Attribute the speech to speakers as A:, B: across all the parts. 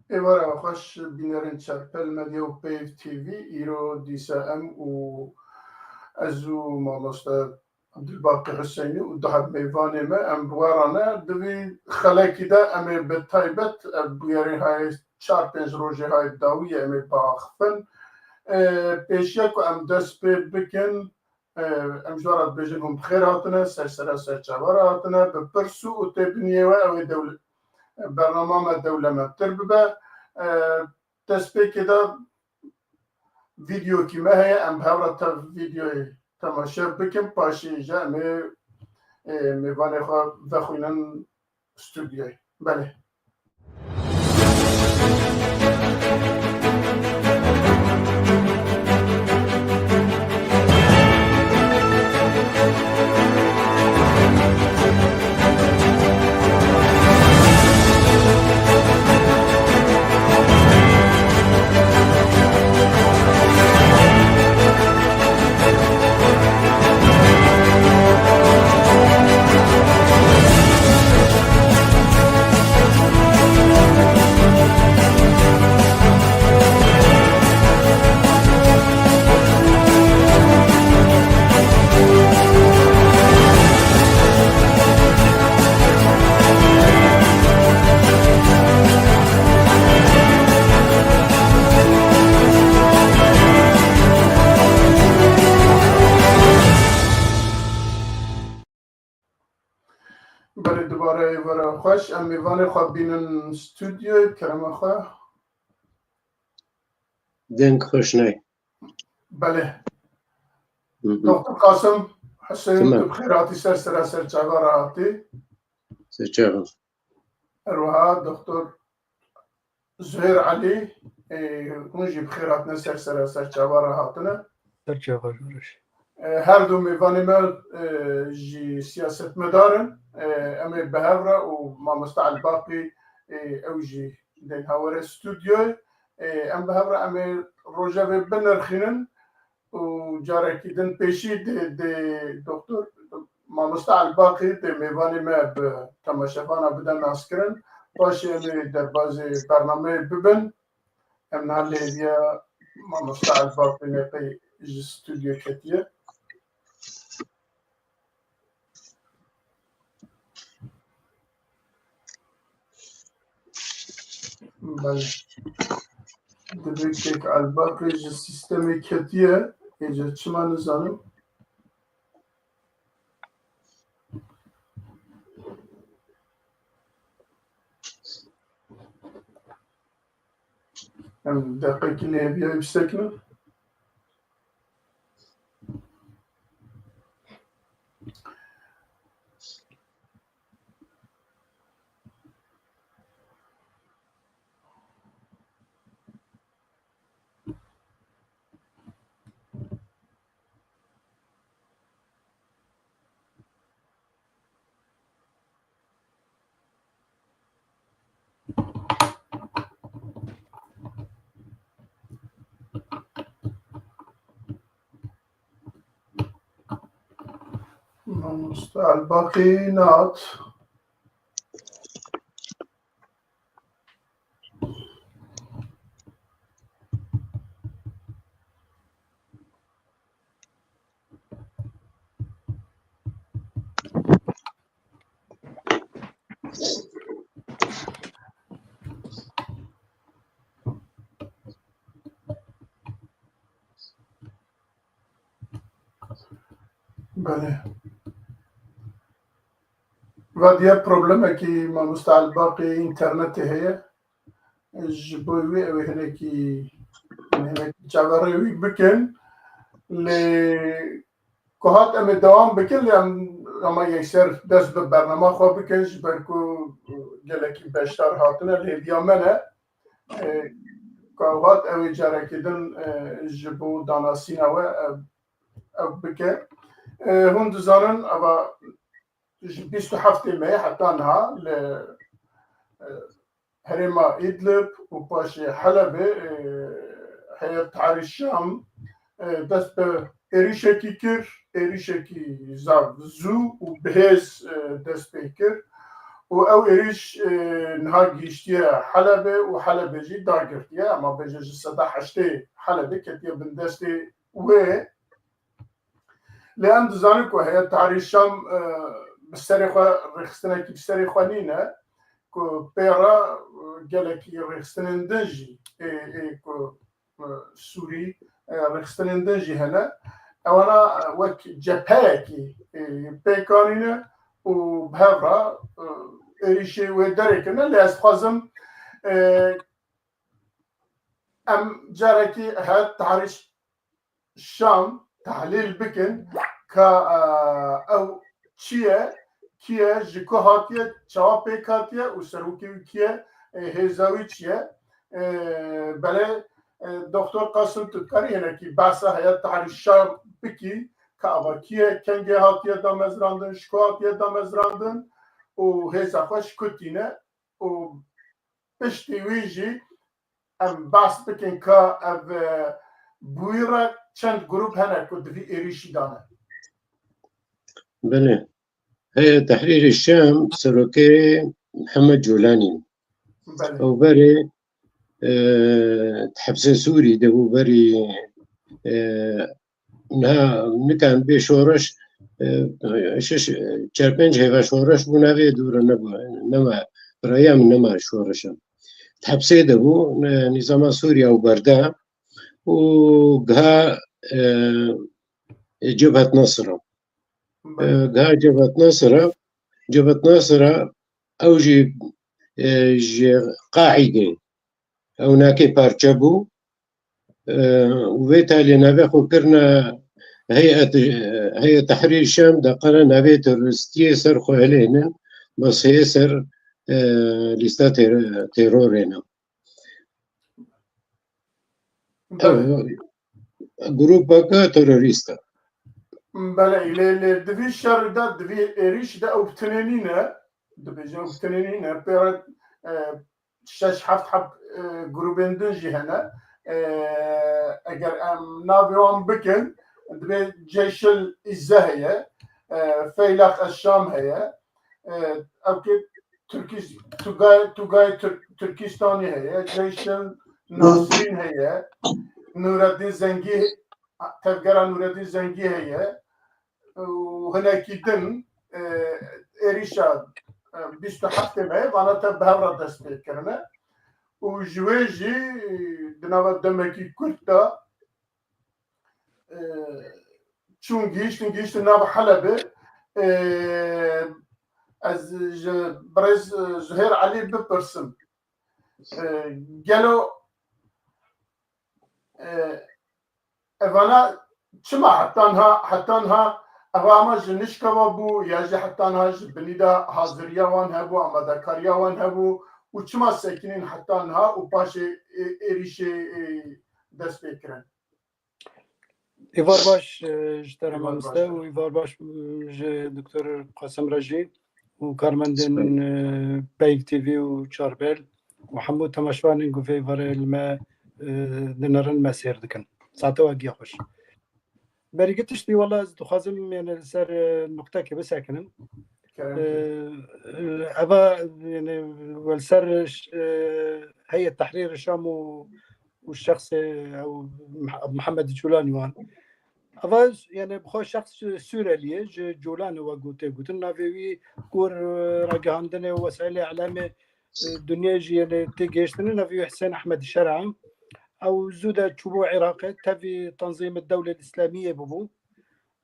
A: ایوارا خوش بینرین چرپل مدیا و پیف تیوی ایرو دیسا ام و ازو ماموستا عبدالباقی حسینی و دهب میوانی ما ام بوارانه دوی خلاکی دا امی بتایبت بیاری های 4-5 روژه های داوی امی باخفن پیشیک و ام دست پی بکن ام جوارات بجن هم بخیر هاتنه سر چوار هاتنه بپرسو و تبنیه و اوی دولت برنامه دولمتر ببه دست که دا ویدیو کی مه ام هاورا تا ویدیو تماشا بکن پاشی جا میوانه خواه بخوینن استودیوی بله بله دوباره ایوارا خوش ام میوانه خواه بینن استودیو کرم خواه
B: دنگ خوش نی
A: بله دکتر قاسم حسین
B: تمام.
A: تو بخیراتی سر چاگاه راحتی
B: سچاغ
A: روها دکتر زهير علي ونجي بخيراتنا سر چاوار هاتنا هر دو میوانی ما جی سیاست مدارن امی بهورا و ما مستعل باقی او جی دین هاور استودیو ام بهورا امی روژه بنرخینن و جاره کی دن پیشی دی دکتر ما مستعل باقی دی میوانی ما به تماشاوانا بدن ناسکرن باشه امی در بازی برنامه ببن ام نالی بیا ما مستعل باقی نقی جی استودیو کتیه بله دبی که الباقی جی سیستمی کتیه ایجا چما نزانم ام دقیقی نیبیایی بسکنم الباقی نات بله و دیگه پروبلمه که ما مستعل باقی اینترنت هیه جبوی اوی هنکی جواری بکن لی كهات ام دوام بكل اما يكسر دست برنامه خو بكنش بركو جلكي بشتر هاتنا لهديا منه كهات اوي جاركدن جبو داناسين او بكر هون دزانن ابا 27 ماي حتى نها هرما إدلب وباش حلب حياة عري الشام دست إريشكي كر إريشكي زاف زو وبهز دست بكر او ایریش نها گیشتیه حلبه و حلبه جی داگرتیه اما بجه صدا حشته حلبه کتیه بندسته و لأن دزاني كو هي تعري الشام بسري خو رخصتنا كي بسري خوانينا كو بيرا قالك رخصتنا دنجي كو سوري رخصتنا دنجي هنا انا وك جبهاكي بيكانينا وبهفرا ريشي ودريكنا اللي اسخازم ام جاركي هاد تعريش الشام تحليل بكن كا او چیه کیه جکو هاتیه چاپه کاتیه و سروکی کیه هزاوی چیه بله دکتر قاسم تکاری هنه کی بحثا حیات تحریش شام بکی که اوا کیه کنگه هاتیه دامزراندن شکو هاتیه دامزراندن و هزا خوش کتینه و پشتی ویجی ام بحث بکن که او بویره چند گروپ هنه که دوی ایریشی دانه
B: بله هي تحرير الشام سروكي محمد جولاني
A: بله
B: أو بري تحبس سوري دبو بري نها نكان بشورش شش چرپنج هوا شورش بناوي دور نما برايام نما شورش تحبسه دبو نظام سوريا وبردا وقها جبهة نصرة قها جبهة نصرة أوجي قاعدة أو ناكي بارتشابو وبالتالي نافخو كرنا هيئة تحرير الشام دقنا نافي ترستية سرخو علينا بس هي سر لستا تيرورينا جروب بقى تيروريستا
A: بله اللي دفي الشر ده دفي إيريش ده أو بتنينينا دفي جو بتنينينا بيرد شاش حب جروبين دنجي هنا اگر نافيوان بكن دفي جيش الزهية فيلق الشام هي او كي توغاي تركستاني هي جيش الناصرين هي نور الدين زنگي تفقرا نور الدين زنگي هي وهناك دن إيريشا بيستو حفتم هي وانا تبهورا دست بيكرنا وجواجي دناوا دمكي كرتا چون گیشت ناو حلبه از برز زهير علي بپرسم گلو اوانا چما حتی انها اواما جنشکوا بو یا جه حتی انها بنیدا حاضریا وان هبو امدکاریا وان هبو و چما ساکنین حتی انها و پاش ایریشه دست بکرن
C: ایوار باش جترم امسته و ایوار باش دکتر قاسم رجی و کارمندن بیگ تیوی و چاربل و حمود تماشوان گفته ایوار الما دنرن مسیر دکن ساعته واقعی خوش بريقتش دي والله تخازم يعني سر نقطة كي بس أكنن أبا يعني والسر هيئة تحرير الشام والشخص أو محمد الجولاني وان أبا يعني بخو شخص سوريالي جولاني وقلت نافي كور راجع عندنا وسائل إعلام الدنيا جي يعني تيجيشتنا نافي حسين أحمد الشرعي أو زودة شبو عراقي تفي تنظيم الدولة الإسلامية ببو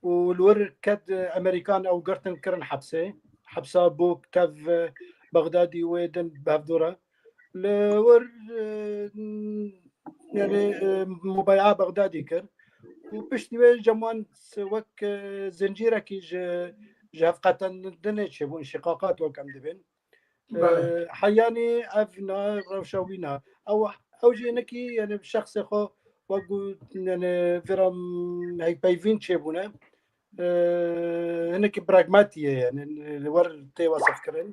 C: والور كد أمريكان أو قرتن كرن حبسة بوك تف بغدادي ويدن بهفدورة الور يعني مبايعة بغدادي كر وبشتي جموان وك زنجيرة كي جهفقة الدنيا شبو انشقاقات وكم دبن حياني أفنا روشاوينا أو جينكي يعني بشخص خو وقو يعني فرام هاي بايفين شيبونا هناك براغماتية يعني الور تي وصف كرن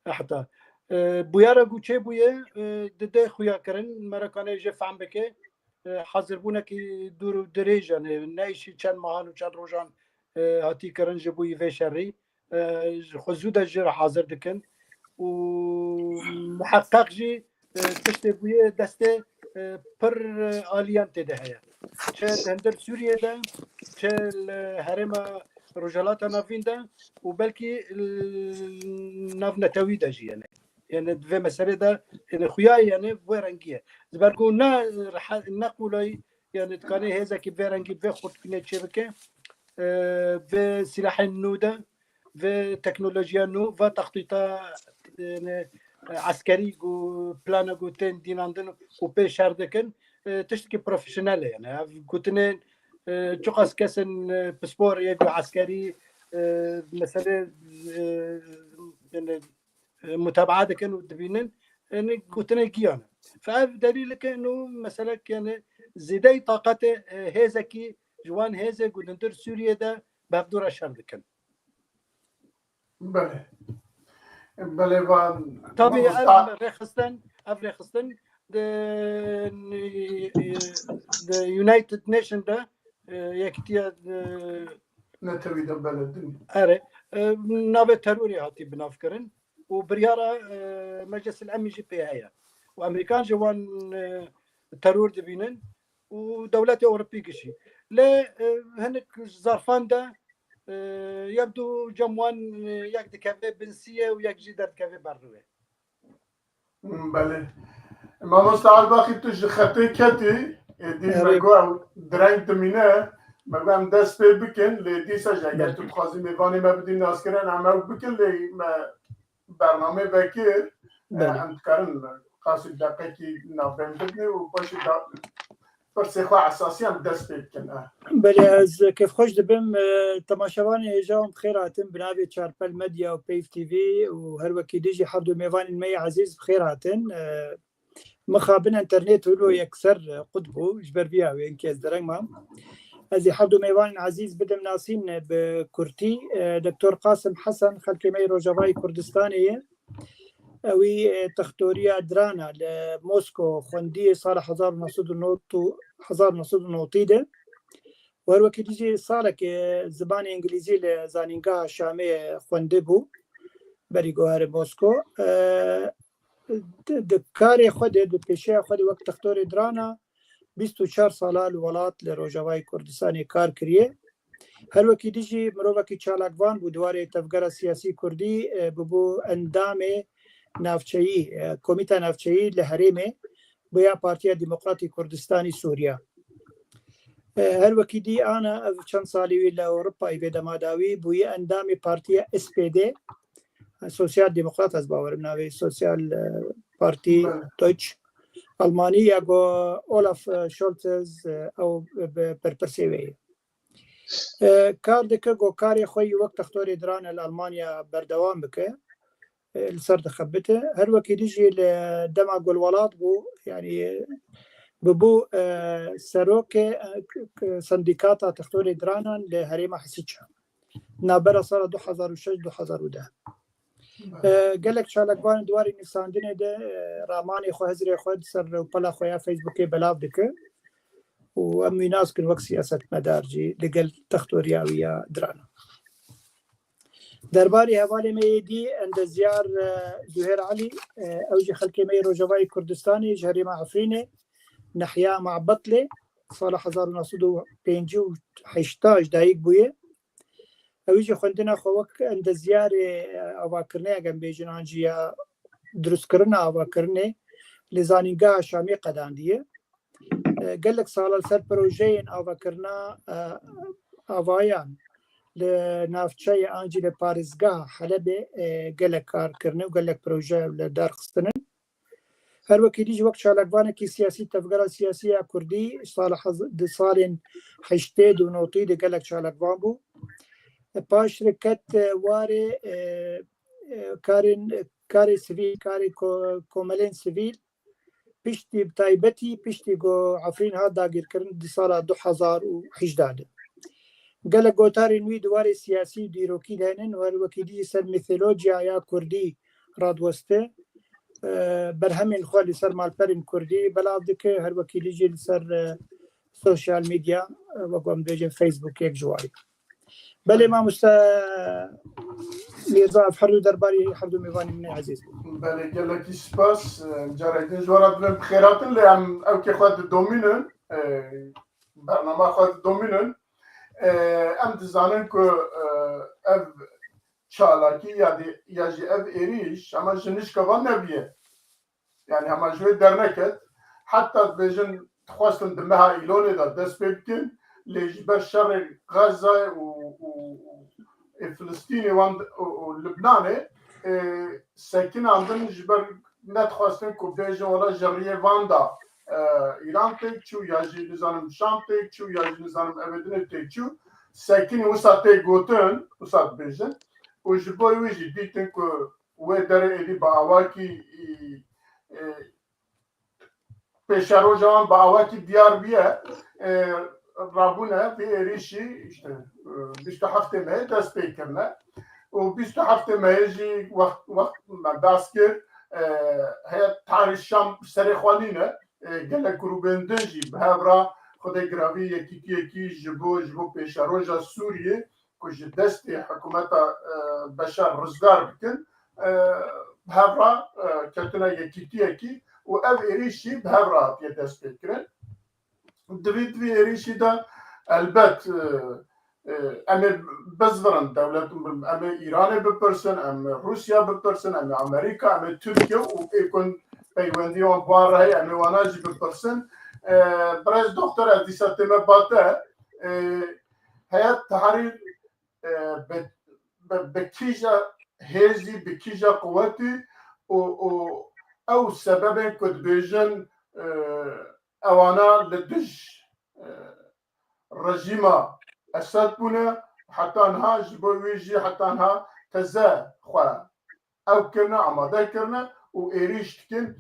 C: حتى بويارا قو شيبويا دده خويا كرن مركاني جف عم بكي حاضر بونا كي دورو دريج يعني نايشي چند ماهان و چند روجان هاتي كرن جبوي في شري خزودة جر حاضر دكن ومحقق جي تشتي بويه دسته پر آلیان تده هیا چه هندر سوریه ده چه هرم رجالات نافین ده و بلکی ناف نتوی ده جی يعني في مسألة ده يعني خويا يعني بورنجيه زبركو نقولي يعني تكاني هذا كي بورنجي بخوت كنا شبكة في سلاح النودة في تكنولوجيا نو في تخطيط يعني عسكري و بلانا و تين دين عندنا وبي شاردكن تشتكي بروفيشنال يعني كنتنين تشقص كسن بسبور يجو عسكري مثلا يعني متابعات كانوا تبينن يعني كنت نجيانا فدليل انه مثلا كان زيدي طاقته هذا كي جوان هذا قدنتر سوريا ده بقدر اشهر كان
A: بله بله وان
C: طبعا افريقستان the United Nations ده يكتيا
A: نتوي ده بلدني
C: اره نابه تروري هاتي بنافكرن وبريارة مجلس الأمن جي بي هيا وأمريكان جوان ترور دبينن ودولات أوروبية كشي لا هنك ظرفان ده يبدو جموان يك دكافي بنسية ويك جدار دكافي بروه
A: بله ما مستعد باقي تج خطي كتي دي مقوع درين دمينه مقام دست بكن لدي سجا قلت تخازي ميفاني ما بدي ناس كران عمل بكن لي ما برنامه بكير عند كارن قاصد دقيقي نافين بدني وباش فرسخوا اساسيا دست بكن
D: بله از كيف خوش دبم تماشاواني جاهم بخيراتن بنابي تشاربل ميديا وبيف تي في وهر وكي ديجي حردو ميفان المي عزيز بخيراتن مخابن انترنت ولو يكسر قطبو جبر بيها وين كيس درنگ ما ازي حردو ميفان عزيز بدم ناسين بكرتي دكتور قاسم حسن خلقي مي روجاواي كردستاني اوي تختوريا درانا لموسكو خوندي صالح 1990 ده وهر وكي ديجي صالك زبان انجليزي لزانينغا شامي خونده بو بريغو هر موسكو د کاری خود د پیشه خود وقت تختور درانا 24 ساله الولات لروجاوای کردستان کار کریه هر وکی دیجی مروکی چالاکوان بودوار تفگر سیاسی کردی ببو اندام نافچه‌ای کمیته نافچه‌ای لحرمه بیا پارتی دموکراتی کردستانی سوریا هر وکی دی انا چند سالی ویلا اروپا ای دماداوی بوی اندام پارتی اس پی دی سوسیال دموکرات از باورم ناوی سوسیال پارتی دویچ آلمانی یا گو اولاف شولتز او پرپرسیوی کار دکه گو کاری خوی وقت تختوری دران الالمانیا بردوام بکه السر دخبته هر وکی دیجی لدمع گلولات بو يعني ببو سروك سنديكاتا تختوري درانا لهريمة حسيتشا نابرا صار 2006 2010 قالك شالكوان دواري نفساندنه ده راماني خو هزري خود سر وبلا خويا فيسبوكي بلاف دك وامي ناس كن وقت سياسة مدارجي لقل تختورياوية درانا درباري حوالي ميدي عند زيار زهير علي اوجي خلقي مي روجاواي كردستاني جهريمة عفرينه نحيا مع بطلة صالح 1958 دايق بويه اوجي خوندنا خوك عند زيارة اواكرنه جنب جنانجيا دروس كرنا اواكرنه لزانينغا شامي قدانديه قال لك صار السر بروجين اواكرنا اوايان لنافتشاي انجي لباريزغا حلبة قال لك كار كرنه وقال لك بروجي لدار خستنن هر وقت يجي وقت شالكوانه كي سياسي تفكير سياسية كردي صالح صالين حشتيد ونوطي قال لك شالكوان بو باش شركت واري كاري سيفيل كاري كومالين سيفيل بيشتي بتايبتي بيشتي جو عفرين هذا غير كرن دي صار 2011 قال لك غوتاري نوي دواري سياسي ديروكي دهنن والوكيدي سر ميثولوجيا يا كردي رادوسته برهمين خالي سر مالبرين كردي بلاف دكه هر وكيدي جي سر سوشيال ميديا وقوم بيجن فيسبوك يك جواري بله ما لیزا حردو درباری حردو میوانی من عزیز
A: بله گلکی سپاس جاریدین جوارات بخیراتن لیم او که خود دومینن برنامه خود دومینن ام دزانن که اف چالاکی یا جی اف ایریش اما جنش کوان نبیه یعنی همه جوی در نکد حتی بیجن خواستن دمها ایلونه دا دست بکن لجبر شر غزه و فلسطینی و لبنان ساکن عندن جبر نتخواستن که بیجن ولا جریه واندا ایران تک چو یا جی نظام شام تک چو یا جی نظام ابدین تک چو ساکن وسط گوتن وسط بیجن و جبر ویجی دیتن که و در ایدی با آواکی پیشرو جوان با آواکی دیار بیه رابونه به ایریشی işte 27 مه دست پی کرنه و 27 مه جی وقت دست کرد هیئت تحریر شام سرخوانینه گله گروبندن جی به هفرا خود گراوی یکی جبو پیشروجا سوریه که دست حکومت بشار رزگار بکن به هفرا کتنه یکی و او ایریشی به هفرا پیه دست پی کرن دوی ایریشی دا البت اما بزورن دولت اما ایران بپرسن اما روسیا بپرسن اما امریکا اما ترکیه و ایکون پیوندی و باره اما واناجی بپرسن برای دکتر ادیسا تیمه باته هیئت تحریر بکیجا هیزی بکیجا قوتی او سبب کد بیجن اوانا لدج رژیما اسد بونه حتی انها جبویجی حتی انها تزا خواه او کرنا آماده کرنا و ایریش کن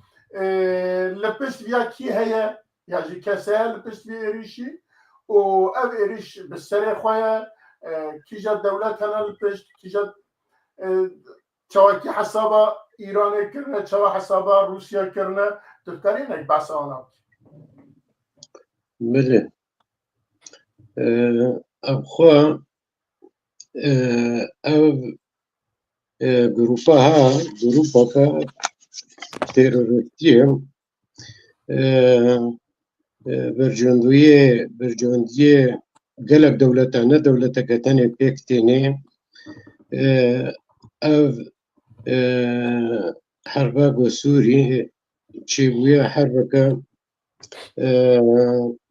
A: لپشت بیا کی هیا یا جی کسه لپشت بیا ایریشی و او ایریش بسر خواه کیجا دولت هنه لپشت کیجا چواکی حسابا ایران کرنا چوا حسابا روسیا کرنا دکتری نک بحث آنها
B: بله ابخوا او گروپا تروریستی برجاندیه گلک دولتانه دولتکتنه پیکتینه او حربا سوری چی بویا حربکا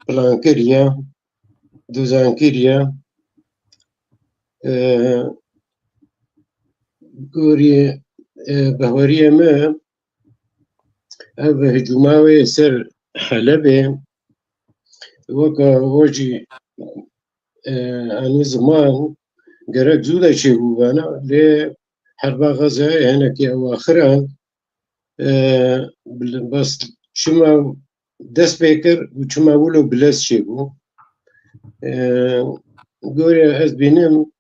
B: پلانکریا دوزانکریا گوری بهوری ما او هجوماوی سر حلبه وکا وجی آن زمان گرک زوده چی بوانا لی حربا غزه هنکی اواخران بس شما دست بکر و چما ولو بلس چی بو گوری از بینم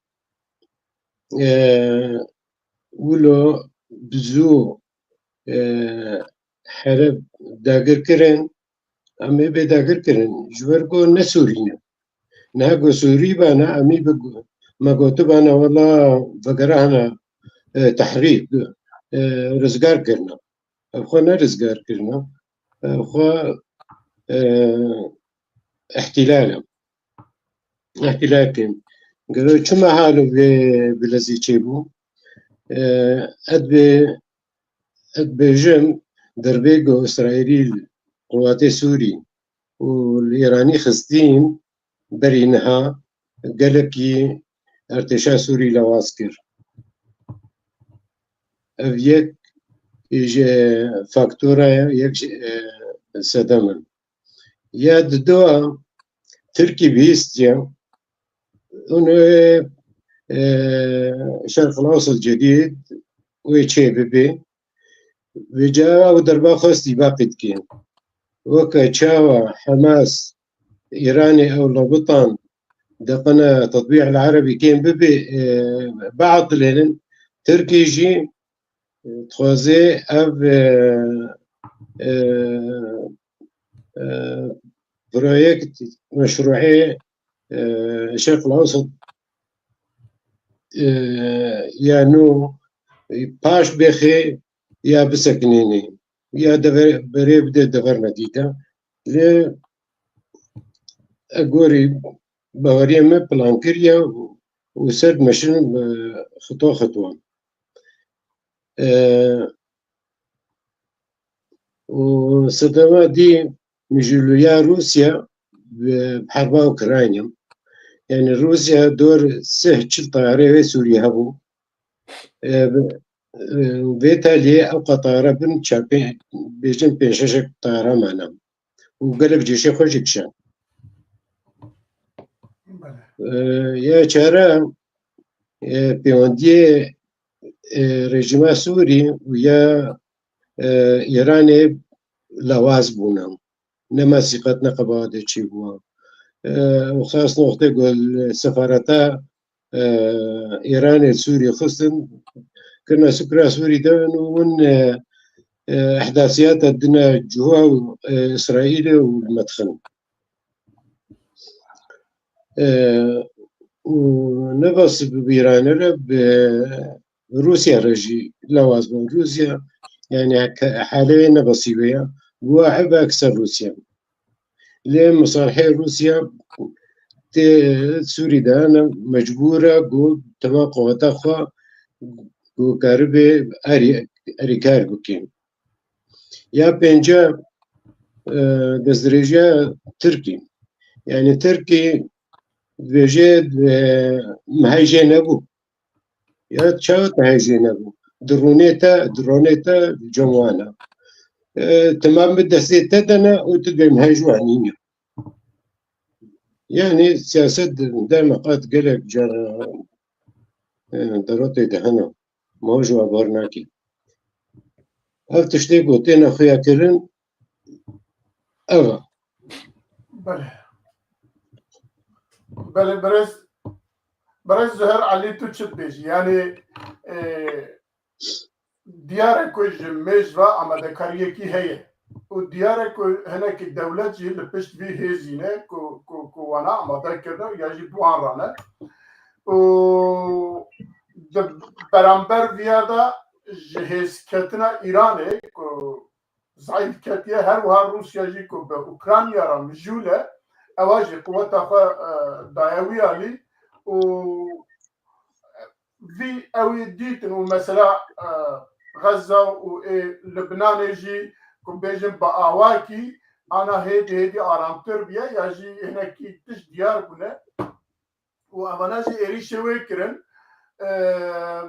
B: ولو بزو حرب داگر کرن امی به داگر کرن جور کو نسورینه نه گو سوری بانا امی بگو ما گوتو بانا والله بگرهنا تحریک رزگار کرنا ابخوا نه رزگار کرنا ابخوا احتلال كان قالوا شما حالو بلزي تشيبو اد بجم دربيقو اسرائيلي قوات سوري والايراني خستين برينها قالكي ارتشاء سوري لواسكر افيك يجي فاكتورا يك سدمن يا دوا تركي بيستيا شرق الأوسط الجديد ويتشي بي وجاء ودربا خاص باقي كين وكا تشاوى حماس إيراني أو لبطان دقنا تطبيع العربي كين ببي بعض لهن تركي جي تخوزي أب بروجكت مشروعي الشرق الأوسط یانو پاش بخی یا بسکنینی یا بری بده دور ندیده لی اگوری باوری ما پلان کریه و سرد مشن خطوة خطوة وصدمة دي مجلويا روسيا بحربها أوكرانيا يعني روسيا دور سهل طيارة في سوريا هبو وبالتالي أوقع طيارة بن تشابين بيجن بيششك طيارة معنا وقالك جيشي خوشك شان يا شارع بيوندي رژیم سوری و یا ایران لواز بونم نما سیقت نقباده چی بوا و خاص نقطه قول سفارتا ایران سوری خصن كنا سكرا سوري دان ومن احداثيات الدنا جوا اسرائيل والمدخن ونبص بإيران روسيا رجي لوازم روسيا يعني حاليا نبصيبيا واحد أكثر روسيا لين مصالحي روسيا سوري دانا مجبورة قول تما قوة أخوة وكاربي أريكار بكين يا بنجا دزريجا تركي يعني تركي بجد مهاجي نبو يا تشاوت مهاجي نبو درونيتا جموانا تمام بدسي تدنا وتدبي مهاجو عنينيا يعني سياسة دائما قد قلق جار دروتي دهنا موجو أبورناكي هل تشتي قوتين أخويا كرن أغا
A: بله برز زهر علي تشت بيجي يعني ديارة كوج مجرى أما ذكرية كي هي وديارة كو هناك الدولة جي اللي بشت فيه هزينة كو وانا أما ذكرنا يجي بوان رانا و برامبر فيادا جهز كتنا إيراني كو زعيد كتيا هر وهر روسيا جي كو بأوكرانيا را مجولة أواجه قوات دايوية لي و في أوي ديتن ومثلا غزة ولبنان يجي كم بيجن بأواكي أنا هيدي آرام تربية يجي هناك تش ديار بنا وأنا جي إيريش ويكرن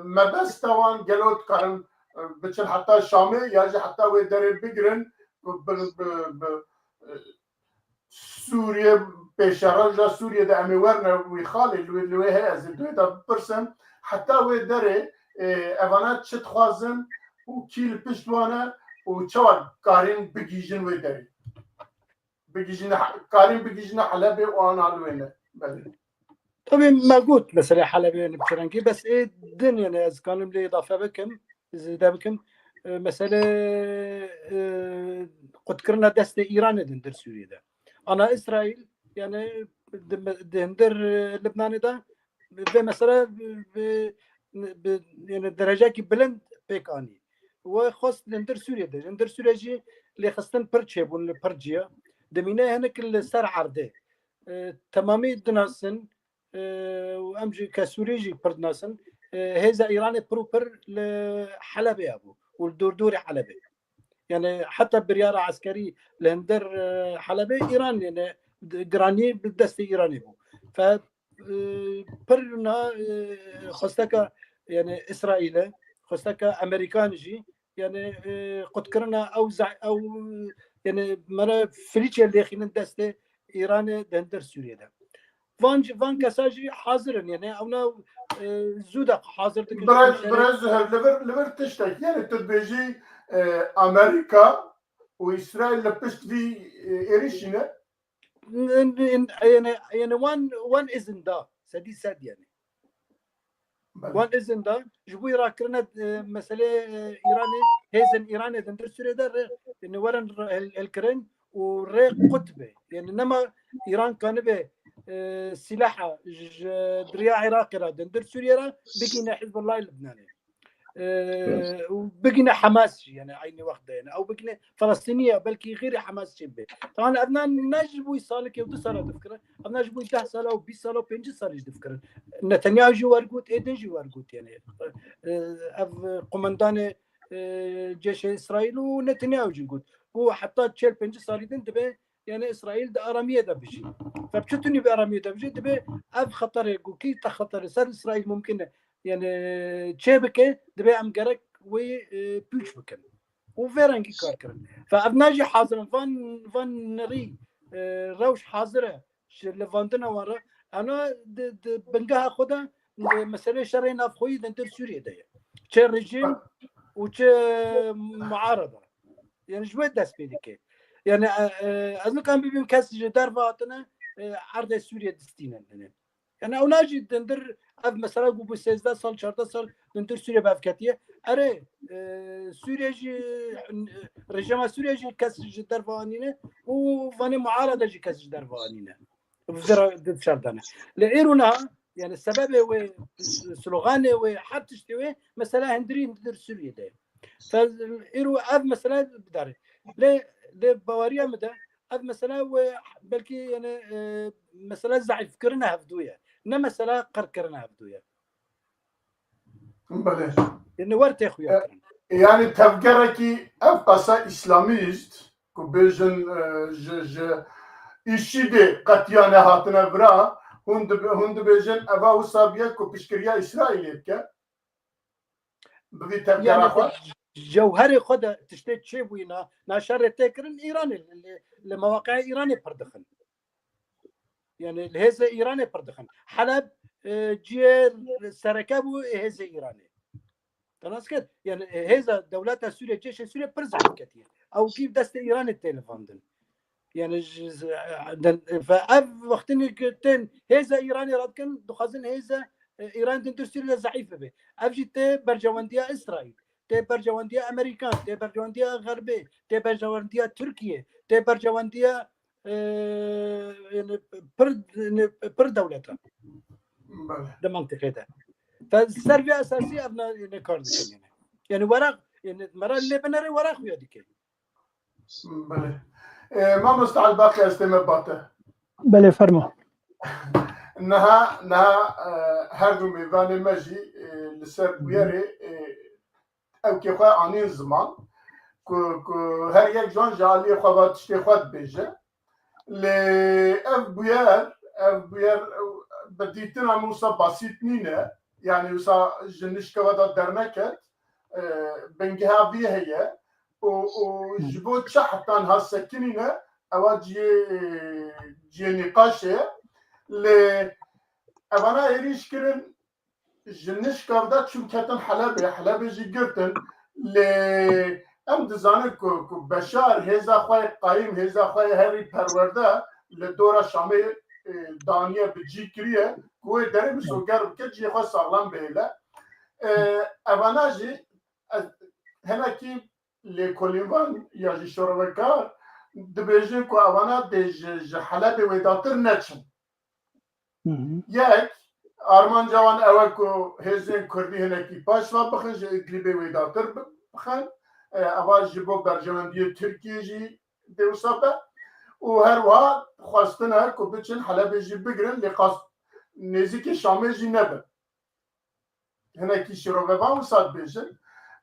A: ما بس توان جلوت كارن بتشن حتى شامي يجي حتى ويدري بيجرن سوريا بشرجة سوريا ده أمي ورنا ويخالي اللي هي أزيد ده برسن حتى ويدري أفانات شت خوازن وكيل بشتوانا وشوال كارين بيجيجن ويدري بيجيجن كارين بيجيجن حلبة وأنا علوينه بلي
C: طبعا ما قلت مثلا حلبة بشرنكي بس إيه الدنيا يعني إذا كانوا لي إضافة بكم إذا بكم مثلا قد كرنا دست إيران دندر سوريا ده أنا إسرائيل يعني دندر لبنان ده مثلا يعني درجة بلند بيكاني وخاص دندر سوريا ده دندر سوريا جي اللي خاصة برتشة بون برجيا دمينا هناك السر عرضه تمامي دناسن وأمجي كسوري جي بردناسن هذا إيراني بروبر لحلبة أبو والدور حلبة يعني حتى بريارة عسكري لهندر حلبة إيران يعني جراني بالدست إيراني بو ف برنا خستك يعني إسرائيل خستك أمريكانجي يعني قد كرنا أوزع أو يعني مرة فريتشة اللي خلينا دست إيران دهندر سوريا ده فان كساجي حاضر يعني أونا زودق حاضر
A: برز لبر تشتك يعني تدبيجي أمريكا وإسرائيل لبست في إيريشنا
C: يعني one isn't ده سدي سد يعني one isn't ده جبوي راكرنا مسألة إيراني هيزن إيراني دندر سوريا ده إنه ورن الكرن وريق قطبة يعني إنما إيران كان به سلاحة دريا عراقي را دندر سوريا را بقينا حزب الله اللبناني وبقينا حماس يعني عيني واحدة يعني او بقينا فلسطينيه بلكي غير حماس شبه طبعا ابنا نجبوا يصالك يودو سنه تفكر ابنا نجبوا 10 سنه و 20 سنه و 5 سنه تفكر نتنياهو جو ورقوت ايدن جو ورقوت يعني قمندان جيش اسرائيل ونتنياهو جو قلت هو حتى تشيل 5 سنه دبي يعني اسرائيل ده اراميه ده بشي فبشتوني باراميه ده بشي دبي اف خطر يقول كي تخطر سر اسرائيل ممكن يعني تشابكه دبي ام جرك وبيوش بكن وفيرنجي كاركرن فابناجي حاضر فان نري روش حاضره لفاندنا ورا انا بنجاها خدا مساله شرعيه افخوي دنتر سوريا ده تش رجيم وتش معارضه يعني جوات داس بيدك يعني اظن كان بيبي مكاس جدار فاتنا عرض سوريا دستينا يعني او ناجي دندر اف مثلا قبل 16 سال 14 سال دندر سوريا بافكاتيه اري سوريا جي رجما سوريا جي كاس جدار فانينه وفاني معارضه جي كاس جدار فانينه بزر ضد شردانه لإيرونا يعني السبب هو سلوغان وحتى تشتوي مثلا هندري دندر سوريا ده فإيرو اف مثلا بداري ليه بواريا مدى هذا مسألة بلكي يعني مسألة زعل فكرنا هفدويا إنما مسألة قركرنا هفدويا.
A: بله.
C: إنه ورت يا خويا.
A: يعني تفكركي أبقى إسلاميست كبيجن ج إشيدة قتيانة هاتنا برا هند بيجن أبا وصابية كبشكريا إسرائيل كا. بدي تفكر أخوات.
C: جوهري خدا تشتت شيبوينا ناشر تكرن إيراني لمواقع إيراني بردخن يعني الهزة إيراني بردخن حلب جير سركابو هزة إيراني تناس كده يعني هزة دولتها سوريا جيش سوريا برزع كتير أو كيف دست إيراني التلفون يعني فأف وقتني كتن هزة إيراني ردكن دخازن هزة إيران دندر سوريا ضعيفة به أفجت برجواندية إسرائيل تي برجواندية أمريكان تي برجواندية غربي تي برجواندية تركيا تي برجواندية يعني بر دولتها ده منطقة ده فالسربية أساسية أبنا نكارد يعني ورق يعني مرة اللي بنري ورق ويا ديك
A: بله ما مستعد باقي استمر باته
D: بله فرما
A: نها هر دو میوان مجی لسر بیاره او که خواه آنین زمان که هر یک جان جالی خواه تشتی خواه بیجه لی او بیار بدیتن هموسا باسیت نینه یعنی وسا جنش که ودا درنکت بنگه ها بیه هیه و جبو چه حتان ها سکنینه او جی نقاشه لی اوانا ایریش کرن جنش کافدا چون کتن حلبه جی گرتن لی ام دزانه که بشار هزا خواه قایم هزا خواه هری پرورده لدورا شامه دانیه بجی کریه کوه داره بسوگر بکه جی خواه ساغلام بیله اوانا جی هنکی لی کلیوان یا جی شروکار دبیجن که اوانا دی حلبه ویداتر نچن یک آرمان جوان اول کو هزین کردی هنکی پاشوا بخن جه اقلیبه ویداتر بخن اول جبو برجواندی ترکیه جی دیوسابه و هر وقت خواستن هر کو بچن حلبه جی بگرن لقاست نزیک شامه جی نبه هنکی شروع و ساد بیشن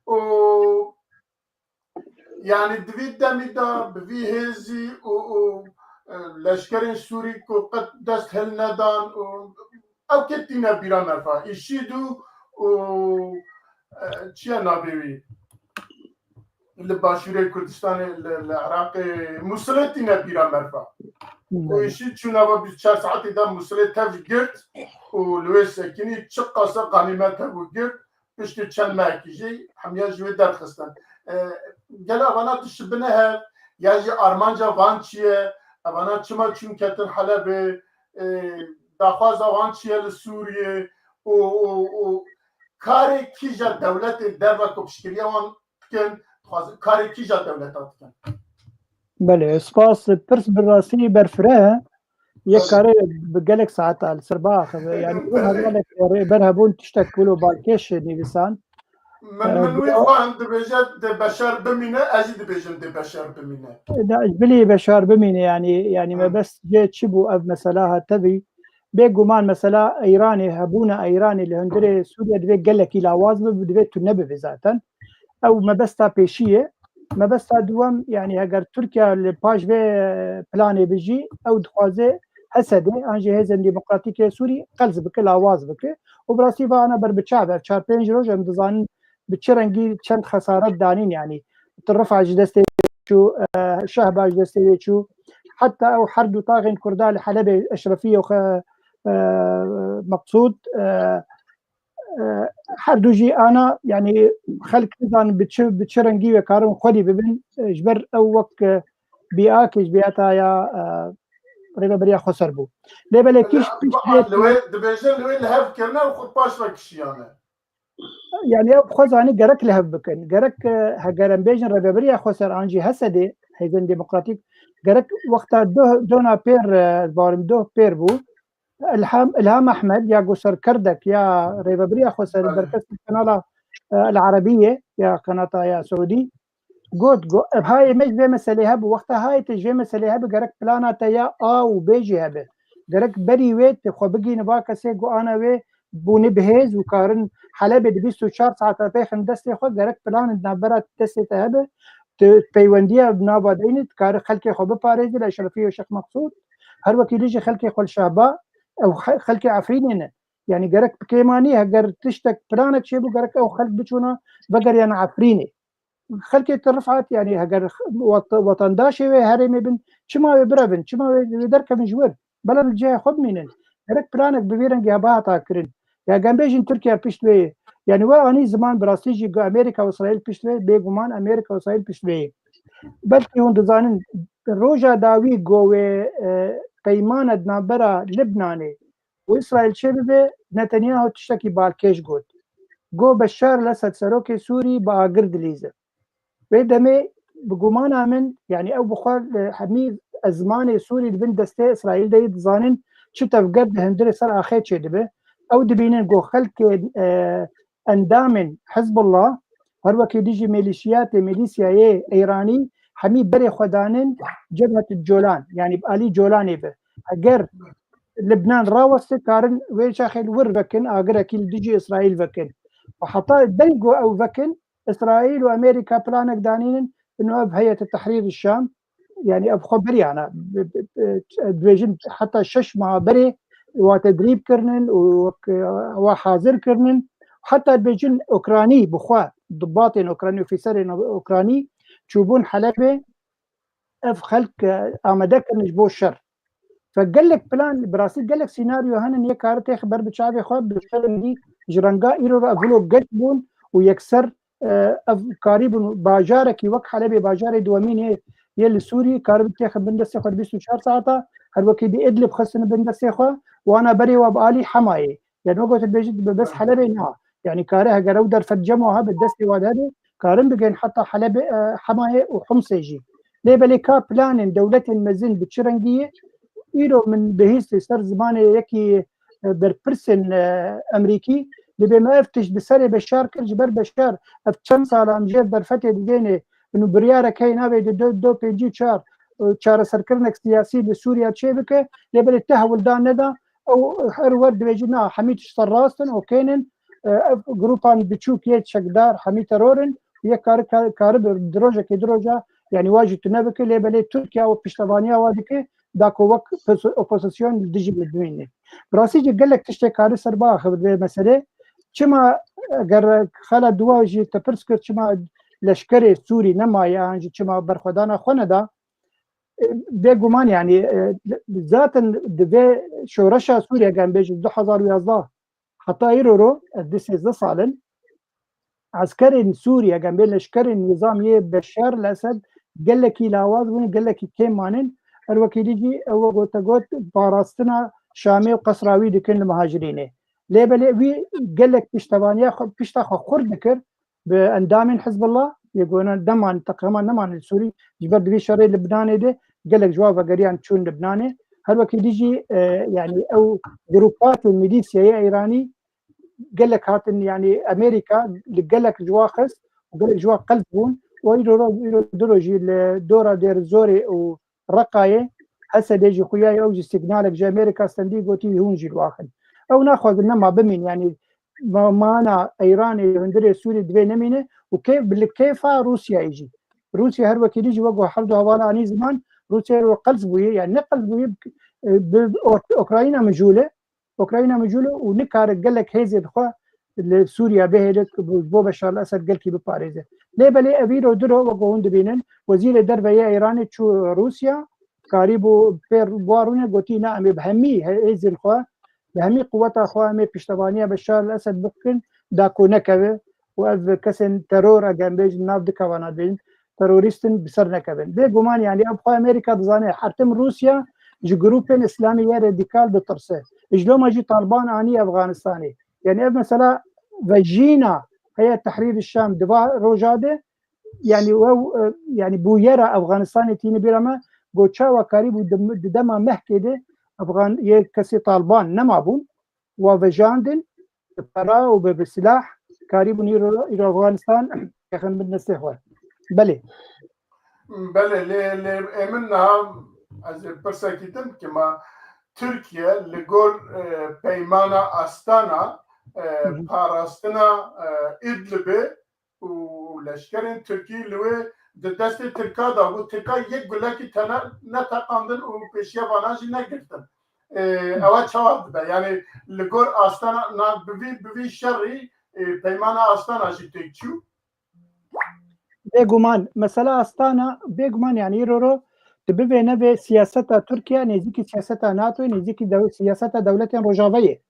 A: و يعني دوید دمیدا بوی هزی و لشکر سوری کو قد دست هل ندان او کتینا بیرا مرفا ایشیدو و چیا نابیوی لباشوری کردستان العراق مسلتینا بیرا مرفا و ایشید چون او 24 ساعتی دا مسلت تف گرد و لوی سکنی چه قاسا قانیمت تف گرد پشت چند ماکی جی همیا جوی درخستن گل اوانا تشبنه هر یا جی آرمانجا وان چیه اوانا چما چون کتن حلب داخواز وان چیه لسوریه و کار کیجا دولت در و کبشکریه وان کن کار کیجا دولت ها کن
D: بله سپاس پرس براسی برفره يكاري بقلك ساعتها السرباخ يعني هذول برهبون تشتكلوا بالكيش نيفسان
A: من ويخوان دبيجات بشار بمينة أجي دبيجن دي بشار بمينة
D: بلي بشار بمينة يعني ما بس جيت شبو أب مسلاها تبي بيجومان مثلا ايراني هبونا ايراني اللي هندري سوريا دبي قال لك الى واظب بدبي تنبه ذاتا او ما بس تا بيشيه ما بس تا دوام يعني اگر تركيا الباج في بلاني بيجي او دخوازه حسده انجي هزن ديمقراطيك سوري قلز بكل اواز بك وبراسي انا بربتشابه شار بينج روج مدزان بتشرنجي تشند خسارات دانين يعني ترفع جدستي شو شهبه جدستي شو حتى او حرب طاغن كردال حلبة اشرفيه مقصود حردوجي انا يعني خلق نظام بتشرنجي وكارم خدي ببن جبر او وك بياكش بياتا يا ريبا بريا خسر بو ليبا كيش
A: دبيجن لوين هاف كرنا وخد باش ركشيانه
D: يعني خزاني جرك لهب بكن جرك هجرن بيجن ريبا بريا خسر انجي هسدي هيزن ديمقراطيك جرك وقت دونا بير بارم دو بير بو الهام احمد يا قصر كردك يا ريبابريا خسر بركز القناه العربيه يا قناه يا سعودي قلت هاي مش بي مسألة هب وقتها هاي تجي مسألة هب جرك بلانا تيا وبيجي هب جرك بري ويت خو بقي نباك سيجو انا وي بوني بهز وكارن حلبة دبيستو شهر ساعة بيخن دستي خو جرك بلان نبرات دستي هب بيونديا بنابا دينت كار خلقي خو بباريز الاشرفيه وشيخ مقصود هر وكيل يجي خلقي خو الشعباء او خلقي عفريننا يعني جرك بكيماني هجر تشتك بلانك شيبو جرك او خلق بتشونا بقر يعني عفريني خلقي ترفعت يعني هجر وطن داشي هرمي بن شما بربن شما درك من جور بلد الجاي خد منن جرك بلانك ببيرن جابها تاكرن يا جنبيجن تركيا بيشتوي يعني واني زمان براستيجي امريكا واسرائيل بيشتوي بيغمان امريكا واسرائيل بيشتوي بلكي هون دزانن روجا داوي جوه پیمانه نابرا لبناني واسرائيل شبه نتنياهو تشتكي بالكيش جو بشار الاسد سروكي سوري باقرد ليزه بيدمي بقومانا من يعني او بخار حميد ازماني سوري لبن دسته اسرائيل دي دزانن شتف قد هندري سر اخيت شدبه او دبينن جو خلق اندامن حزب الله هر وكي ديجي ميليشيا ايراني حميد بري خدانن جبهه الجولان يعني بالي جولاني به اگر لبنان راوست كارن ويشاخل وربكن اگر اكيل ديجي اسرائيل فكن وحطا بلقو او فكن اسرائيل وامريكا بلانك دانين انه اب هيئه التحرير الشام يعني اب خبري انا بيجن حتى شش مع بري وتدريب كرنن وحاضر كرنن حتى بيجن اوكراني بخوا ضباط اوكراني اوفيسر اوكراني تشوفون حلبة اف خلق امده كرنج بو الشر فقال لك بلان براسيل قال لك سيناريو هنن يكارتي خبر بتشافي خو بالفيلم دي جرنجا ايرو افلو قتبون ويكسر قريب باجارك وك حلبي باجاري دوامين يلي سوري كارب تاخذ بندسي خو 24 ساعه هل وكي دي ادلب خصنا بندسي خو وانا بري وبالي حمايه يعني وقت بيجي بس حلبي نا يعني كارها قرودر فجموها بالدسي وهذا كارم بقين حتى حلبي حمايه وحمص يجي ليه بليكا بلان دولة المزن بتشرنجيه إيرو من بهيس صار زمان يكي بربرسن أمريكي اللي ما افتش بسري بشار كل جبر بشار افتشن صار امجاد برفتي ديني انه برياره كاي نابي دو بيجي شار سركرنك سياسي بسوريا تشيبكه لبل التهول دان ندا او هر ورد بيجينا حميد شراستن وكينن جروبان بتشوك يت شقدار حميد رورن كارب دروجه كدروجه يعني واجد تنبكه لبل تركيا وبشتبانيا وادكه داكو وقت اوبوزيسيون ديجي بالدوينه براسيجي قال لك تشتي كاري سربا خبر مساله چما اگر خلا دواجي تپرسكر چما لشکر سوري نما يعني چما برخدانا خوندا بيگومان يعني ذات دبي شورشا سوريا كان بيجي 2011 حتى يرورو ديسيز صالن عسكري سوريا كان لشكر النظام بشار الاسد قال لك لاواز قال لك كيم مانن الوكيل يجي او قلت باراستنا شامي وقصراوي دكن المهاجرين ليبل وي قال لك بيشتبانيا بيشتاخ خرد ذكر باندام حزب الله يقولون دمان تقريبا نمان السوري جبر دي شري لبناني ده قال لك جواب قريان تشون لبناني هل وقت يجي يعني او جروبات الميليشيا هي ايراني قال لك هاتن يعني امريكا قال لك جواخس وقال لك جوا قلبون ويدروجي الدوره دير زوري ورقايه هسه ديجي خوياي اوجي سيجنالك جا امريكا سنديقوتي هونجي الواحد او ناخذ انما بمن يعني ما انا ايراني هندري سوري دبي نمينه وكيف بالكيف روسيا يجي روسيا هر وقت يجي وقوا حرده هوالا اني زمان روسيا قلبويه يعني نقلبويه اوكرانيا مجوله ونكار قال لك هيزي الخوا سوريا بهدك بو بشار الاسد قال كي بباريزه ليه بلي افيرو درو وقوون دبينن وزير الدربه يا ايراني تشو روسيا قريبو بير بوارونه قوتي نعم بهمي هيزي الخوا بهمي قوتها اخوة مي بيشتبانيه بشار الاسد بكن داكو نكبه واذ كسن ترور اجان بيج ناف دكوانا بين تروريستن بسر نكبن بي قمان يعني ابخوا امريكا دزاني حرتم روسيا جي جروبين اسلاميه راديكال بترسه اجلو ما جي طالبان اني افغانستاني يعني مثلا فيجينا هي تحرير الشام دفاع روجاده يعني يعني بويرا افغانستاني تيني بيرما بوتشاوا قريب دما مهكده افغان يكسي طالبان نمابون وفجاندن برا وبسلاح قريب الى افغانستان يخن بالنسخه بله
A: منها از برساكيتم كما تركيا لگور پیمانا استانا پاراستنا ادلبه و لشکرین ترکی لوی دست ترکا دا بود ترکا یک گلکی تنه نتقاندن و پیشیا واناجی نگرتن اول چواد به یعنی لگور استانا بوی شری پیمانا استانا جی تکچو
D: بيجومان مثلا استانا بيجومان يعني يرورو تبي نبي سياستها تركيا نزيكي سياستها ناتو نزيكي سياستها دولتين رجاوية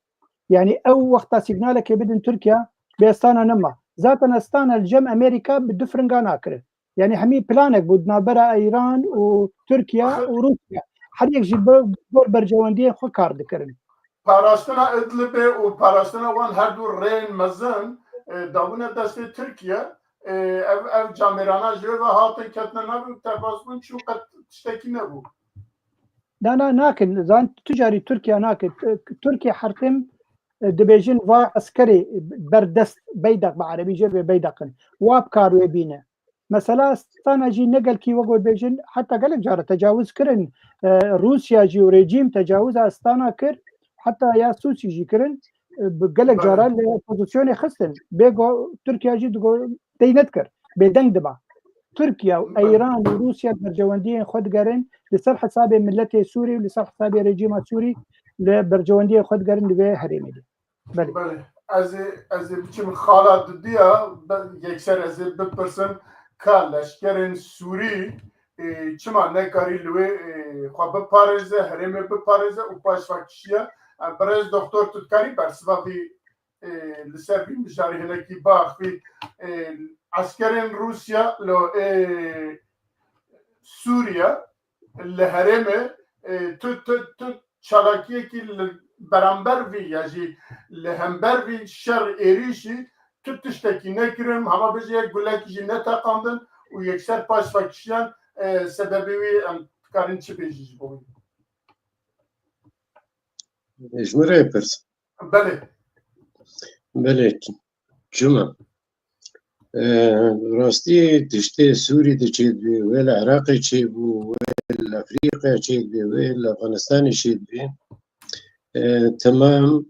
D: يعني او وقت سيجنالك بدن تركيا باستانا نما ذاتنا استانا الجم امريكا بدفرنجا ناكره يعني حمي بلانك بدنا برا ايران وتركيا وروسيا حد يجي برجوانديه خو كار دكرن
A: پاراستنا ادلبه و پاراستنا وان هر دو رین مزن دابونه دست ترکیا ev camerana jö ve hatın ketne nabu tefasbun şu kat tişteki ne bu?
D: لا ناكن زان تجاري تركيا ناكن تركيا حرتم دبيجن وا عسكري بردست بيدق بعربي جربي بيدقن وابكار ويبينا مثلا استانا جي نقل كي وقول بيجن حتى قالك جارة تجاوز كرن روسيا جي وريجيم تجاوز استانا كر حتى يا سوسي جي كرن قالك جارة البوزيسيون خستن بيجو تركيا جي تقول تينتكر بيدنگ دبا تركيا وايران وروسيا برجوانديين خود قرن لصالح حساب ملتي سوري ولصالح حساب رجيم سوري لبرجوانديين خود قرن لبي هريمي
A: بله از بچم خالد دیا یکسر از بپرسم که لشکرین سوری چما نکاری لوی خواب بپارزه هرمه بپارزه و پاشفاکشیه برای دکتر تودکاری برسوابی لسر بی مجاری هنکی باخ بی عسكرين روسيا لو سوريا الهرمه تو شراكيه كي برامبر في يجي لهمبر في شر ايريشي تو تشتكي نكرم هما بيجي يقول لك جي نتاقاندن ويكسر باش فاكشيان سببي ام كارين تشي بيجي بوي
B: جمره برس بله جمع راستی تشتی سوری تشید بی ولی عراقی چید بی ولی افریقا چید بی ولی افغانستانی چید بی تمام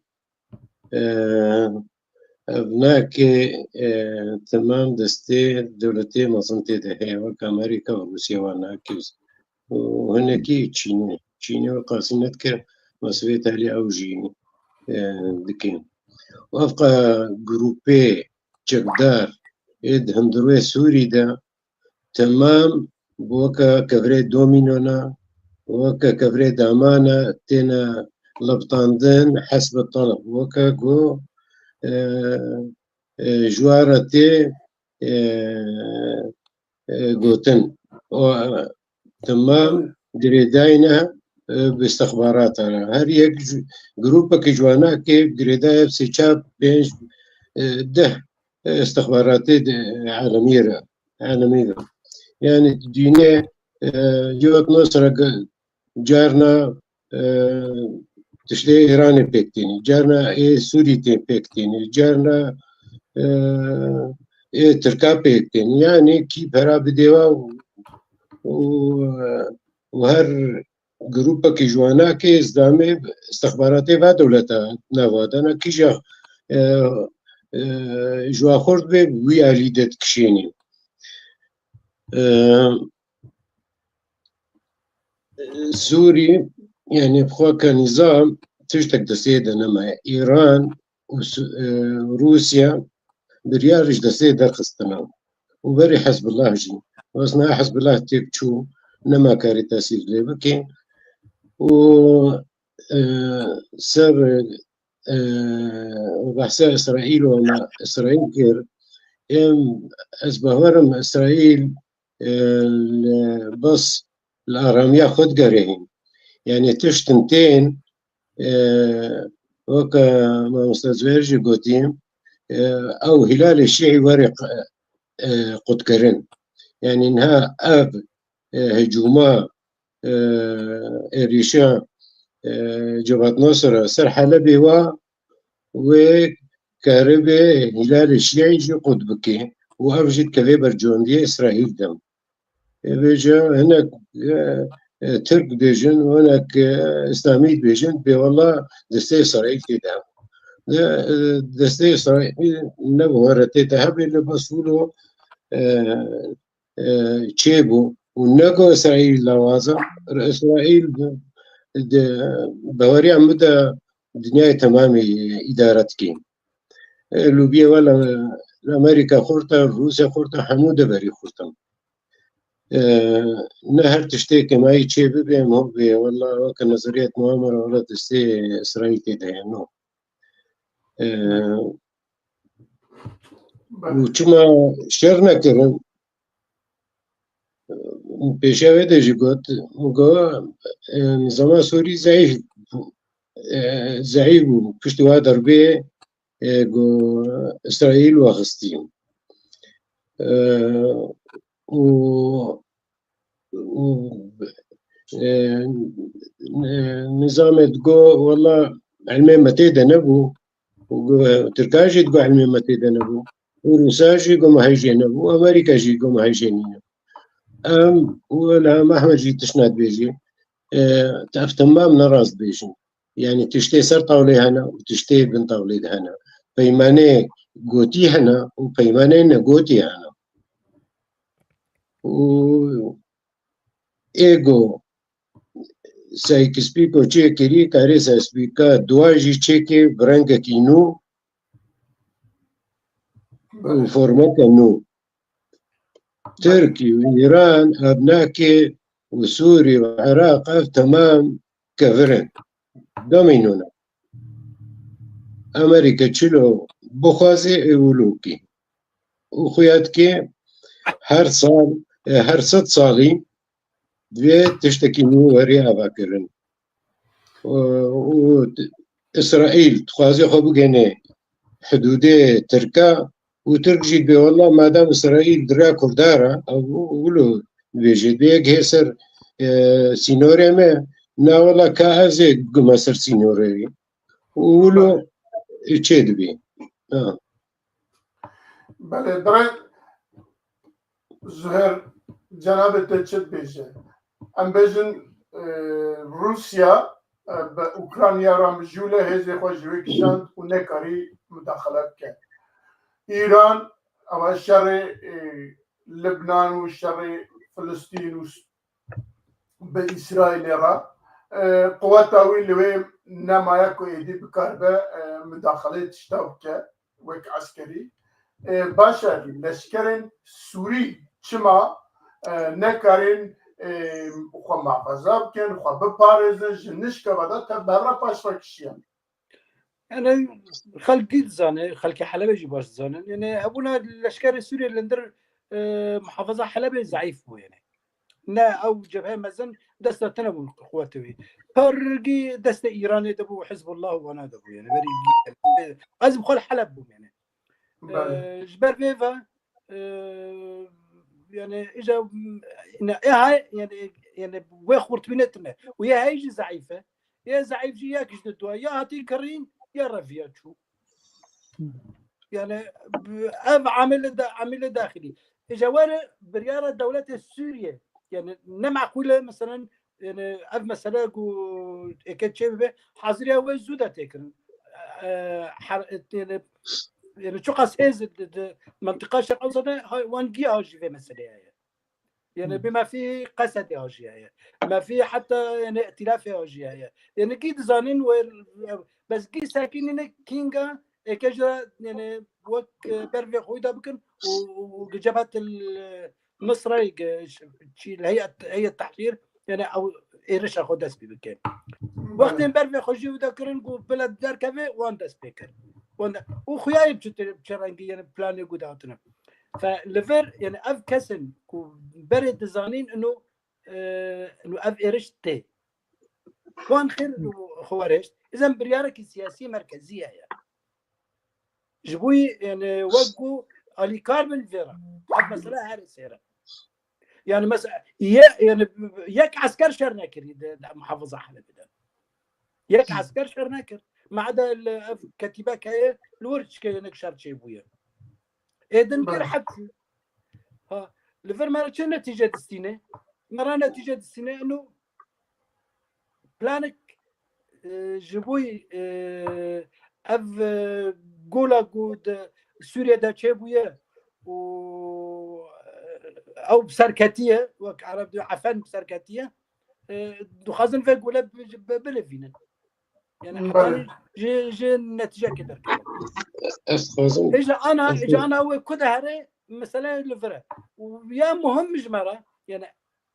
B: ابناك تمام دستي دولتي مصنتي ده وك امريكا وروسيا وناكيز وهناكي تشيني وقاسنت كر مسويت علي اوجي دكين وفق جروبي جقدار إد هندروي سوري دا تمام بوكا كفري دومينونا وكا كفري دامانا تينا لبطاندن حسب الطلب وكا جو جوارتي جوتن تمام دريداينا باستخباراتنا هر يك جروبا كجوانا كيف دريدايا بسيشاب بينش ده استخباراتي عالمية يعني الدنيا جوات نصر جارنا تشتي إيراني بيكتيني جارنا سوري بيكتيني جارنا تركا بيكتيني يعني كي برا بديوا وهر جروبا كي جوانا كي ازدامي استخباراتي و دولتا نوادانا كي جا جوا خورد بي وي عليدت كشيني سوري يعني بخوا كنظام تشتك دسيدة نما إيران وروسيا بريارج دسيدة خستنا وبري حسب الله جي وصنا حسب الله تيبتشو نما كاري تاسير ليبكين و سر وبحث إسرائيل وما إسرائيل كير ام أسبهورم إسرائيل بس الأرامية خد قريهين يعني تشتنتين وكا ما أستاذ فيرجي قوتيم أو هلال الشيعي ورق قد كرن يعني إنها أب هجوما إريشا جبهة نصر سر حلبي وكاربي هلال الشيعي جي قد بكي وأبجد كبيبر جوندية إسرائيل دم بيجا هناك ترك بيجن وهناك إسلامي بيجن بي والله دستي إسرائيل كده دستي إسرائيل نبو هرتي تهبي اللي بسولو تشيبو ونقو إسرائيل لوازا إسرائيل بوريا مدى دنيا تمامي إدارتكي لوبيا ولا أمريكا خورتا روسيا خورتا حمودة بري خورتا نهر تشتكي ما يتشيبي بهم هو بي والله وكا نظرية مؤامرة ولا تشتي إسرائيل كده يعني وچما شرنا كرن بيشاوي دجي قوت نظام سوري ضعيف كشتوا دربي إسرائيل وفلسطين نظام تقو والله علمي متيدا نبو وتركاجي تقو علمي متيدا نبو وروساجي قوم هيجي نبو وأمريكا جي قوم هيجيني ولا مهما جي تشناد بيجي تعرف تمام نراز بيجي يعني تشتي سر طاولي هنا وتشتي بن طاولي هنا بيماني قوتي هنا وبيماني نقوتي هنا و ايجو سايك سبيكو تشيكري كاريسا سبيكا دواجي تشيكي برانكا كينو وفورماتا نو تركي وإيران أبناكي وسوري وعراق تمام كفرن دومينونا أمريكا تشلو بخازي اولوكي وخياتكي هر صد صالي دوی تشتكي مو وريها باكرن وإسرائيل تخوازي خو بگنه حدود تركا وترك جيد بي والله ما دام إسرائيل درا كردارا أولو بيجي بيك هسر سينوري ما نا والله كازي قمسر سينوري أولو يتشيد بي
A: بله برای زهر جناب تچت بيجي ام بيجن روسيا بأوكرانيا رام جولة هزي خو جويكشان ونكاري مداخلات كان إيران أما الشر لبنان والشر فلسطين بإسرائيل را قوات تاويل لوي نما يكو إيدي بكاربة مداخلة تشتاوكا وك عسكري باشا لشكرين سوري چما نكارين خو محفظة بكن خو بپارزن جنش كوادا تبرا پاشفاكشيان
C: يعني خلقي زانه خلقي حلب يجي باش زانه يعني ابونا الاشكال السوري اللي ندر محافظه حلب ضعيف بو يعني نا او جبهه مزن دسته تنبو قواتوي فرقي دسته ايراني دبو حزب الله وانا دبو يعني بري لازم خل حلب بو يعني جبر فيفا يعني اجا هاي يعني ويخورت بينتنا ويا هاي ضعيفه يا زعيف جي ياكش دتوا يا هاتي كرين يا رفيات شو يعني أب عامل داخلي جوار بريارة الدولة السورية يعني نمع كله مثلا يعني أب مثلا كتشبه حاضرية وزودة تكرن يعني شو قاس هز منطقة الشرق الأوسط هاي وانجي هاجي في مسألة يعني بما فيه قسد هاجي ما فيه حتى يعني ائتلاف هاجي يعني كيد زانين بس كي ساكنين كينجا كجرا يعني وك برفي خويدا بكن وجبهة المصري هي التحرير يعني او ايرش اخو داس بكن وقت برفي خوجي وذكرن بلد دار كافي وان داس بكن وخياي بشرنجي يعني بلان يقوداتنا فلفر يعني اف كسن برد زانين انه اف ايرش تي وان خير خوارشت اذا بريارك السياسي مركزيه يعني جبوي يعني وقو علي كاربن فيرا مثلا هذه السيره يعني مثلا يعني ياك عسكر شرناكر محافظه حلب ياك عسكر شرناكر ما عدا كتيبه هي الورش كي نكشر شي بويا اذن كير حبسي ها لفر ما راه نتيجه السنه مرة نتيجه السنه انه بلانك جبوي اف قولا قود سوريا دا تشيبويا و او بسركتيه وك عرب عفن بسركتيه دو خازن في قولا بلفينا يعني حتى جي النتيجه كده اجا انا هو كده هري مثلا لفرا ويا مهم جمره يعني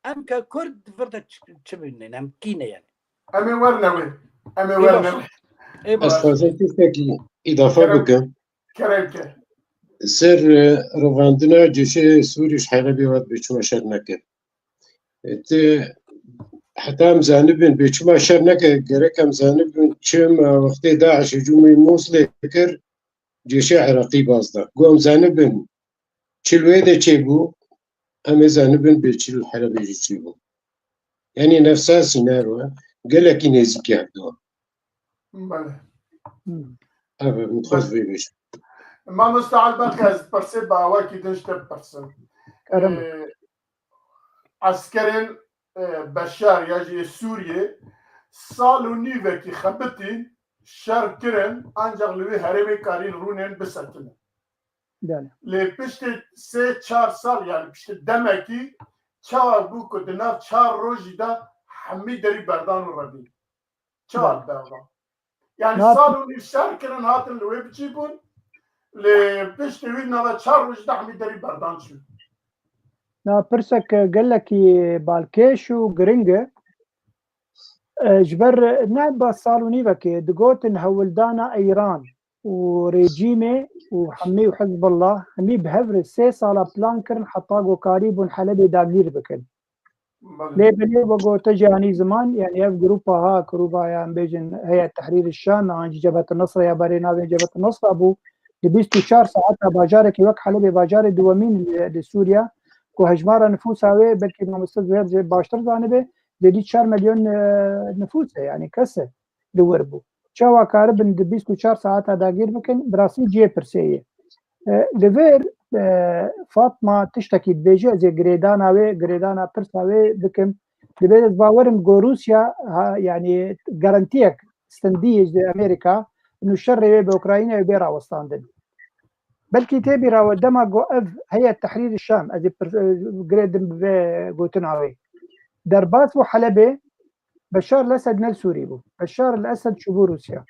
C: ام ككرد فرده تشبين ام كينه يعني
A: امي ورنوي امي ورنوي
B: أشخاص تستكي إضافة بكم
A: كريمك
B: سر رواندنا جيش سوريش حلبي واد بيشما شرنكه حتى مزانبن بيشما شرنكه جرك مزانبن شم وقت داعش هجومي موصل كر جيش عراقي بازدا قوم زانبن شلويده تشيبو أم زانبن بيشل حلبي تشيبو يعني نفسها سيناريو قال لك ينزكي عبدو أبا متخذ بيش
A: ما مستعد بقى برسل باواكي دشت برسل عسكرين بشار يجي سوريا صالو نيفا كي خبتين شار كرن انجر لوي هرمي كارين رونين بسكن لي بشت سي تشار صال يعني بشت دمكي تشار بوكو دناف تشار روجي دا حمي دري بردان الردي تشار بردان يعني صالو نيف شار كرن هاتن لوي بتشيبون لي بشت وينا تشار روجي دا حمي دري بردان شو
E: نا برسك قال لك بالكيش وجرينجا جبر نعبا صالوني بكي دقوتن هولدانا ايران وريجيمي وحمي وحزب الله حمي بهفر سي صالا بلانكرن حطاقو قريب حلبي داقير بكن ليه بلي بقو تجاني زمان يعني اف جروبا ها كروبا يا بيجن هي التحرير الشام عن جبهة النصر يا بارينا بين جبهة النصر ابو لبيستو شهر ساعتها باجارك يوك حلبي باجار دوامين لسوريا وهجمارة نفوسها وي بلكي ما مستوى زي باشتر زانبه دي 4 مليون نفوسه يعني كسر دوربو شاوا كاربن د 24 ساعات داگیر بکن براسي جي برسيه لفير فاطمه تشتكي بيجي زي جريدانا برساوي بكم لبيت باورم روسيا يعني جارانتيك استنديج امريكا انه الشر باوكرانيا يبيرا وستاندن بلكي تبي راو دما جو اف هي التحرير الشام ازي جريد جوتناوي درباس وحلبة بشار الاسد نل سوري بو بشار الاسد شبو روسيا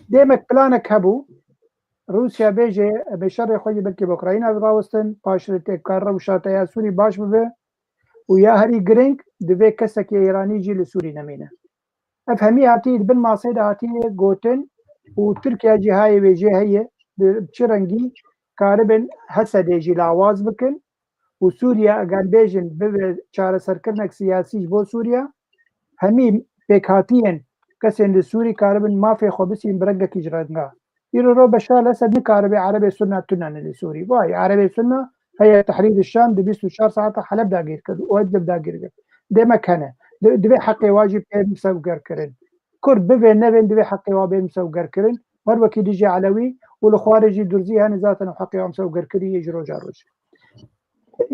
E: ديمك بلانك هبو روسيا بيجي بشار يخوي بلكي باوكرانيا براوستن باشرتي كار وشاتيا سوري باش بو ويا هري جرينك دبي كسك ايراني جي لسوري نمينه افهمي هاتي بن ماسيد هاتي جوتن وتركيا جي هاي بيجي هي بشرنجي كاربن هسه يجي لاواز بكن وسوريا قال بيجن بشار سركرنك سياسي بو سوريا همي بكاتين كسن السوري كاربن ما في خبسين برقك يجرنغا يرو بشار الاسد كاربي عربي سنه تنن لسوري واي عربي سنه هي تحرير الشام دي 24 ساعه حلب داقير كذا وادلب داقير دي مكانه دوی حقی واجب پێ مسەوگەرکردن کورد ببێن نەبێن دوێ حقی وا بێ مسەوگەرکردن وەروەکی دیژی علەوی و لە خوارێژی دورزی هەنە زاتن و حقی وا مسەوگەرکردی یەک ڕۆژا ڕۆژ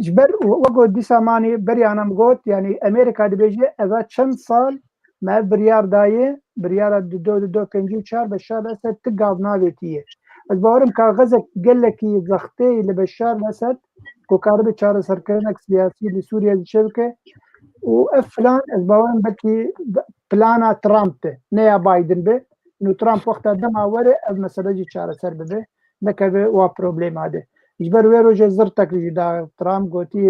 E: جبر وەگۆ دیسامانی بەریانم گوت یعنی ئەمریکا دەبێژێ ئەڤە چەند ساڵ ما بریار دایە بریارە 254 بەشار ئەسەد تگاو ناوێتیە ئەس باوەرم کاغەزێک گەلێکی زەختەی لە بەشار لەسەد کۆکار بە چارەسەرکردنێک سیاسی لە سووریا چێ بکە و ئەف فلان ئەس باوەرم بەلکی پلانا ترامپتە نەیا بایدن بێ نو ترامپ وەختا دەماوەرە ئەف مەسەلەجی چارەسەر ببێ نەکەبێ وا پرۆبلێمادێ جبر وێ ڕۆژێ زڕ تەکلیژی دا ترامپ گوتی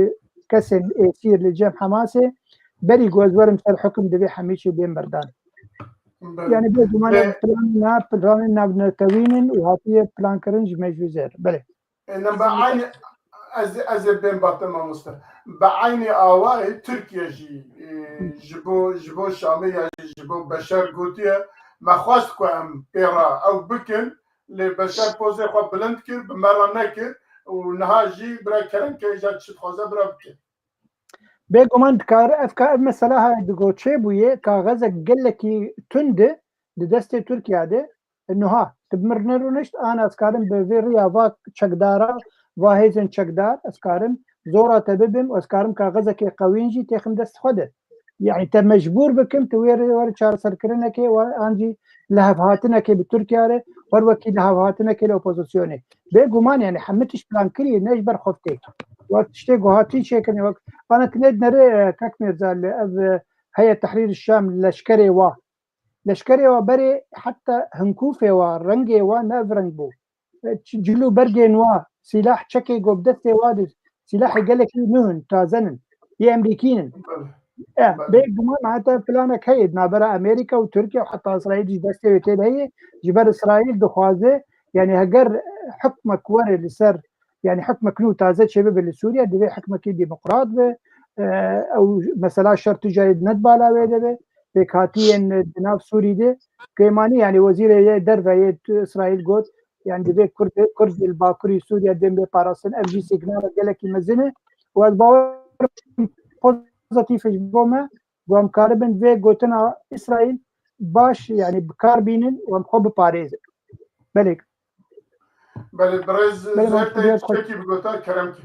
E: کەسێن ئێسیر لە جێم حەماسێ بەری گۆزوەرم سەر حکم دەبێ هەمیشی بێن بەردان يعني بيجي مانا بلان نابنتوين وهاتيه بلان كرنج مجوزير بله
A: إنما بعين از بين باطمة مستر بعين آواء تركيا جبو شامي جبو بشار قوتيه ما خواست كوام بيرا أو بكن لبشار بوزي خوا بلند كر بمرا نكر ونهاجي برا كرن كيجات شد خوزه برا بكن
E: بێگومان دکار ئەفکار مەسەلا دگۆ چێ بوویە کاغەزە گەلێکی تونده لە دەستی تورکیادێ نوها تبمرنە ڕوونشت ئان ئەسکارم بەێ ڕیاوا چەکدارە وا هێزن چەکدار ئەسکارم زۆرە تە ببم ئەسکارم کاغەزەکی قەوینجی تێخم دەست خۆدە یعنی تە مەجبور بکەم تو وێرە چارەسەرکردنەکێ ئانجی لە هەفهاتنەکێ بە تورکیاە وەروەکی لە هەفهاتنەکە لە ئۆپۆزیسیۆنێ بێگومان یعنی هەمتش پلانکردی نەش بەرخۆفتێک شتێک گوهاتی چێکردنی وەک أنا تنيد نرى كاكميرزا هي تحرير الشام لشكري بري حتى هنكوفي رنجي نافرنج بو جلو برجين سلاح تشكي قبدتي وادي سلاح قالك نهن تازنن يا أمريكين بيك بمان حتى فلانك هيد نابرا أمريكا وتركيا وحتى إسرائيل جبستي وتيد هي جبر إسرائيل دخوازي يعني هجر حكمك وري لسر يعني حكمك نو تازه شباب لسوريا دبي حكمك ديمقراط به او مثلا شرط جايد ندبالا ويده به بكاتين جناب سوري ده كيماني يعني وزير درفه اسرائيل قلت يعني دبي كرد الباكوري سوريا دم باراسن اف جي سيجنال قالك مزنه والباور بوزيتيف جوما وام كاربن في قلتنا اسرائيل باش يعني بكاربينن ومخوب باريز بلك
A: بله برز زرت چکی بگوتا کرمکی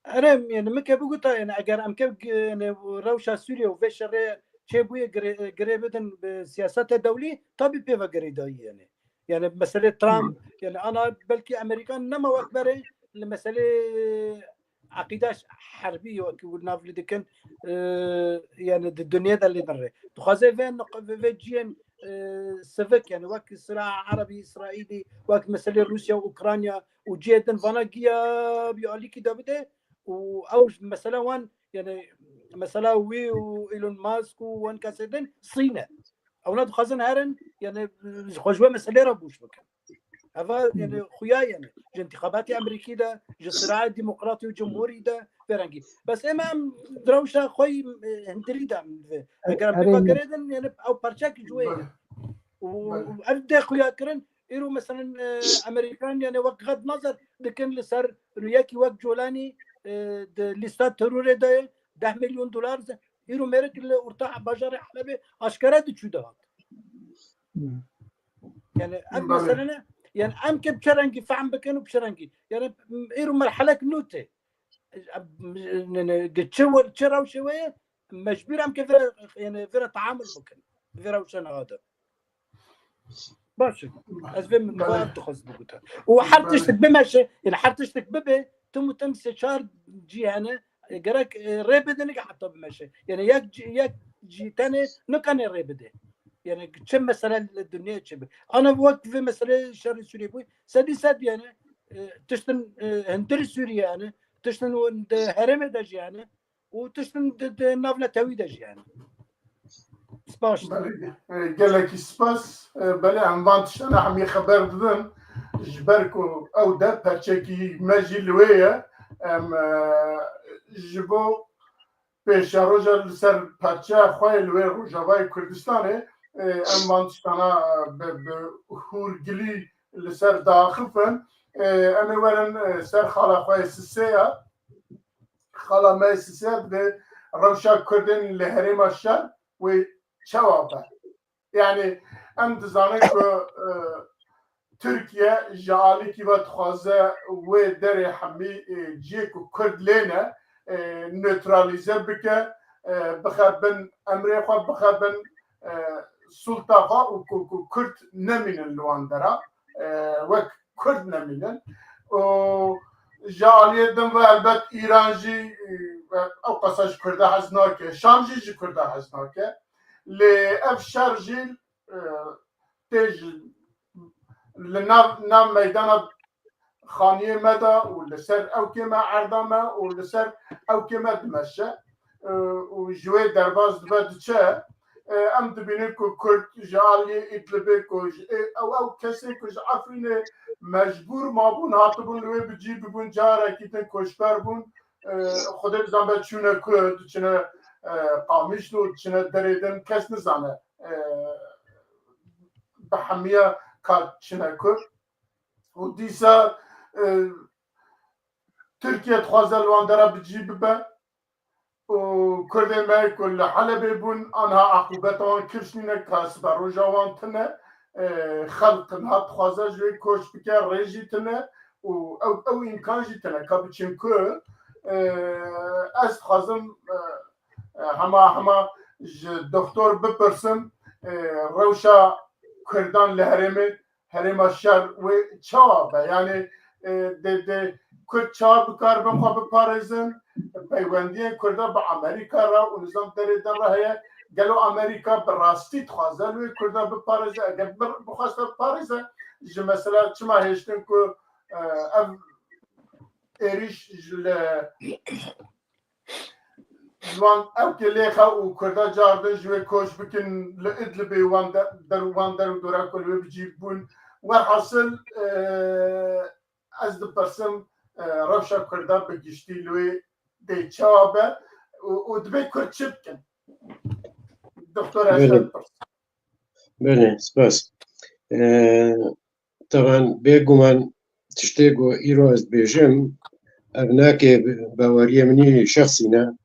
C: أنا يعني مكة بقولها يعني أجر أمك يعني روشة سوريا وفشر شيء بوي قريبة بالسياسات الدولية طبي بيفا قريدة يعني مسألة ترامب يعني أنا بلكي أمريكان نما وأكبر المسألة عقيدة حربية وقلنا في ذيك يعني الدنيا ده اللي نرى تخازي فين جين سفك يعني وقت صراع عربي إسرائيلي وقت مسألة روسيا وأوكرانيا وجيدا فناقيا بيقولي كده بده أو مثلا وان يعني مثلا وي وإيلون ماسك وان كاسدين صينة أو ناد خزن هرن يعني خجوة مسألة ربوش بكم هذا يعني خويا يعني انتخابات أمريكية ده صراع ديمقراطي وجمهوري ده فرنجي بس إمام دروشة خوي هندري ده أجر بفكرين يعني أو برشاك جوية وأبدأ خويا كرن إيرو مثلا أمريكان يعني وقت غض نظر لكن لسر رياكي وقت جولاني لستات تروري ده 10 مليون دولار إيرو ميرك اللي ارتاح بجار حلبة أشكرات تشودات يعني مثلا يعني أمك بشرنجي فعم بكنو بشرنجي يعني إيرو مرحلة نوتة قد شراو شوية مجبور أمك يعني فيرا تعامل بكن فيرا وشان هذا باش أزبم مقاعد تخص بقولها وحرتشتك بمشي يعني حرتشتك ببه تم شهر جي هنا جرك ريبدني حتى بمشي يعني يك جي تاني نكان ريبده يعني كم مسألة الدنيا شبه أنا بوقت في مسألة شهر سوريا بوي سد يعني تشتن هندر سوريا يعني تشتن هرم دج يعني وتشتن نافلة توي دج يعني سباش
A: قال لك سباس بلا عم بانتش أنا عم يخبر بدن جبركو أو ده بتشكي ماجي لويا جبو پیش روزا سر پچه خواه لوی روجاوای کردستانه ام بانتشتانا به هورگلی لسر داخل فن ام ورن سر خالا خواه سسیا خالا ما سسیا به روشا كردن لهرم الشر وشوابه يعني ام دزانه که ترکیه جعالی کی بات خوازه و در حمی جیک و کرد لینه نوترالیزه بکه بخبن امری خود بخبن سلطه و کرد نمینن لواندرا و کرد نمینن و جعالی دم و البته ایران جی او قصاش کرده هزناکه شام جی کرده هزناکه لی اف شرجیل تیج لنام ميدان خانية مدى ولسر أو كما عردمة ولسر أو كما دمشة وجوي درباز دبادشة أم تبينكو كرد جالي إطلبكو أو كسي كوج عفرين مجبور ما بون هاتبون لوي بجيب بون جارة كيتن كوشبر بون خود زنبه چونه كرد چونه قامش نو چونه دريدن كس نزانه بحمية كاتشناكو وديسا تركيا تخوازل واندرا بجيب با وكردين ما كل حلبة بون أنها عقوبتان كرشنينة كاسبا روجاوان تنه خلقنها تخوازل جوي كوش بكا ريجي تنه أو إمكان جي تنه كابتشنكو أست خازم هما دكتور بپرسم روشا كردان لهرمه هرم الشر و چابه يعني ده کرد چاب بکار بخواه بپارزن پیوندی کرده با امریکا را و نظام دریدن را هیا گلو امریکا براستی تخوازن و کرده بپارزن اگر بخواست بپارزن جه مثلا چما هشتن که ایریش وان او كليخا وكردا جاردن جوي كوش بكن لإدلبي وان در ودورا كل بيجيبون والحاصل از دبرسم روشا كردا بجشتي لوي دي تشابه ودبي كرد شبكن دكتور أشهد
B: بله سپاس طبعا بيقومان تشتيقو إيرو از بيجم أبناكي باورية مني شخصينا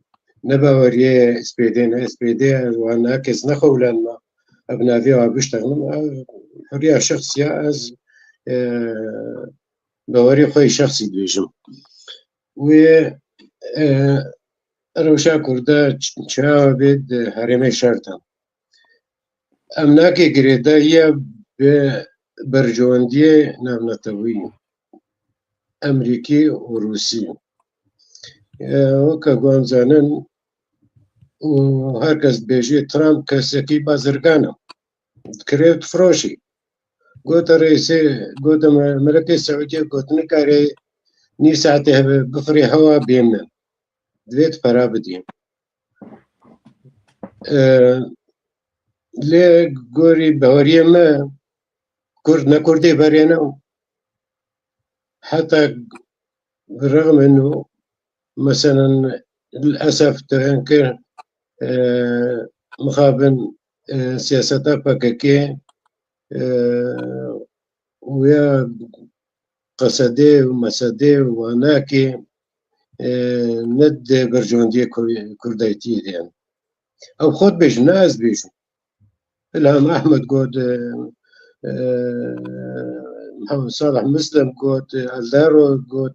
B: نباورية SPD وانا كز نخولن ما ابنافي وبشتغلن حرية شخصية از باوري خوي شخصي دويجم و روشا كردا چاو بيد هرمي شرطا امناكي قريدا هي برجواندية نامنتوي امريكي وروسي وكا قوانزانن و هركز بيجي ترامب كسكي بازرگانا كريت فروشي قوت رئيسي قوت ملكي السعودية قوت نكاري ني ساعته بفري هوا بيمن دويت فرابدين لي قوري بهوريا ما كردنا كردي برينا حتى بالرغم انه مثلا للأسف تنكر مخابن سياستا باكاكي ويا قصدي ومسدي واناكي ند برجوندية كردايتي يعني أو خود بيج ناس بيجو إلهام أحمد قود محمد صالح مسلم قود الدارو قود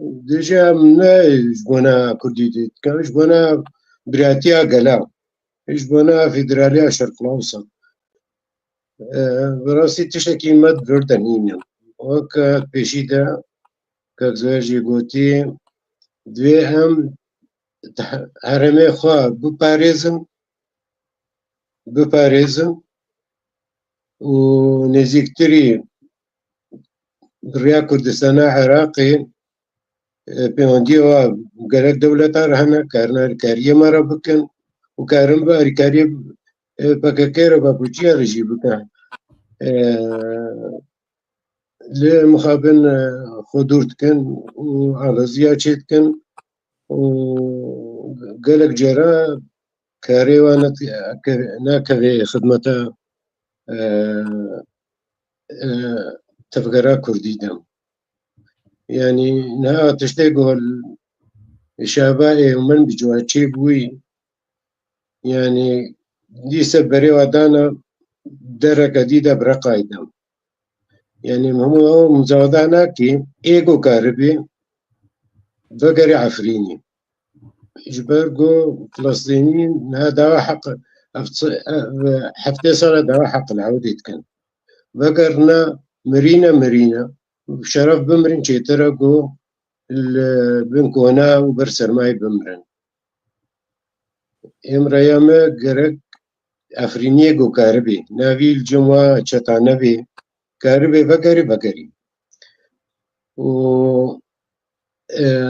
B: ديجا منا يجبونا كرديدي كان يجبونا برياتيا قلا يجبونا فيدراليا شرق الأوسط براسي تشتكي مد فردانين وكا بيشيدا كزواجي قوتي دوي هم هرمي خوا بباريزم ونزيكتري بريا كردستان عراقي بيوندي وقالك دولة رهنا كارنا كارية مرة بكن وكارن باري كارية بكاكيرا بابوجيا رجي بكن لمخابن خدورتكن وعلى زياتشتكن وقالك جرا كاري وانا ناكفي خدمتا تفقرا كردي دم يعني نها تشتيقو شابه ومن بجواتشي بوي يعني دي سبري ودانا درجة جديدة برقايدة يعني هو مزودانا كي ايجو كاربي بقري عفريني إجبارقو فلسطينيين هذا حق حفتي صار هذا حق العودة كان بقرنا مرينا شرف بمرن شيترقو بنكونا وبرسر ماي بمرن امرياما قرق أفرينيجو كاربي نافي الجمعة شتانبي كاربي بقري و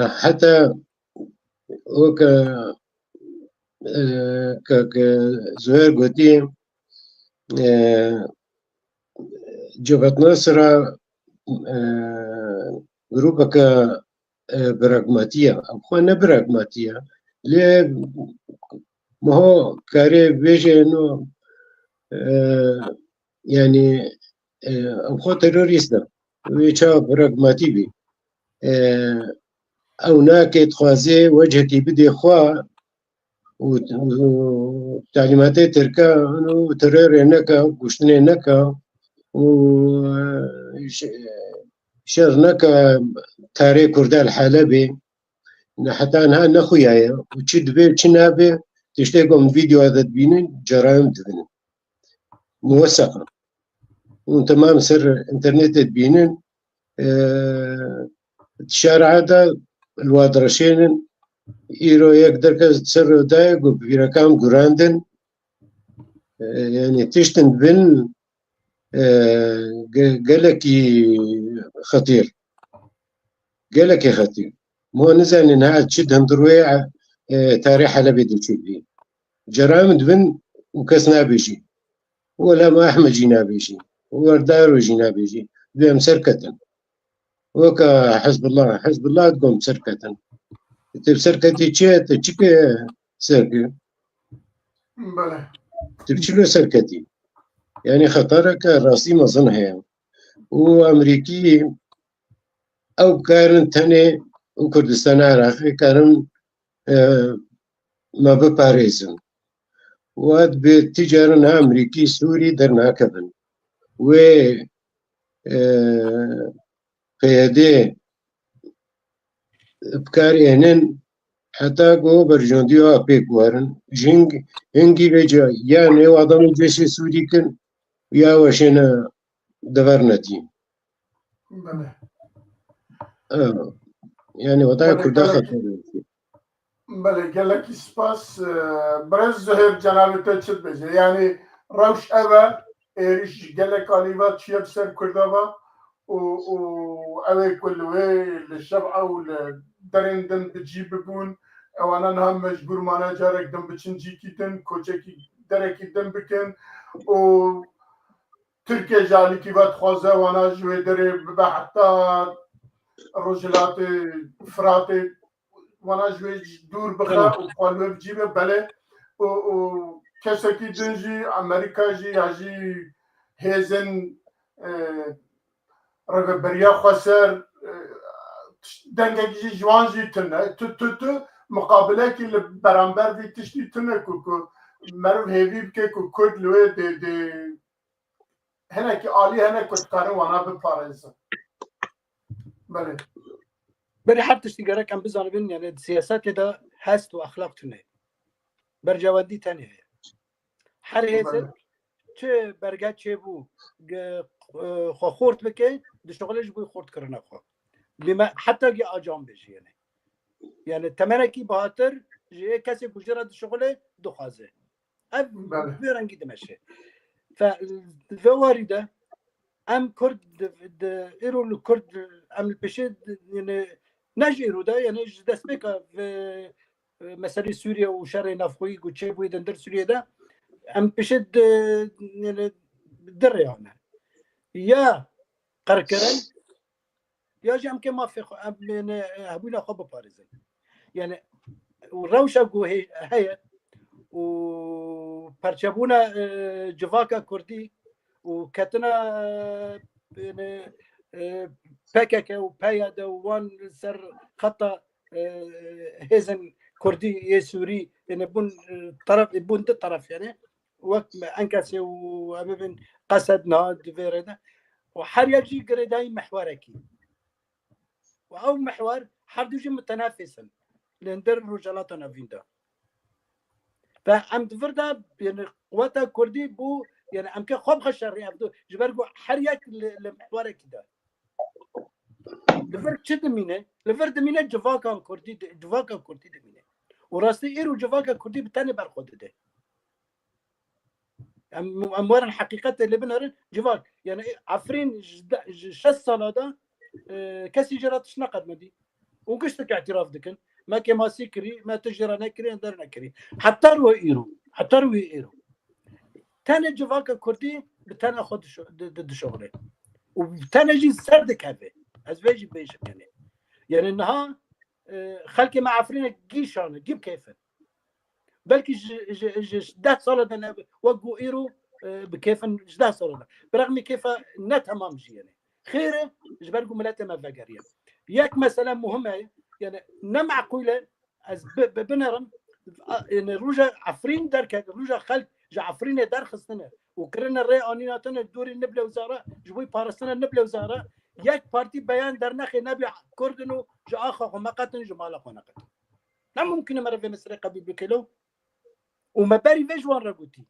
B: حتى وك زهير قديم جبهة نصر جروبك براغماتية أخوانا براغماتية ليه ما هو كاري بيجي إنه يعني أخو تيروريست ويشا براغماتي بي أو ناكي تخوازي وجهتي بدي خوا وتعليماتي تركا انه ترير هناك وشتني هناك وشر هناك تاريخ كردا الحلبي حتى انها نخويا وتشد بي تشنابي تشتيقهم فيديو هذا تبينين جرائم تبينين موثقة وتمام سر انترنت تبينين الشارع هذا الوادرشين إيرو يقدر كسر دايق وبيركام جراندن يعني تشتن بن قالكي خطير مو نزل إنها تشدهم درويع تاريخ حلبي دي جرائم دبن وكسنا بيجي ولا ما أحمد جينا بيجي وردارو جينا بيجي بهم سركة وكا حزب الله تقوم سركة تبسركتي تشيك سركة
A: بله
B: تبشلو سركتي يعني خطرك راسي مظن هي وأمريكي أو كارن تاني وكردستان عراقي كارن ما بباريزن واد بتجارنا أمريكي سوري درنا كبن و قيادي بكاري هنن حتى قو برجونديو أبيك وارن هنگي بجا يا نيو آدم جيش سوري كن يا وشنا دفرنتي
A: بله
B: يعني وضع كردا خطر
A: بله قالك سباس برز زهير جنابته چت بجه يعني روش أبا إيش قالك عليبات شيب سر كردابا و أبا كلوه للشبعة ولدرين دن بجيب بون وانا هم مجبور مانا جارك دن بچن جيكي دن كوچكي دركي دن بكن و تركيا جالي كي بات خوازه وانا جوه دره بحتى رجلات فراتي وانا جوه دور بخا و قالوه بجيبه بله و كسكي دنجي امريكا جي ياجي هيزن رغبريا خسر دنگي جوان جي تنه تو مقابله كي برانبر في تشتي تنه كو مرو هيفي بكي كو كرد لوه دي هنا كي آلي هنا كتكارن وانا بپاريزن بله
C: بري حتى اشتغالك كان بزانو بين يعني السياسات ده هست واخلاق تنه برجوادي تاني هر هزر چه برگه چه بو خورد بکه دشتغلش بوی خورد کرنه خو بما حتى جي اجام بشي يعني تمركي بهاتر جي كسي بجرة دشغله دخازه اف بيرنجي دمشي فالفواري ده ام كرد ايرو الكرد ام البشيد يعني نجيرو ده يعني دسبكه في مسألة سوريا وشر نفخوي وتشي بوي دندر سوريا ده ام بشد يعني در يعني يا قركرن يا جام كما في من ابونا خب باريس يعني وروشه جو هي وبرشبونا جفاكا كردي وكتنا يعني باكاكا وبايدا وان سر خطا هزن كردي يسوري يعني بون طرف بون ده طرف يعني وقت انكاسي وابن قصد ناد فيردا وحر يجي قرداي محوركي او محور حر يجي متنافسا لندر رجالاتنا فيندا فعم تفردا يعني قوات كردي بو يعني ام كخوب خشر يبدو جبرقو حريك لمحورك ده لفرد شد مينه لفرد مينه جواكا كردي دمينه وراستي ايرو جواكا كردي بتاني برخود ده اموار الحقيقه اللي بنهر جواك يعني عفرين شس سنه ده كسي جرات شنقد مدي وقشتك اعتراف دكن ما كما سكري ما تجرى نكري ندر نكري حتى رو ايرو تاني جواكا كردي بتاني خد ضد شغله وبتاني جي سرد كافي از بيجي بيش يعني انها خلكي مع عفرين جيشان جيب كيف بلكي ده صار انا وقو ايرو بكيف ده صار برغم كيف نتمام جي يعني خيره جبركو ملاته ما فقريه ياك مساله مهمه يعني نمعقوله از بنرم يعني روجا عفرين درك روجا خلق جا عفرين در خصنا وكرنا الري انيناتنا دوري النبله وزاره جوي بارسنا النبله وزاره ياك بارتي بيان در نخي نبي كردنو جا اخو ما قتن جمال خو نقت لا ممكن مره في مصر قبل بكيلو وما باري في جوان رغوتي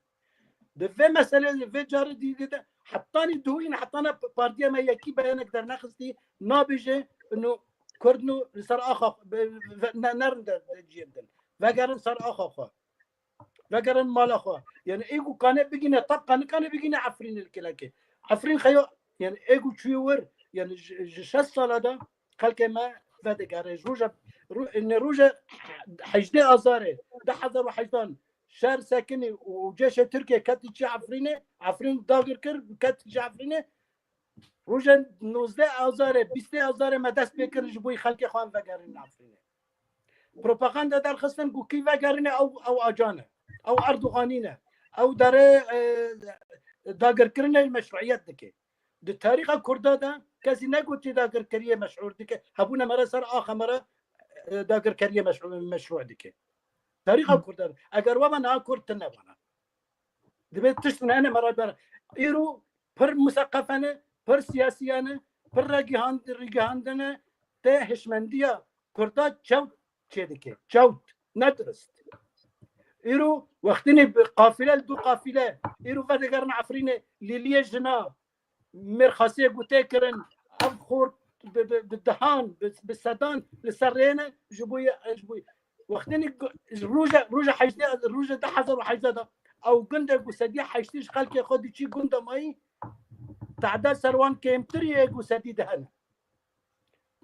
C: ده في مساله في جار دي حطاني دوين حطانا بارتي ما يكي بيانك در نخستي نابجه انه كردنو صار اخو نرند جدا وقرن صار اخو وقرن مال اخو يعني ايجو كان بيجينا طب كان بيجينا عفرين الكلاكي عفرين خيو يعني ايجو تشيور يعني جش الصلاة ده خلك ما فدقار روجا حجدي ازاره ده حضر وحجدان شهر ساكني وجيش تركيا كاتجي عفرين داغر كر كاتجي عفرينه روجا 19 ازاره 20 ازاره ما دست بكر جبوي خلك خوان وقرن عفرينه بروباغندا در خستن گو کی وگرنه او اجانه او اردوغانینه او داره داگر کرنه مشروعیت دکه د تاریخ کرده ده کسی نگوتی داگر کریه مشروع دکه هبونه مرا سر آخه مرا داگر کریه مشروع دکه تاریخ کرده اگر و من ها کرد نبانه دبیت تشتن انا مرا بر ایرو پر مثقفانه پر سیاسیانه پر رگهاندنه ده هشمندیه کرده چوت چه چوت ندرست ایرو وقتنی قافله دو قافله ایرو ودگرن عفرینه لیلیه جنا مرخصی گوته کرن اب خورد بالدهان بالسدان لسرينه جبوي وقتني روجا حيجدي روجا ده حزر وحيزده او قنده قسدي حيشتيش خلك خدي شي قنده ماي تعدل سروان كيمتري قسدي دهنا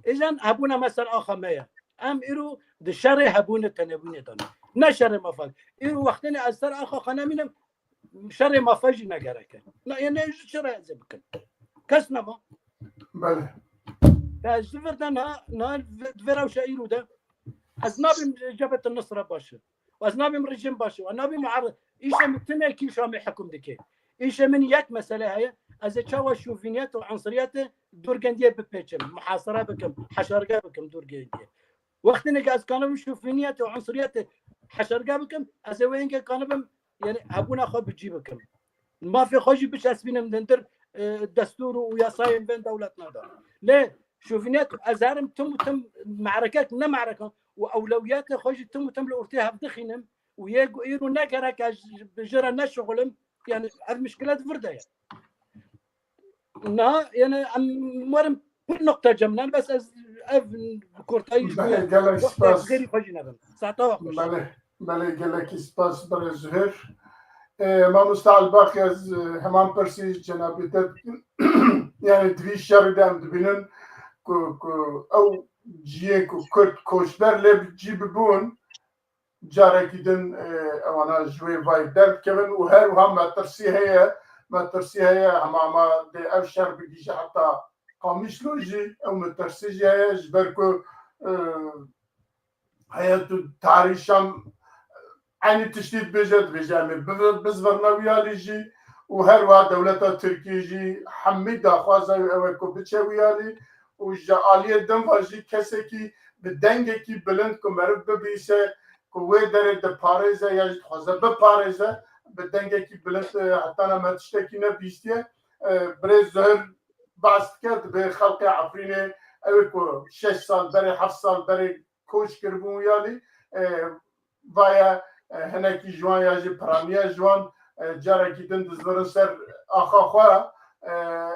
C: اذا ابونا مثلا اخر مايا ام ايرو دشري هبونه تنبوني دنا نشر مفاج ايرو وقتني اثر اخو خنامين شر مفاج نگرك لا يعني شر زبكن كسنما
A: بله
C: فزفردنا نا فيرا وشايرو ده أذناب جبهة النصرة باشه وأذناب رجيم باشه وأذناب معارض إيش متنا كي شامل حكم دكي إيش من يك مسألة هي إذا تشوا شوفينيات وعنصريات دور جندية ببيتشم محاصرة بكم حشرقة بكم دور جندية وقتنا جاز كانوا شوفينيات وعنصريات حشرقة بكم إذا وين كانوا يعني أبونا خو بتجيبكم ما في خوجي بش أسبينا من دندر الدستور ويصايم بين دولتنا ده ليه شوفينيات أزارم تم معركات نا معركة وأولويات خوجي تم لأرتيها بدخنم ويجوا نجارك بجرا نشغلهم يعني المشكلات فردة يعني إنها يعني مرم كل نقطة جمنا بس كورتايش غير خوجي نبم ساعتها
A: بله جلك سباس برزهر ما مستعل باقي از همان برسيج جنابتت يعني دويش شردم دبنن او جيه كرد كوشدر لب جيب بون جارك دن انا جوي فايد در كمان وهر وهم ما ترسي هي ما دي افشر بيجي حتى قامش لوجي او مترسي هي جبركو حياته تعريشم عين التشديد بجامع بزبرنا ويالي وهر واحد دولة تركيا جي حميدة خوازا وكو بتشا ويالي وجا آلية دم واجي كسي كي بدنگه کی بلند که مرد ببیشه که وی داره ده پارزه یا خوزه بپارزه بدنگه کی بلند حتی نمتشته کی نبیستیه برای زهر بست کرد به خلق عفرینه اوی که 6 سال بره 7 سال بره کوش کربون یالی ویا هنکی جوان یا جی پرانیا جوان جاره کی دن دزبرن سر آخا خواه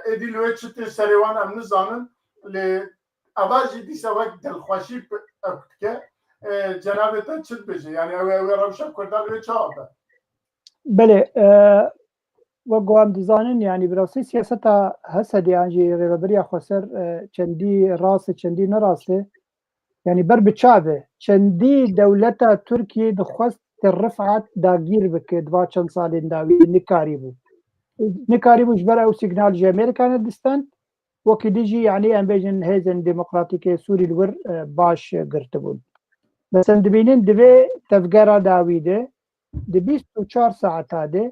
A: ادیلوی چطه سریوان هم نزانن لی اواجی دیسا وقت دلخواشی اکت که جنابتا چت بجه یعنی اوی روشن کردن اوی چه آده
E: بله وەگوام دەزانن ینی بڕاستی سیاسەتا هەسە دیانجی ڕێبەبەریا خۆسەر چەندی ڕاستە چەندی نەڕاستێ ینی بەر بچاوێ چەندی دەولەتە تورکیە دەخواست ڕفعات داگیر بکە دوا چەند ساڵێن داوی نکاری بوو ژبەر ئەو سیگنالی ئەمریکانە دستان وەکی دیژی یعنی ئەم بێژن هێزن دموکراتیکێ سووری لور باش گرتبوون بەسەند دبینن divê tevgera dawî de di 24 saeta de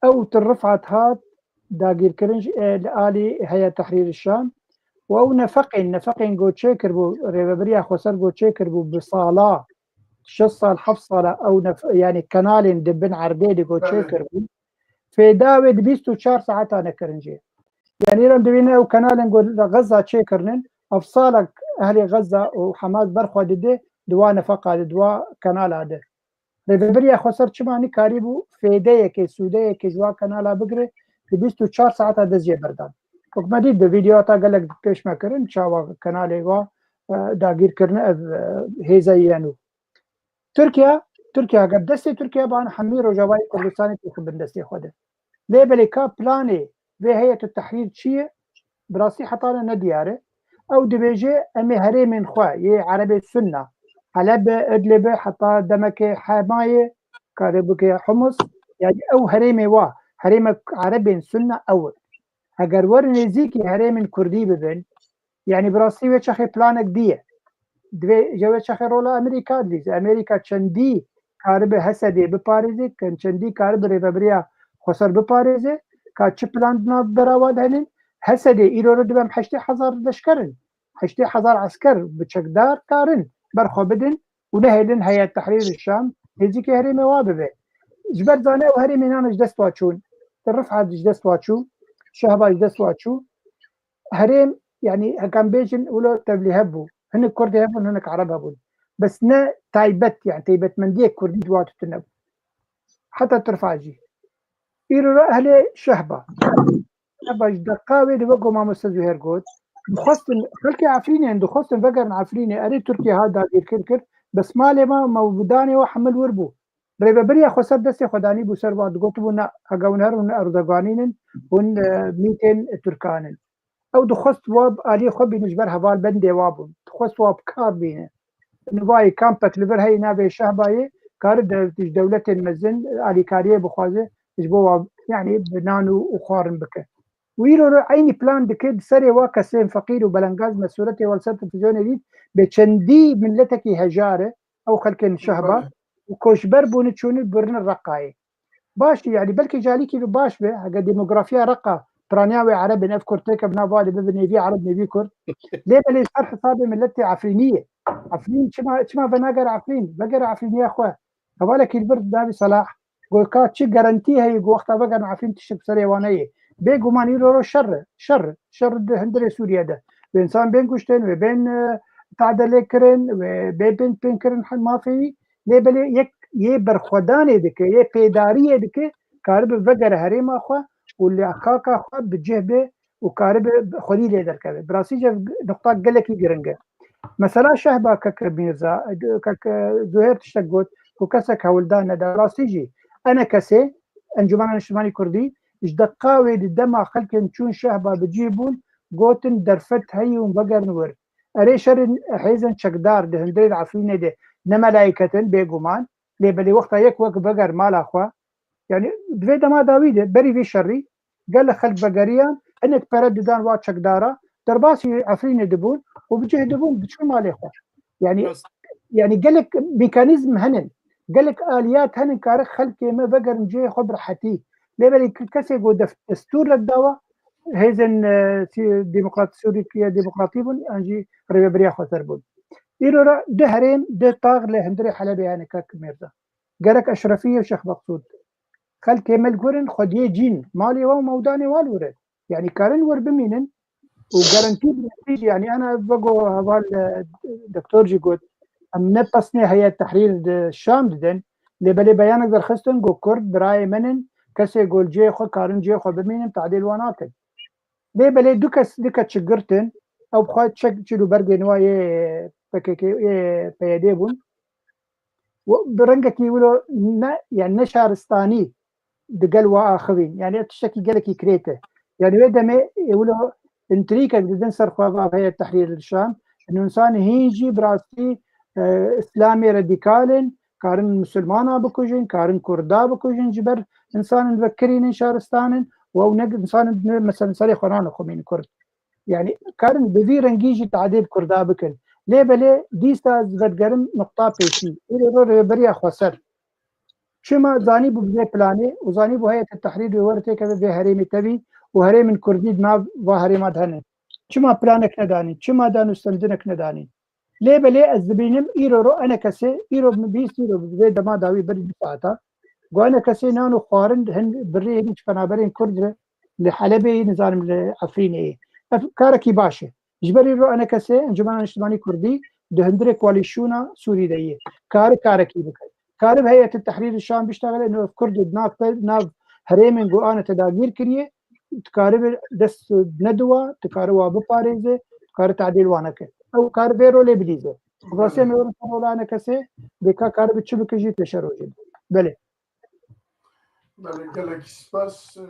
E: ew tirrifat hat dagîrkirin li alî Heya Tehrîr Şam û ew nefeqên goçê kirbû rêveberiya Xweser goçê kirbû bi sala 6 sal 7 sala ew yani kanalên di bin erdê de goçê kirbû fêda wê di 24 saeta nekirin jê yani îro dibîne ew kanalên Xeza çêkirinin ev salek ehlê Xeza û Hemas berxwe dide di wan nefeqa de di wan kanala de rêveberiya Xweser çima nikarî bû fêdeyekê sûdeyekê ji wan kanala bigire di 24 saeta dest jê berdan wek dît di vîdyoata gelek pêş me kirin çawa kanalê wa dagîrkirine ev hêzeyî yenû Tirkiye gel destê Tirkiye ban hemî Rojavayê Kurdistanê têxibin destê xwe de lê belê ka planê vê Heyetü Tehrîr çi ye bi rastî heta ne nediyar e ew dibêje em ê herêmên xwe yê Erebê Sunna Helebê Idlibê heta demekê Hemayê karê bike Humus yani ew herêmê wa herêmek Erebên Sunna ew eger werin nêzîkî herêmên Kurdî bibin yani bi rastî wê çexê planek diye divê ji wê çexê rola Amerîka dilîze Amerîka çendî karibe Hesedê biparêze çendî karibe rêveberiya Xweser biparêze ka çi plan berawa henin Hesedê îro dibem 8,000 leşkerin 8,000 esker bi çekdar karin berxwe bidin û nehêlin Heya Tehrîr Şam nêzîkî herêmê wa bibe ji ber zane ew herêmênan ji dest wa çûn Rifat ji dest wa çû Şehba ji dest wa çû herêm yani hekam bêjin wilo tevlî hebû hinek Kurdî hebûn hinek Ereb hebûn bes ne taybet yani taybetmendiyek Kurdî di wa tune heta tirfa jî îro ehlê Şehba ji deqa wê di wek mamoste Zûher got dixwastin xelkê Efrînên dixwastin vegerin Efrînê erê Tirkiye hat dagîrkir kir bes malê me mewbûdanê we hemil wir bû rêveberiya Xweser destê xwe danî bû ser wan digotibû ne hegewin her hûn Erdoganînin hûn mîtên Tirkanin ew dixwast wa aliyê xwe bîne ji ber hevalbendê wa bûn dixwast wa bikar bîne nivayê kampek li vir heyî navê Şehbayê kari ji dewletên mezin alîkariyê bixwaze ji bo wa yani bi nan û xwarin bike ویرو عینی پلان دکه سری وا کسین فقیر و بلنگاز مسئولیت ولسر تلفزیون دید به چندی ملتکی هجاره او خلکن شهبه و کوشبر بونه چونی برن رقای باش يعني بلكي جاليكي باش به اگه ديموغرافيا رقه برانياوي عرب نف كرتك بنافالي ببني في عرب نبي كرد ليه بلي صار حسابي ملتي عفرينيه عفرين شما بناقر عفرين بقر عفرينيه اخوه هوالك البرد دابي صلاح قول كات شي جارانتي هي وقتها بقر عفرين تشب سريوانيه بيجومان يرو شر هندري سوريا ده بإنسان بين كشتين وبين تعدل كرن وبين كرن ما في لبلي يك يبر خداني دك يبيدارية دك كارب فجر هريم أخوه واللي أخاك أخوه بجهبه وكارب خليل يدر كذا براسي جف نقطة قلك يجرنجه مثلا شهبة كميرزا زهير تشتغل وكسك هولدان ده براسي جي أنا كسي أنجمان الشمالي كردي دقاوي الدمع خلكن چون شهبه بجيبون قوتن درفت هيون بقر نور اري شر حيزن شقدار ده هندري عفرين ده نملايكتن بيقومان لي بلي وقتا يك وك بقر مال اخوا يعني دوي دما داويده بري في شري قال خلق بقريان انك برد دان وات شقداره درباسي عفرين دبون وبجهدبون بشو مال اخوا يعني قالك ميكانيزم هنن قالك اليات هنن كارخ خلق ما بقر نجي خبر حتي لبلي كسي جو دستور للدواء هيزن ديمقراط سوريا ديمقراطيبون انجي ريبريا خسربون إيرو را دهرين ده طاغ لهندري حلبي يعني كاك ميرزا قالك أشرفية وشيخ مقصود خل كمل قرن خد جين مالي وموداني والورد يعني كارن ور بمينن وجارنتي يعني أنا بقو هذا الدكتور جي قلت أم نبصني هي التحرير الشام دن لبلي بيانك در خستن قو كرد براي منن كسي يقول جي خو كارن جي خو بمينن تعديل وناكد لبلي دوكس دكا شجرتن أو بخوات شلو برقي نواي بكيكي بيديبون وبرنجك يقولوا يعني نشارستاني دقل واخرين يعني تشتكي قالك كريته يعني ودا ما يقولوا انتريكا بدن صرفا هي التحرير الشام انه انسان هيجي براسي اسلامي راديكال كارن مسلمانا بكوجين كارن كردا بكوجين جبر انسان نذكرين شارستان او انسان مثلا صريخ قران خمين كرد يعني كارن بذي رنجيجي تعديل كردا بكل ليه بلي ديستا زبدگرم نقطه بيشي الى بريا خسر شما زاني بو بلاني وزاني بو هيئه التحرير ورته كذا به هريمي تبي وهريم كردي ناب وهريم دهن شما بلانك نداني شما دانو استندنك نداني ليه بلي الزبينم ايرو انا كسي ايرو بيس ايرو زي دما داوي بري ساعتا وانا كسي نانو خارن هن بري هيك فنابرين كرد لحلبي نظام العفريني كاركي باشا جبري رو انا كسي انجمن اجتماعي كردي دهندري كواليشونا سوري ديه كاركي بكي كارب هيئة التحرير الشام بيشتغل انه كرد ناف هريمن قرآن تداغير كريه تكارب دس ندوة تكاروا بباريزه تكارب تعديل وانك او كارب بيرو لي بليزه براسي ميور فرولانا كسي بكا كارب تشبك جيت لشروجين بله
A: بله قالك سباس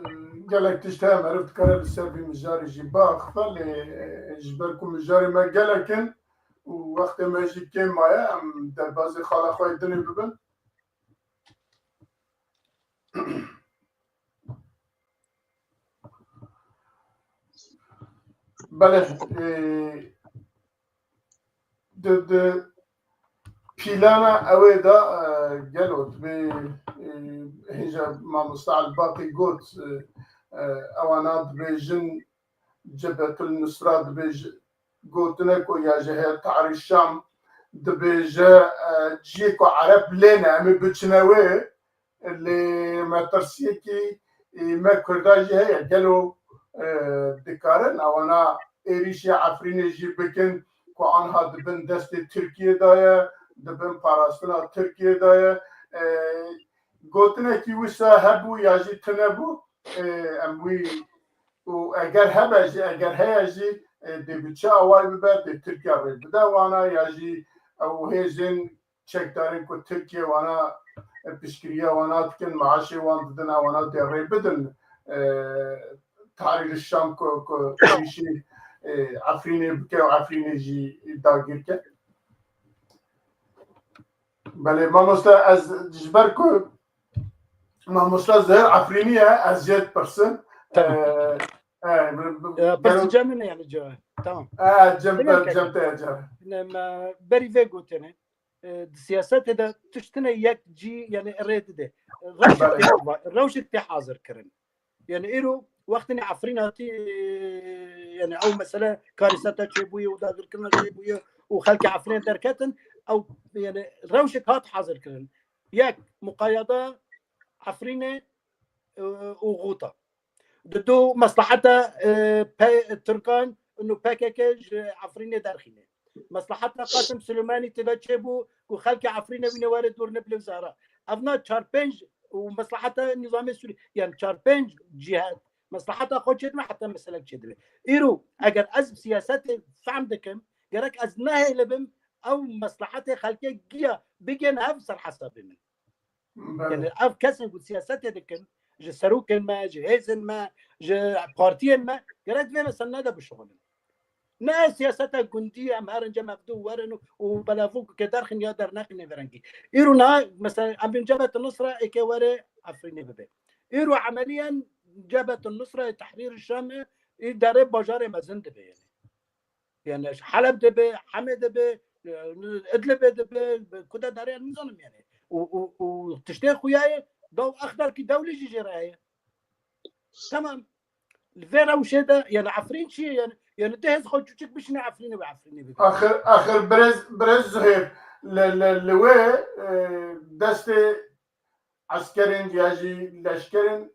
A: قالك تشتهم عرفت كارب السربي مجاري جيباخ فالي جبركم مجاري ما قالكن ووقت ما يجي كيم مايا ام در بازي خالا خوي الدنيا ببن بله د بيلانا اويدا قالوت هجا ما مستعى الباقي قوت اوانات بيجن جبهة النصرة دبيج قوتنكو يا جهة تعري الشام دبيجا جيكو عرب لنا امي بتشناوي اللي ما ترسيكي ما كرداجي هي قالوا دكارن او انا ايريشي عفرين جي بكن كو عنها دبن دست تركيا دايا دبن باراستنا تركيا دايا قوتنكي وسا هبو ياجي تنبو اموي واگر هبجي اگر هيجي دي بتشا واي ببر دي تركيا بدا وانا ياجي او هيزن تشيك دارين كو تركيا وانا بشكريا وانا تكن معاشي وان بدنا وانا دي ري بدن تحرير الشام كو شي عفريني بكي وعفريني جي داغير كه بله ما مسلا از جبركو ما مسلا زهر عفرينيه ازيد برسن
C: بس جامعنا يعني جا تمام
A: جمت
C: لما بري فيجو تاني السياسات ده تشتنا يك جي يعني ريت ده روشك حاضر كرن يعني إيرو وقتني عفريناتي يعني أو مسألة كارثة تشيبوية ودادر كنا تشيبوية وخلك عفرين دركتن أو يعني روشك هات حاضر كرن يك مقايضة عفرينة وغوطة ضدو مصلحتها التركان انه باكيكج عفرينه دارخينه مصلحتها قاسم سليماني تدشبو وخلك عفرينه بين وارد دور نبل زهراء افنا تشاربنج ومصلحتها النظام السوري يعني تشاربنج جهات مصلحتها خوشت ما حتى مسألة كده ايرو اگر از سياسات فهمتكم جرك از نهي لبم او مصلحتها خلك جيا بيجن افسر حسب من يعني اف كسن سياسات دكن جه سروكن ما جه هيزن ما جه بارتين ما قرأت فينا سنة بالشغل نا سياسة جندية أمهرن جمع بدو ورنو وبلافوك كدرخن يقدر ناقن فرنجي إيرونا مثلا عم جبهة النصرة إكواري عفريني ببي إيرو عمليا جبهة النصرة تحرير الشام إدارة بجارة مزند بي يعني حلب دبي حمد دبي إدلب دبي كده داري النظام يعني وتشتري خوياي ضوء اخضر كي دولي جي جرايه تمام الفيرا وشده يعني عفرين شيء يعني يعني تهز خوتشك باش نعفريني بعفريني بك
A: اخر برز زهير لوي دست عسكرين ياجي لشكرين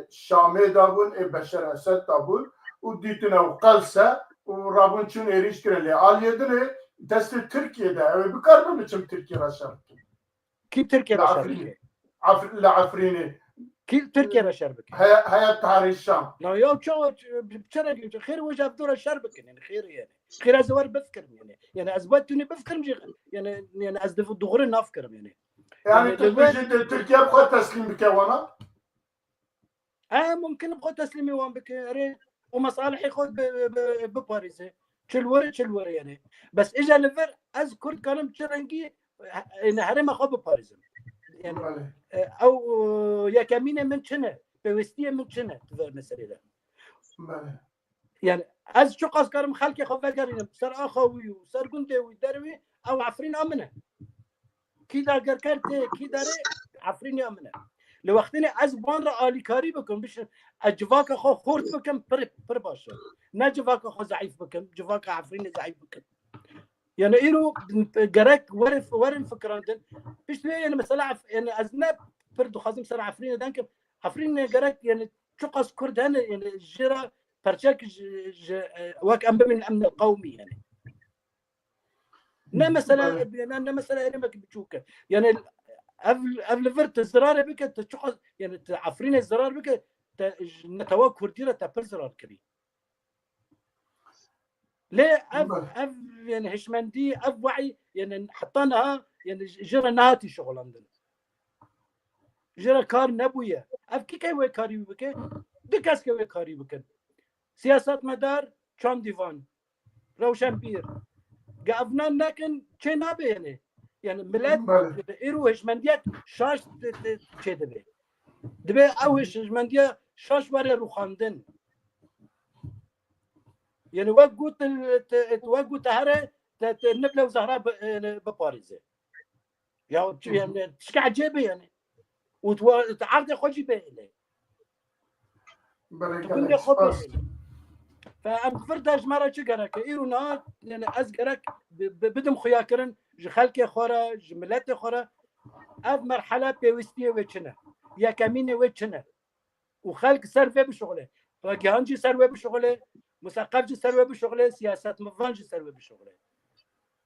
A: شامي دابون بشر اسد دابون وديتنا وقلسه ورابون شون ايريش كرلي على دست تركيا ده بكار بمشم تركيا رشا
C: كي تركيا رشا
A: لعفريني
C: كي تركيا رشا بك
A: هيا تحرير الشام
C: لا يو شو بشرق خير وجه بدور الشربك يعني خير يعني خير ازوار بفكر يعني ازبطني بفكر يعني ازدف دغري نافكر
A: يعني تركيا بخوة تسليم بك وانا
C: ممكن بخوة تسليمي وان بك ريت ومصالحي خود بباريس شلور يعني بس اجا لفر اذكر كلام تشرنجي ان هرم اخو بباريس يعني او يا كمينه من شنو بوستيه من شنو تفر مسألة ده يعني از شو قاس كرم خلقي خو فكرين صار اخوي وصار قندي ودروي او عفرين امنه كذا كرت كذا عفرين امنه لوقتني از بان را آلی کاری بکن بش اجواک خو خورد بکن پر باشه نه جواک خو ضعیف بکن جواک عفرین ضعیف بکن يعني إيرو جرك ورن فكران بيش يعني مثلا يعني أزناب بردو خازم سر عفرين دانك عفرين جرك يعني شقص كردان يعني جرا برشاك واك أم من الأمن القومي يعني نا مثلا أنا مثلا أنا ما بتشوكه يعني قبل فرت الزرار بك تشقص يعني عفرين الزرار بك نتوا كرديرة تبر زرار كبير ليه اف يعني هشمندي اف وعي يعني حطيناها يعني جرى ناتي شغل عندنا جرى كار نبويه اف كي وي كاري بك دكاس كي وي كاري بك سياسات مدار شام ديفان روشن بير قافنا لكن شي نابي يعني ملات ايرو هشمنديات شاش شي دبي او هشمنديه شاش وري روخاندن يعني وقت هره النبله وزهراء بباريس يعني تشكي عجيبه يعني وتعرض خوجي به تقول خبي فام فرداش مره شجرك ايرونا يعني ازقرك بدم خياكرن خلك خورا جملات خورا اف مرحله بيوستيه وچنه يا كمينه وچنه وخلق سرفه بشغله راجانجي سرفه بشغله مثقف جي سروي بشغله سياسات مفان جي سروي بشغله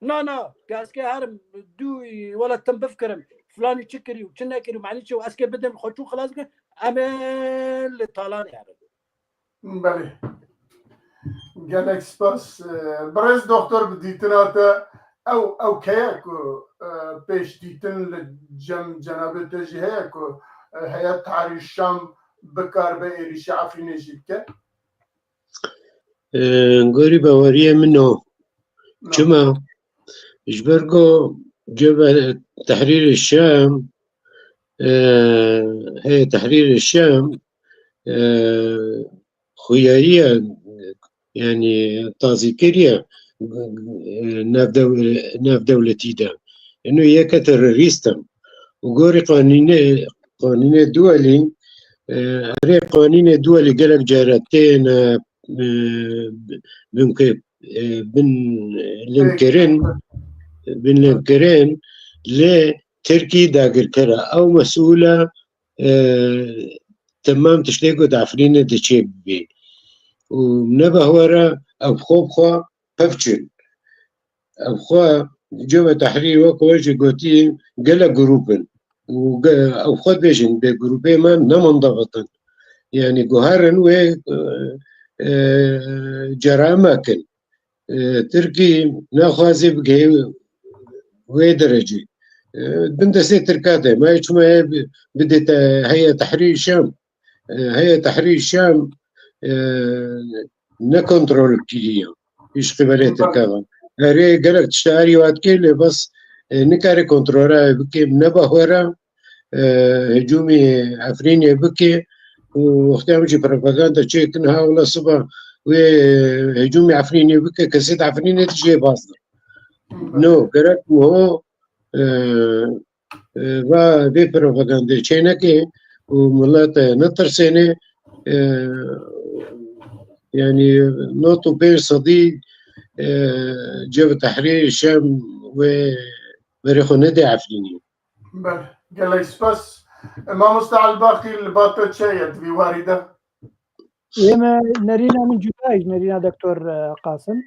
C: نا كاسكي هرم دوي ولا تم بفكرم فلاني تشكري وكنا كري معنيش واسكي بدم خوشو خلاص امل طالان يعني
A: بله جالك سباس برز دكتور بديتنا او كياكو بيش ديتن جناب تجهيكو هي تعري الشام بكار بإيري شعفي نجيبك
B: نقولي باورية منه كما جبرقو جب تحرير الشام هي تحرير الشام خيارية يعني تازيكيريا ناف دولتي دا انه هي كتروريستم وقوري قوانين الدولي هري قوانين الدولي قالك جارتين بن لنكرين لتركي داقر كرا او مسؤولة تمام تشليقو دعفرين دشيب بي ونبه ورا أبخوا بفشل أبخوا جوا تحرير وكوجي قوتي قلا جروبن وأبخوا بيجن بجروبين ما نمنضغطن يعني جوهرن و جرامكن تركي ناخذ بقى ويدرجي بندسي تركاته ما يشما بدت هي تحرير الشام هي تحرير الشام نكنترول كيليا ايش قبلت تركاها هري قالك تشتاري واتكيل بس نكاري كنترولها بكي نبه ورا هجومي عفريني بكي واختيار جي بروباغندا تشيكنها ولا صبح وهجومي عفريني بكي كسيت عفريني تجي باصدر نو قالك هو و بي بروباغندا تشينكي وملات نطر سنه يعني نوتو بين صديق جاب تحرير الشام وريخو ندي عفريني.
A: بله قال لي سباس ما مستعى الباقي الباطل شيء في واردة
E: يما نرينا من جدايج نرينا دكتور قاسم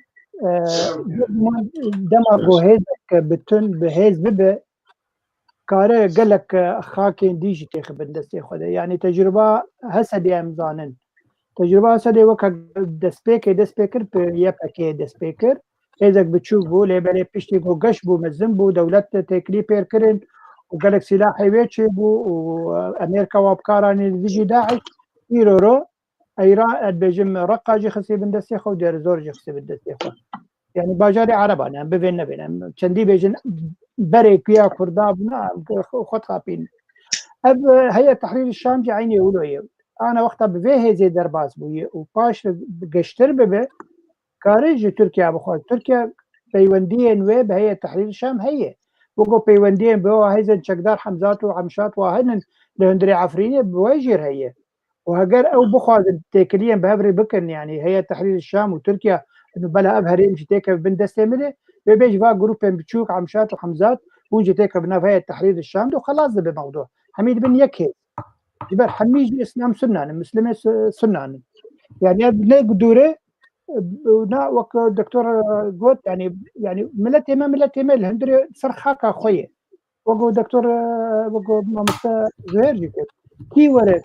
E: دماغو هيزك بتن بهيز ببه كاره قال لك خاكين ديجي تاخذ دستي خذ يعني تجربه هسدي امزانن تجربه هسدي وك دسبيكر يبكي دسبيكر اذا بتشوفوا ليبلي بيشتي جو قشبو مزنبو دولت تكلي بيركرن وقال لك سلاح يبيتشبو وامريكا وابكاراني ديجي داعش يرورو ايران بجم رقاجي خسي بندسي خو دير زورجي خسي بندسي خو يعني باجاري عربان يعني بفين نبين چندی بيجن بري كيا كردابنا خد خابين اب هي تحرير الشام جي عيني يقولوا انا وقتها بفيه زي درباز بوي وباش قشتر ببه كارج تركيا بخوال تركيا بيوندين وي بهي تحرير الشام هي وقو بيوندين بو هيزن شقدار حمزات وعمشات وهن لهندري عفريني بويجير هي وهجر او بخوال تكليا بهبري بكن يعني هي تحرير الشام وتركيا انه بلا ابهرين جتيك بن دستمله بيج فا جروب بتشوك عمشات وحمزات وجتيك بنفايه تحرير الشام وخلاص ده بموضوع حميد بن يكي جبر حميد اسلام سنان مسلمه سنان يعني نقدره نا وك دكتور قوت يعني ملتي ما الهندري صرخاك اخويا وقو دكتور وقو مامسا زهير كي ورا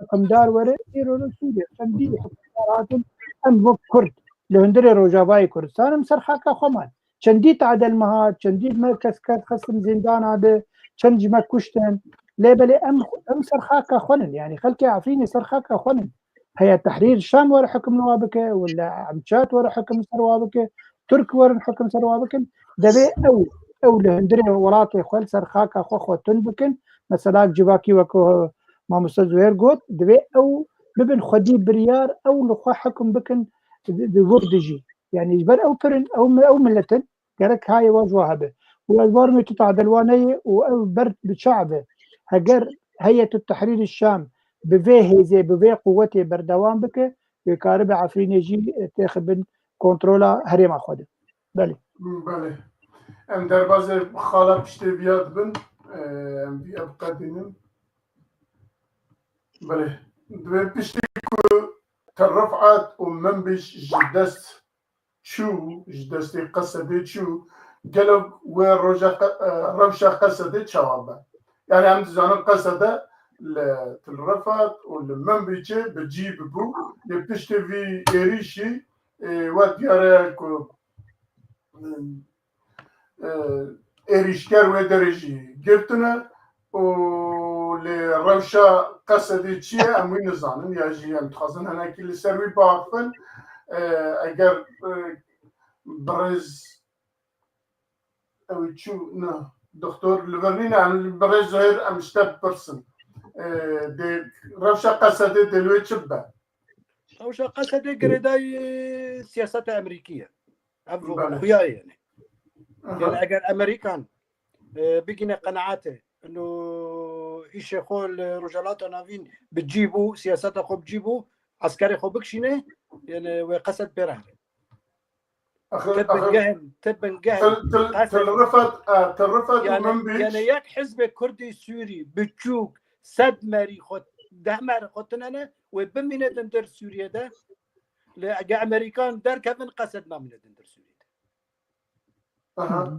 E: حكم دار ورا يرو سوريا تندي حكم دار ام وك كرد لهندري روجافاي كردستان مسرحاك خمان چندی تعدل مها چندی مرکز کرد خصم زندان هذا چند ما كشتن ليبل ام سرخاك خونن يعني خلكي عفريني سرخاك خونن هي تحرير الشام ورا حكم نوابك ولا عمشات ورا حكم سروابك ترك ورا حكم سروابك دبي او لهندري ولاتي خل سرخاك خو تنبكن مثلا جباكي وكو ما مستزوير قوت دبي او ببن خدي بريار او لخوا حكم بكن دجي يعني جبر او فرن او ملتن قالك هاي وجوها به والبرمي تتعدلواني او برد بشعبه هجر هيئه التحرير الشام بفيه زي بفيه قوتي بردوام بك بكارب عفرين يجي تاخذ كنترولا هريم اخذ بله
A: ام درباز خاله پشتی بیاد بن ام بی ابقا دینم بله دوی پشتی که ترفعت ومن بيش جدست شو جدستي قصدي شو قلب وين رمشة قصدي شوابا يعني عم تزانن قصده لتلرفات والمن بيجي بجيب بو لبشتي في إيريشي ودياركو إيريشكر ودرجي قلتنا ولرمشة قصدي شيء أموي نزانن ياجي أم تخزن هنا كل سروي باقفن اگر برز او شو نه دكتور لبنان عن برز زهير ام شتاب برسن دي رفشة قصدي دلوي شبه
C: رفشة قصدي قريداي سياسة أمريكية أخويا يعني اگر أمريكان بيجينا قناعاته انه ايش يقول رجالات نافين بتجيبوا سياسات خو بتجيبوا عسكري خو بكشينه يعني وقصد برهن تبن جهل
A: ترفت
C: يعني ياك حزب كردي سوري بتشوك سد ماري خد ده مار خدنا وبمينه دندر سوريا ده لا امريكان در كفن قصد ما من دندر سوريا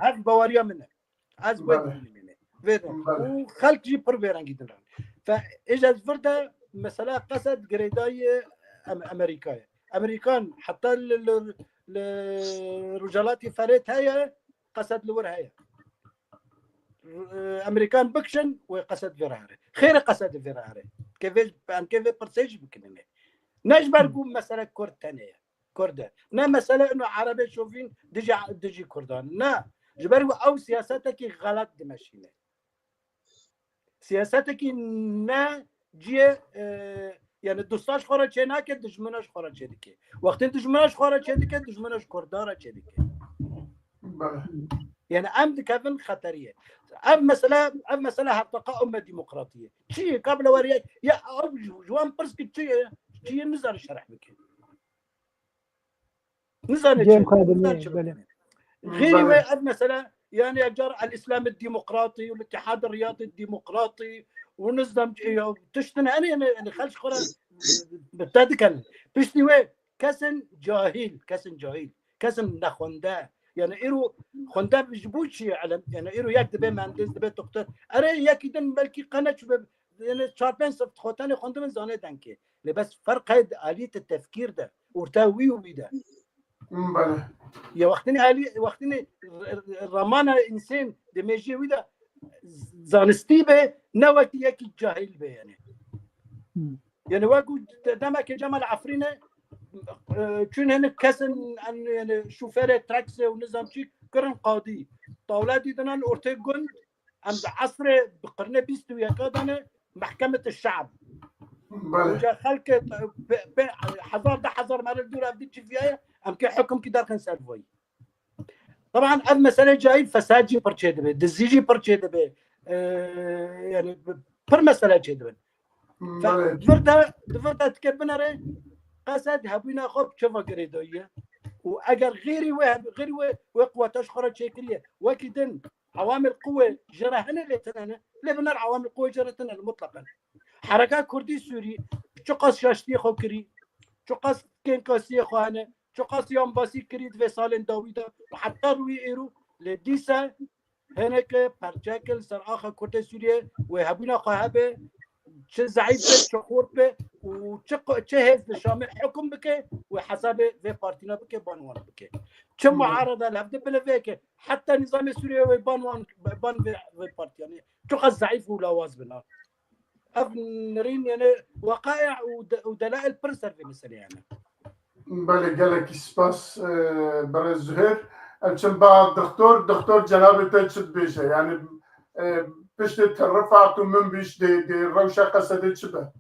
C: هذا بواريا منه از وين وخلق جي بربيران جدا فاجا فرده مثلا قصد جريداي امريكان حتى الرجالات فريت هي قصد لور هي امريكان بكشن وقصد فراري خير قصد فراري كيف برسيج بكنه نجبر قوم مسألة كرد ثانية كردة نا مسألة انه عربي شوفين دجي كردان نا جبر او سياستك غلط دمشينه سياستك نا جي يعني دوستاش خورا چناکه دشمناش خورا چدیکه وقتی دشمناش خورا چدیکه دشمناش کردارا چدیکه يعني عمد كفن خطريه ام مساله حقيقه امه ديمقراطيه شيء قبل وريا يا جوان برسك شيء نزار شرح بك نزانه
E: جيم
C: شيء
E: خادمين بله
C: غيري وين مثلا يعني اجار الاسلام الديمقراطي والاتحاد الرياضي الديمقراطي ونظام تشتن انا خلش خورا بتذكر بشتي وين كسن جاهل كسن نخونده يعني ايرو خونده بجبوش علم يعني ايرو يك دبي مهندس دبي دكتور اري يك دن بلكي قناه يعني 4 صفت خوتاني خونده من زانه دنكي بس فرق هيد آلية التفكير ده ورتاوي وبيده
A: بله
C: يا وقتني رمانا انسان دمجي ودا زانستي به نوتي يكي جاهل به يعني واقو دمك جمال عفرينه چون هن كسن يعني شوفير تاكسي ونظام شي كرن قاضي طاولات ديدنان اورتي جند ام عصر بقرن 20 يكادنا محكمة الشعب وجا خلك حضر مال الدولة بديتش فيها ام كي حكم كي دار سالفوي طبعا هذا مسألة جاي فساد جي برشي دبي دزيجي برشي دبي يعني بر مسألة جي دبي فدفرتا تكبنا ري قصد هبينا خب شوفا قريدوية واگر غيري وقوة خرج شكلية وكدن عوامل قوة جرهنا لتنانا لبنا عوامل قوة جرتنا مطلقا حركات كردي سوري شو قص شاشتي خو كري شو قص كين كاسي خوانا شو قص يوم باسي كريد في سالن داويدا وحتى روي ايرو لديسا هناك برجاكل سر اخر كردي سوريا وهبينا خواهبه چه ضعیف به چه خورد به و چه حزب شامل حکم بکه و حساب و پارتینا بکه بانوان بکه چه معارضه لفظ بلوه که حتی نظام سوریه و بان و پارتی یعنی چه ضعیف و لاواز بنا اف نرين يعني وقائع ودلائل برسر في مثل يعني
A: بله قالك سباس برا الزهير الشم بعد دكتور جناب تشد بيشه يعني بيش ترفعتوا من بيش دي روشة قصدت شبه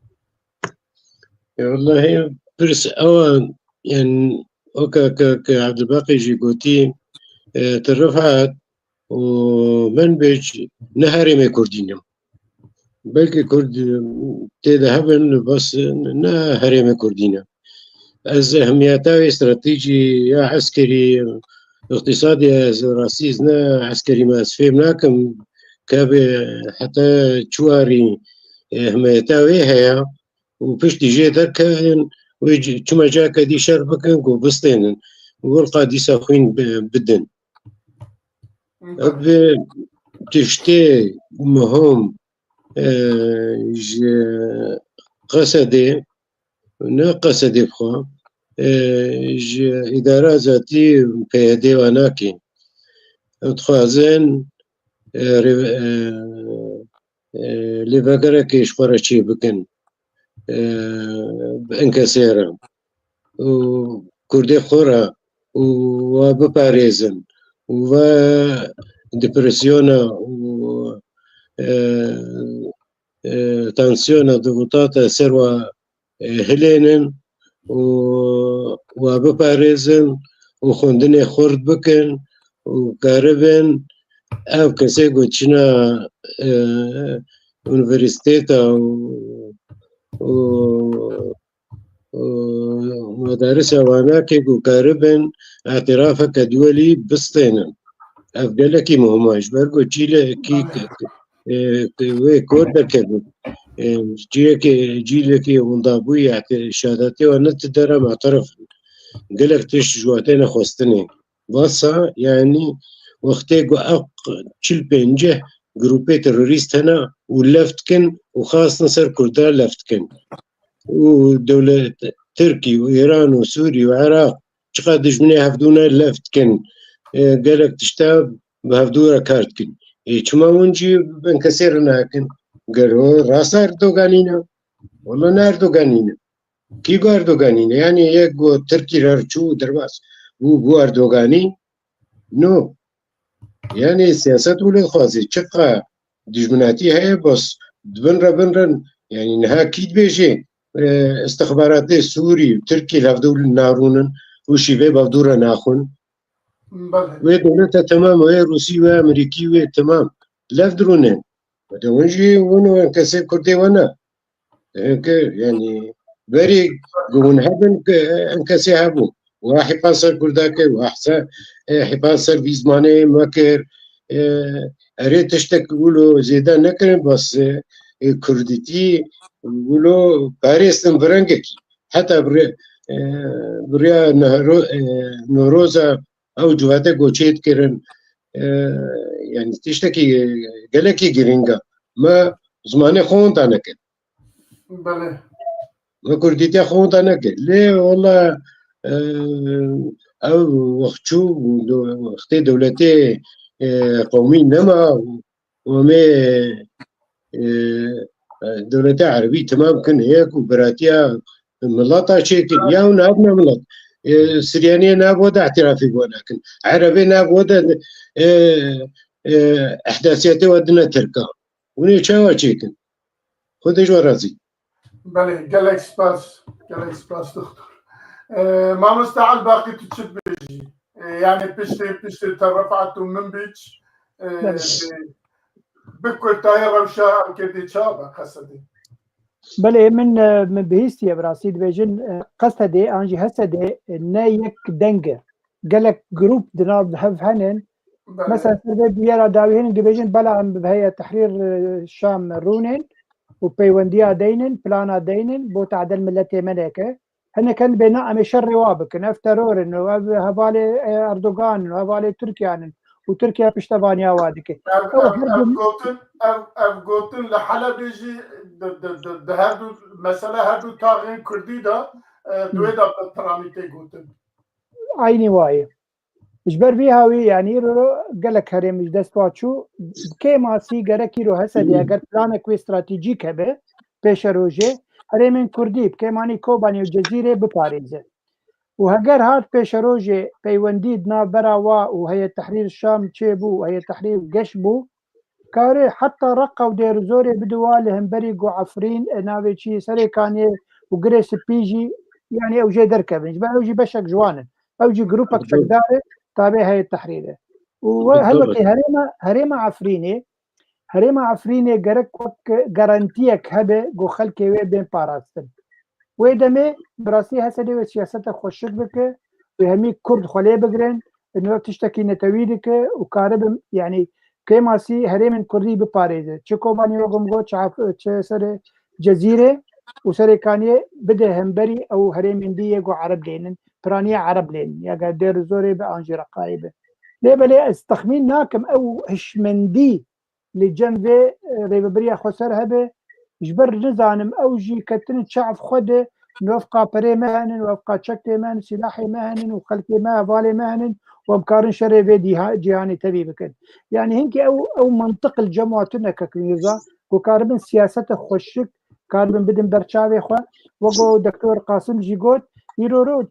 B: والله برس أو يعني أوكا كعبد الباقي جيبوتي ترفعت ومن بيج نهاري ما كردينيم بلكي كرد تذهبن بس نهاري ما كردينيم از اهميتها استراتيجي يا عسكري اقتصادي راسيزنا عسكري ما اسفهمناكم كابي حتى تشواري اهميتها هي وبشتي جي ذكر ويجي كما جاك دي شربك وبسطين والقى دي ساخين بدن تشتي مهم قصدي نه قصدي بخوا إدارة ذاتي قيادي وناكي اتخازن لبقرة كيش خورشي بكن بانكسيرا وكردي خورا وبباريزن و ديبرسيونا و تنسيونا ضغوطات سروا هلينن وبباريزن وخوندني خورد بكن وقاربن او كسي قوتشنا universiteta ومدارسها وهناك وقاربن اعترافك كدولي بسطينا أفضلكي مهماش برغو جيلة كي كوردا كذب جيلة وندابوي شهاداتي ونتدرى معترف قلق تش جواتين خوستني بصا يعني وقتي تشيل بينجه جروبي تروريست هنا ولفتكن وخاص نصر كردان لفتكن ودولة تركي وإيران وسوريا وعراق شقاد جمني هفدونا لفتكن قالك تشتاب بهفدورة كارتكن كما ونجي بنكسر ناكن قالوا راسا اردوغانينا والله ناردوغانينا كيغو اردوغانينا يعني يقو تركي رارچو درباس بو اردوغاني نو يعني سياسات ولا خاصي تشقى دجمناتي هي بس بنرن يعني نها كيد بيجي استخبارات سوري وتركي لافدول النارون وشي بفدورة ناخن ودولتها تمام وهي روسي وامريكي وتمام لافدرونين ودونجي ونو كسي كردي وانا يعني بري قون هبن انكسي هبو وحفاظ سر كرداك وحفاظ سر في زمانه مكر اريد تشتك ولو زيادة نكرن بس كردتي ولو باريستن برنجكي حتى بريا نوروزا او جواتا گوچيت كرن يعني تشتكي قالكي جرينجا ما زمانه خون تانك
A: بله
B: ما كردتي خون تانك ليه والله او وقتشو وقت دولتي قومي نما وما دولتي عربي تمام كن هيك وبراتيا ملاطة شكل يا ونابنا ملاط سريانية نابودا اعترافي ولكن عربي نابودا احداثياتي ودنا تركا وني شاوا شكل خذ جو رازي
A: بله قالك سباس دكتور ما مستعد باقي تشب بيجي يعني بشتي ترفعت من بيج بكل طايرة وشا كده شابة قصدي
E: بله من بهيستي براسي دبيجن قصدي انجي هسدي نايك دنجر قالك جروب دناب هف هنن مثلا بيرا داويين دبيجن بلا بهي تحرير الشام رونين وبيونديا دينن بلانا دينن بو تعدل ملتي ملكه هن كان بناء مشر وابك نفترور انه هبالي اردوغان وهبالي تركيا وتركيا بشتبانيا وادك
A: قوتن لحلب يجي هادو مسألة هادو تاغين كردي دا دويدا بالتراميتي قوتن
E: عيني واي اجبر بيها وي يعني قالك هرم دستوات شو كيما سي گرکی رو هسدی اگر پلان کوی استراتژیک هبه پیش روجه هرم کردی کیمانی کوبانی و جزیره بپاریزه و هگر هات پیش روجه پیوندی دنا براوا و هي تحرير الشام تشيبو وهي تحرير قشبو كاري حتى رقوا دير زوري بدوالهم بريقو عفرين ناوي شي سري كاني وقريس بيجي يعني اوجي دركب اوجي بشك جوانا اوجي جروبك شقداري تابع هي التحرير وهلوكي هريمة عفريني قرك وك جارانتيك هبه جو خلكي وي بين باراستن ويدمي براسي هسدي وسياسته خوشك بك وهمي كرد خليه بقرن انه تشتكي نتويدك وكارب يعني كيما سي هريم كردي بباريزه تشكو باني وغمغو سر جزيره وسري كانيه بده همبري او هريم انديه جو عرب لينن برانيا عرب لين يا قادر زوري بانجي رقايبه ليه استخمين ناكم او هشمندي لجنبه ريبريا خسر هبه جبر نزانم اوجي كتن شعب خده نوفقا بري مهنن وفقا شكتي مهن سلاحي مهنن وخلقي ما بالي مهنن ومكارن شري في جهاني تبي بكن يعني هنك او منطق الجماعتنا ككنيزا وكاربن سياسته خوشك كاربن بدن برشاوي خو وقو دكتور قاسم جيغوت يرورو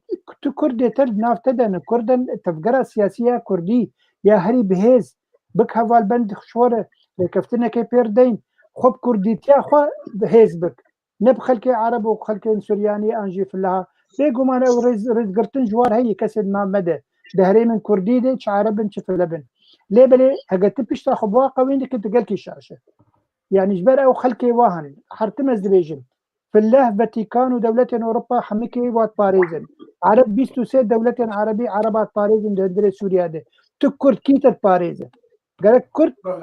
E: كردي تل نافتدن كردن تفقرة سياسية كردي يا هري بهيز بك هفال بند خشوره لكفتنا كي بيردين خب كرديتيا خو بهيز بك نب خلكي عرب وخلكي سورياني انجي في لها ليقو ما رز قرتن جوار هي كسد ما مدى دهري من كردي دي عرب في لبن ليه بلي هقتبش تاخذ واقع وين كنت قلت الشاشه يعني جبر او خلكي واهن حرتمز ديفيجن في الله فاتيكان ودولة اوروبا حميكي وات باريزن عرب بيستو سيد دولة عربي عربات باريزن دندري سوريا دي تكرد كيتر باريزن قالك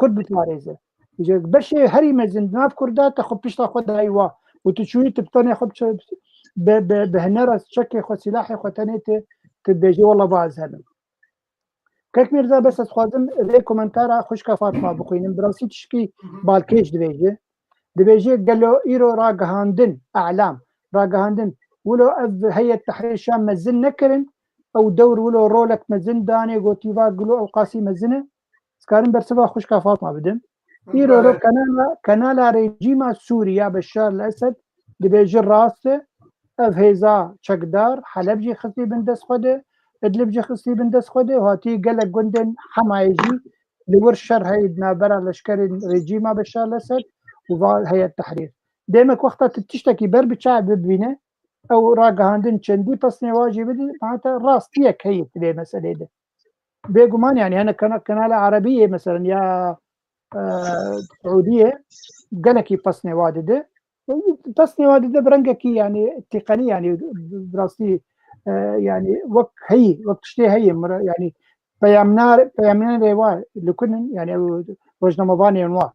E: كرد باريزن بشي هري مزن ناف كردات تاخذ بيش تاخذ ايوا وتشوي تبطني خب بهنرس شكي خو سلاحي خو تنيت تدجي والله باز هذا كيك ميرزا بس خوازم ري كومنتارا خوشكا فاطمه بخوين براسي تشكي بالكيش دبيجي قال له ايرو راغهاندن اعلام راغهاندن ولو هي التحرير الشام مزن نكرن او دور ولو رولك مزن داني غوتيفا قالوا او قاسي مزنه سكارن برسبا خوشكا فاطمه بدم ايرو رو كنالا ريجيما سوريا بشار الاسد دبيجي راسته افهيزا شقدار حلبجي خصي بندس خده ادلبجي خصي بندس خده وهاتي قلق جندن حمايجي لور شر هيدنا برا لشكر ريجيما بشار الاسد وهي التحرير دائما وقتها تشتكي بر بتشعب ببينه او راقهاندن چندي بسني واجي بدي معناتها راستيك هي تبي مساله ده بيقومان يعني انا كناله عربيه مثلا يا سعوديه قالكي بسني وادده بسني وادده برنقكي يعني التقنيه يعني براستي يعني وقت شتي هي يعني بيامنير روا لكن يعني وجنا مباني نوا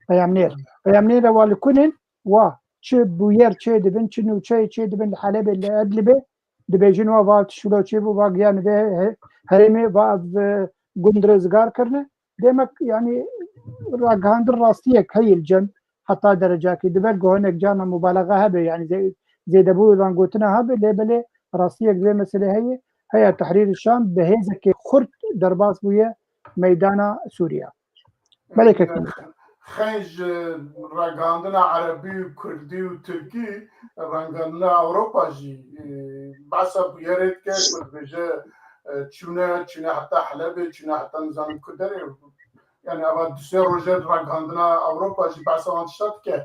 E: بيامنير روا لكن وا تشي بوير تشي دبن تشنو تشي دبن الحلب اللي ادلبه دبيجنوا فات شلو تشي بو باقيان به هرمي باب قندرز قار كرنا ديمك يعني راقاندر راستيك هي الجن حتى درجات دبل هناك جانا مبالغه هبه يعني زي دبو لانغوتنا هبه ليبله راستيك زي مساله هي تحرير الشام بهيزك خرد درباس بويا ميدان سوريا ملكة
A: خنج راقاندنا عربي وكردي وتركي راقاندنا اوروبا جي بعصب يريد كيف والبجا تشونا حتى حلب تشونا حتى نظام كدري يعني ابا دوسير روجر راقاندنا اوروبا جي بعصب انتشات كيف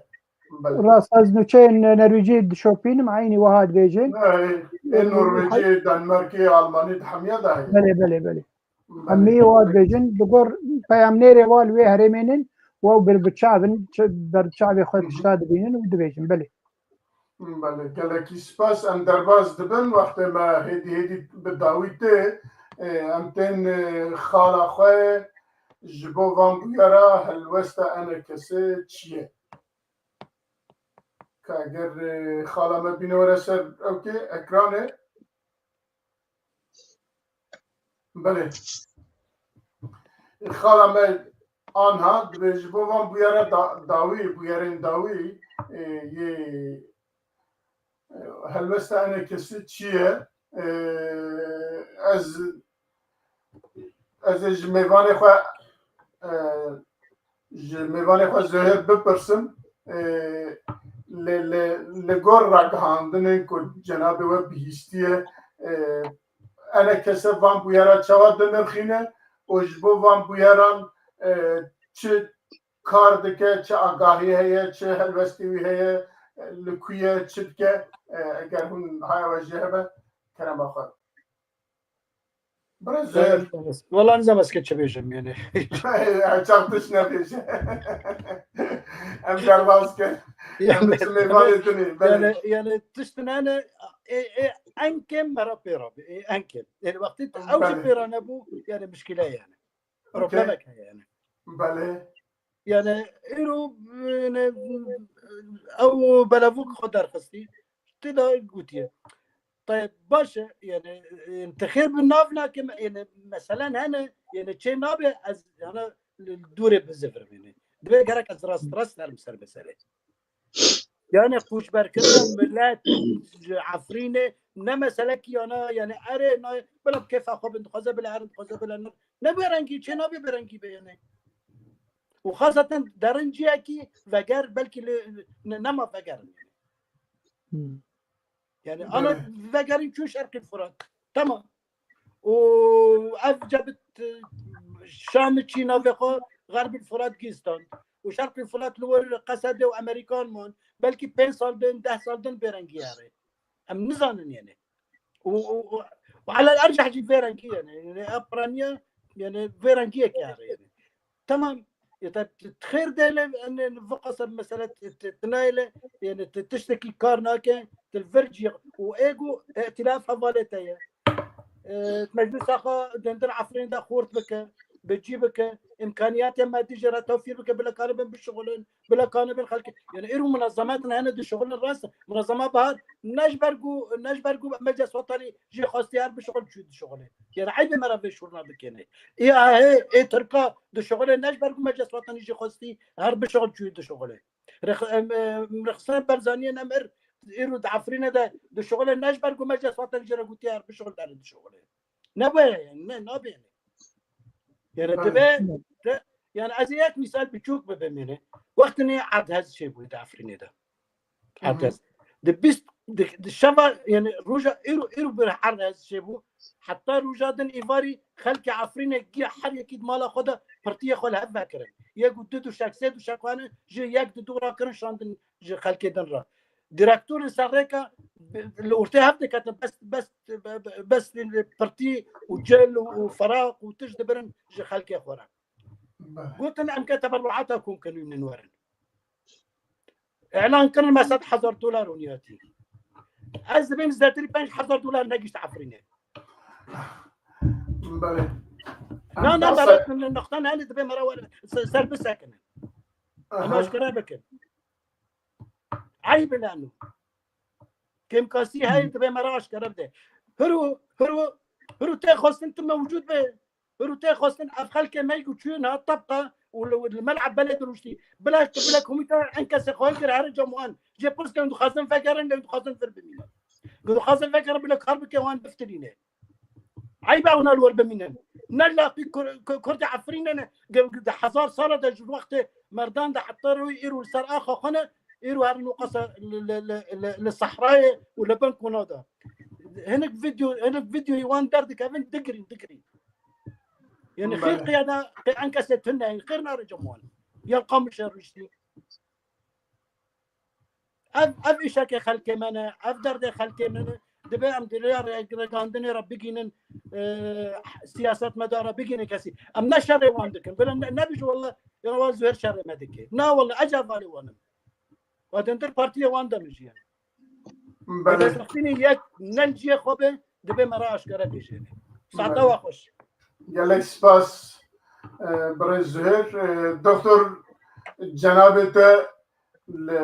E: راس ازنوچين نرويجي شوبين معيني وهاد بيجين
A: النرويجي دنماركي الماني حميه ده
E: بلي همي وهاد بيجين بقور بيامنيري والوي هرمينين و بالشعب بالشعب خد شاد بينن ودبيجن بلي
A: قال كي سباس ان درباز دبن وقت ما هدي بداويته امتن خالا خو جبو فامبيرا هالوستا انا كسي تشيه كاجر خالا ما بينو رسل اوكي اكرانه بله خالا ما آنها دبیجبو وان بیاره بیارین داوی یه هلوسته انه کسی چیه از جمیوان خواه زهر بپرسم لگور رگهاندنه که جناب و بیستیه انه کسی وان بیاره چواد نرخینه و جبو وان بیارن چه کار دکه چه آگاهی هیه چه هلوستیوی هیه لکویه چه دکه اگر هون های وجه همه کنم بخواد برای زهر
C: والله نزم اسكت بيجم يعني
A: چاقتش نبیشه ام درواز که
C: يعني تشتن انا انكم مرا بيرابي انكم يعني وقت اوش بيرا نبو يعني مشكله يعني بروبلمك يعني
A: بله
C: يعني إيرو أو بلافوك خدار خستي تدا قوتيه طيب باشا يعني انتخاب النافنا كم يعني مثلا هنا يعني شيء نابي از أنا الدوري بالزفر مني دبي قرك از راس المسر بسالة يعني قوش بركنا ملات عفرينه نما سلكي أنا يعني أري بلا كيف أخذ انتخابات بالعرض انتخابات بالنور نبي رنجي شيء نابي برنجي بيني وخاصة درنجيكي فقر بلكي نما فقر يعني أنا فقري شو شرق الفرات تمام وأفجبت شام تشينا فيخو غرب الفرات كيستان وشرق الفرات لور قصده وأمريكان مون بلكي 5 سال دين 10 سال دين بيرنجياري أم نزانن يعني وعلى الأرجح جي فيرنجي يعني أبرانيا يعني فيرنجيك يعني تمام تخير ديله ان فقص مساله تنايله يعني تشتكي كارناكه تلفرجي وايجو ائتلاف حوالتها مجلس اخا دندر عفرين دا خورت بك بتجيبك امكانيات ما تجرى توفير بك بلا كانبن بالشغل بلا كانبن خلق يعني ايرو منظماتنا هنا دي شغل الراس منظمات بهاد نجبرقو مجلس وطني جي خاصيار بشغل شو دي شغله يعني عيب مرة في شغلنا بكينه ايه تركا دي شغله نجبرقو مجلس وطني جي خاصتي هر بشغل شو دي شغله رخصان برزانيه نمر ايرو عفرين ده شغل نجبرقو مجلس وطني جي رقوتي هر بشغل دار دي شغله نبي يعني نبي يعني تبي يعني ازيك مثال بتشوك ببمنه وقت اني عاد هذا الشيء بده عفريني ده عاد دبست الشبا يعني روجا ايرو بحر هذا الشيء حتى روجادن ايفاري خلك عفرينه جي حر اكيد مالا خدا برتيه خل هبه كرن يقول دو شاكسيد وشاكوانه جي يك دورا كرن شاندن جي خلك دنرا ديريكتور ساريكا الورتي هبده كانت بس البارتي وجل وفراق وتجدبرن جي خلك يا اخوانا قلت انا ام تبرعاتكم كانوا من نورن اعلان كان ما $1,000 ونياتي از بین زدتری 5000 دلار نگیشت عفرینه
A: بله
C: نه برات النقطه هذه دبي مرة سر بسكن انا اشكرها بكن عيب لانه كم كاسي هاي دبي مرة اشكرها بده هرو تاخذ انت موجود به هرو تاخذ افخل كما يقول شو انها الطبقه والملعب بلد روشتي بلاش تقول لك هم انكس خوين كره هرجه موان جي بولس كانوا خاصين فكرن انتوا خاصين في بمين قالوا خاصين فكر بلك حرب كوان بفترينه عيب انا الوربه منن نلاقي كرد عفرين انا حصار صار ده وقت مردان ده حطروا يروا صار اخو خنا يروا هالنقصه للصحراء ولا بنك ونودا هناك فيديو يوان درد كمان دقري يعني خير قياده انكست هنا خير نار جموان يلقى مش الرشدي اف ايشك خلك منا اف درد خلك منا دبي ام دليار عندنا ربيجين سياسات مداره بيجين كسي ام نشر واندك بل النبي والله يا زهير شر مدك نا والله اجاب علي وانا ودندر بارتي واندر نجي بل تخفيني يك ننجي خوبه دبي مراش كره بيجي ساعه واخش
A: يا سپاس برای زهير دكتور جنابته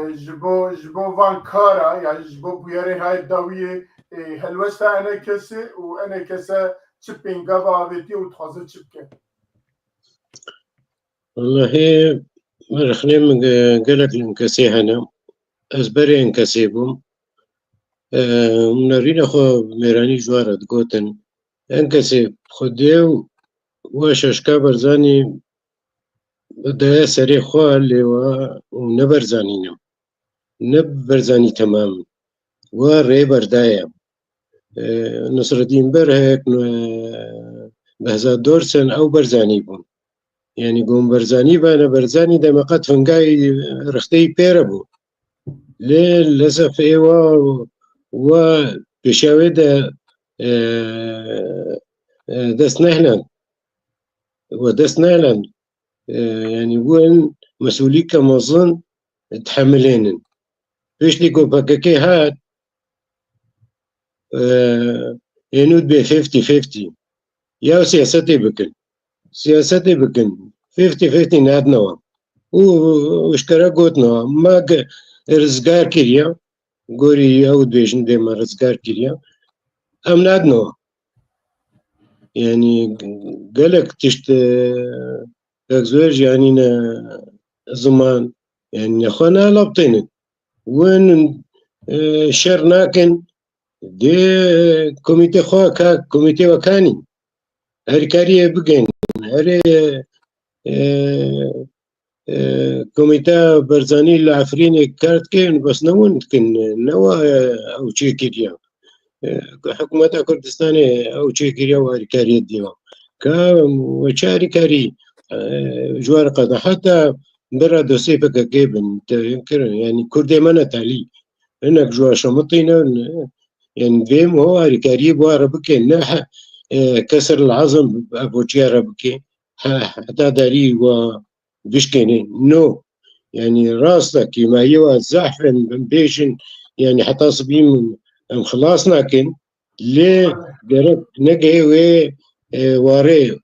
A: جبو وان كارا يعني جبو بيري هاي داويه هلوستا انا كسي وانا كسا تشبينغا بابيتي وتخاصه تشبكه
B: والله مرخني من قالك الانكسي هنا أزبري انكسيبهم منارين أخو ميراني جوارة قوتن انكسي خديو وشاشكا برزاني بدايا سري خواه اللي ونبرزانينم نبرزاني تمام وري بردايا نصر الدين برهك بهزاد دورسن أو برزاني بون يعني قوم برزاني بانا برزاني دما قد فنقاي رختي بيربو للأسف إيوا وبشاوي دست نهلن ودست نهلن يعني وين مسؤولي كمظن تحملين فيش لي قو بكاكي هاد ينود بي 50-50 يا سياستي بكن 50-50 ناد نوا وشكرا قوت نوا ما رزقار كيريا قوري يهود بيشن ديما رزقار كيريا ام ناد نوا يعني قالك تشت زوج يعني زمان يعني اخوانا لابطين وين شرناكن دي كوميتي خواكا كوميتي وكاني هر كاريه بگن هر كوميتا برزاني العفرين كارت كين بس نون كن نوا او شي كيريا حكومة كردستاني او شي كيريا وهر كاريه ديوا كا وشاري كاري جوار قضا حتى برا دوسي بكا كيبن يمكن يعني كردي مانا تالي انك جوا شمطينا يعني بيم هو هر كاريه بوارا بكين ناحا كسر العظم ابو جيارة بكي حتى داري وبشكيني نو يعني راسك كما يوا زحفن بيشن يعني حتى صبيم خلاصنا كن ليه درك نجي واري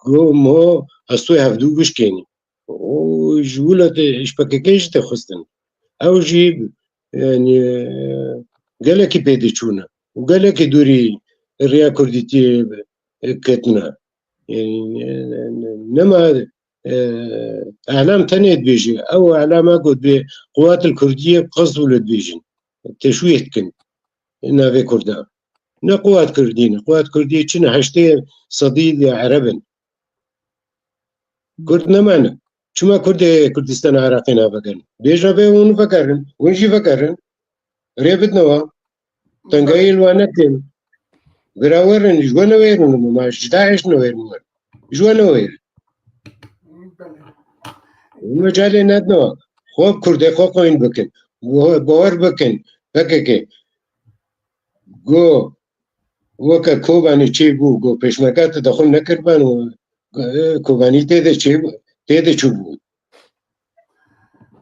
B: قوم هو استوي هفدو بشكيني وجولة اشبككيش تخستن او جيب يعني قالك بيديشونا وقالك دوري الريا كرديتي كتنا يعني نما اعلام تانية بيجي او اعلام اقول بقوات الكردية بقصد ولد بيجن تشويه كن انها في كردان نا قوات كردية كنا حشتي صديد عربا كردنا معنا شما كردستان عراقنا فكرن بيجا بيون فكرن ونجي فكرن ريبت نوا تنقايل وانتين براورن جوانا ويرن ما جداعش نويرن جوانا وير ومجالي نادنا خوب كردي خوين بكن باور بكن بككي جو وكا كوباني تشيبو جو بيشمكات دخل نكربان و كوباني تيدا تشيبو تيدا تشوبو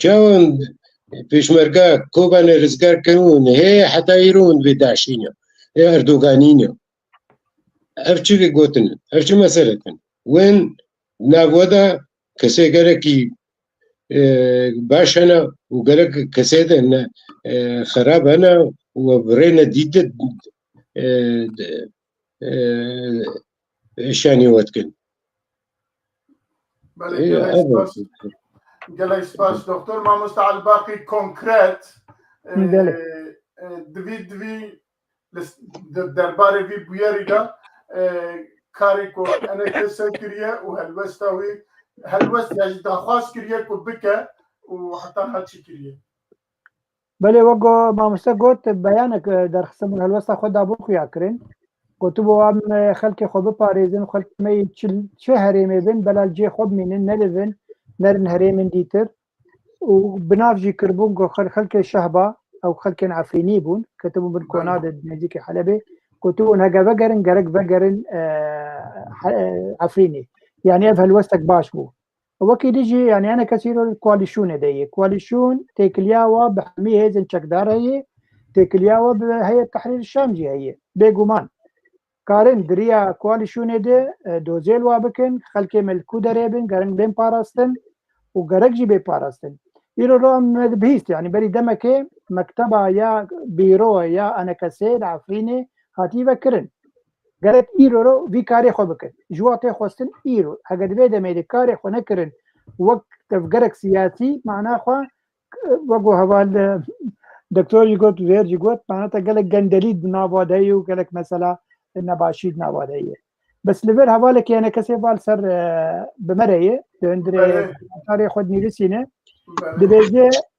B: جاون پیشمرگا کوبان رزگار کنون هی حتی ایرون به داعشینیا هی اردوغانینیا افچی که گوتن افچی مسئله کن وین ناگودا کسی گره کی باشنا و گره کسی ده خراب هنا و برین دیده شانی وقت کن.
A: گله سپاس دکتر ما مستعد باقی کنکرت دوی درباره وی بیاری دا کاری کو انا کسی کریه و هلوست یعنی دخواست کریه کو بکه و حتی هرچی کریه.
E: بله وگو ما مستقود بیانک در خصم الهلوست خود دابو خویا کرن كتبوا عم خلك خو بباريزن خلك ما شهري مبن بلا الجي خب من نلفن نرن هريمن ديتر وبنافجي كربون خلك الشهبة او خلك عفريني بون كتبوا بالكوناد نجيك حلبي كتبوا هجا بقرن جرك بقرن عفريني يعني افهل وستك باش بو وكي يجي يعني انا كثير الكواليشون دي كواليشون تيكلياوا بحمي هيزن شكدار هي تيكلياوا بهيئة تحرير الشام جي هي بيغومان کارن دریا کوالیشونه ده دوزیل وابکن خلک ملکو دريبن گرنگ بين پاراستن و گرگ جی بي پاراستن ایرو رو مدبهیست يعني بري دمكي مكتبه يا بيرو يا انا كسيد عفريني هاتي بكرن گرت ایرو رو وی کاری خو بکن جواتي خوستن ایرو اگر دبي دمي کاری خو نکرن وقت گرگ سياسي معناه خو وقو هوال دكتور يقول غير يقول معناتها قالك جندليد نابوداي وقالك مثلا النباشيد نابوداي بس لبر هوالك يعني كسي بال سر بمريه عند تاريخ خد نيرسينه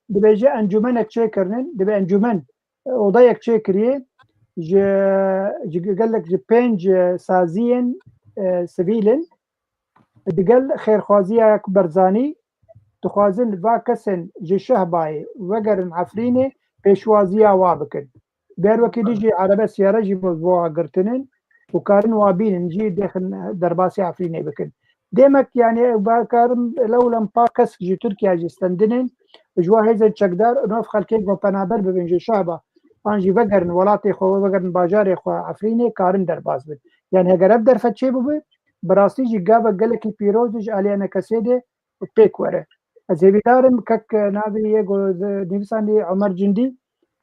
E: دبيجي انجمنك تشيكرن دبي انجمن وضيق تشيكري قال لك بينج سازين سبيلن دقل خير خوازيه برزاني تخوازن واكسن جي شهباي وقرن عفريني پیشوازیه وابکن بیر وکی دیجی عربه سیاره جی موضوع قرتنن وكارن وابين جي داخل درباسي عفريني بكن ديمك يعني باكارم لو لم باكس جي تركيا جي استندنن جوا هيزا تشكدار نوف خلكيك وبنابر ببنجي شعبه انجي فقرن ولاتي خو وقرن باجاري خو عفريني كارن درباس بن يعني هجر ابدر فتشي بو براسي جي قابا قالك البيروزج علينا كسيده وبيك وره ازيبيدارم كك نابي يقو نفساني عمر جندي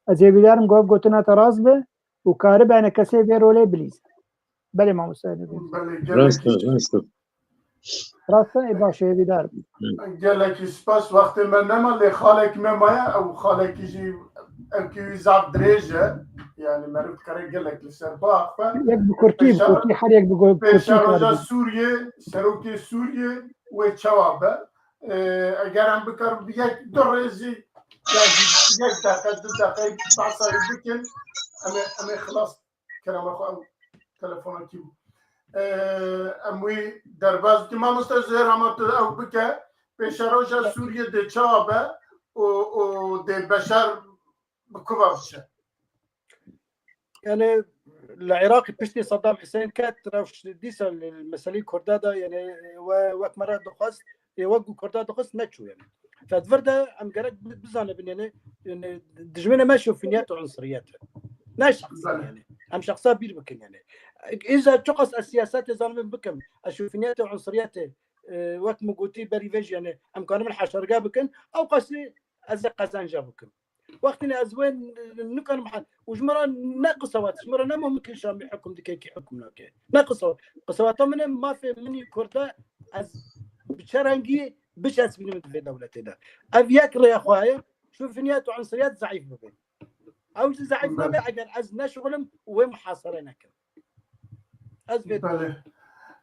E: ازيبيدارم قوتنا ترازبه وكارب انا كسي بيرولي بليز بلي ما مساعد راستا اي باشه بيدار
A: قالك سباس وقت ما نما اللي خالك مايا او خالك يجي اكي زاب دريجه يعني مرت كاري قالك لسرباق
E: يك بكرتي حريق بقول
A: بشارجا سوريا سروكي سوريا وتشوابه اگر هم بکار یک دو ریزی یک دقیقه دو دقیقه بحثایی بکن امی خلاص کنم اخو تلفون کی اموی درباز که ما مستجر همه او بکه پیشاروش سوریه ده چابه و ده بشر بکوبه بشه
C: يعني العراقي بشتي صدام حسين كات روش ديسا المسالين كردادا يعني وقت مرات دخست يوقعوا كرداد دخست نتشو يعني فدفردا ام قرق بزانه بنينه يعني دجمنا ما شوف فينيات وعنصريات ناش شخصيا يعني ام شخصا بير بكن يعني اذا تقص السياسات زالم بكم اشوف فينيات وعنصريات وقت مقوتي بريفيج يعني ام كانوا من حشرقا بكن او قصي ازق قزان جابكم وقتنا ازوين نكن محل وجمره ناقصوات جمره ما ممكن شام يحكم دكي حكم لك ناقصوا قصوات من ما في مني كردا از بشرنجي بش اسفين في دولتنا افياك يا اخويا شوف فينيات وعنصريات ضعيف بكن او ضعيف ما بعد عزنا شغلهم وين محاصرينك ازبط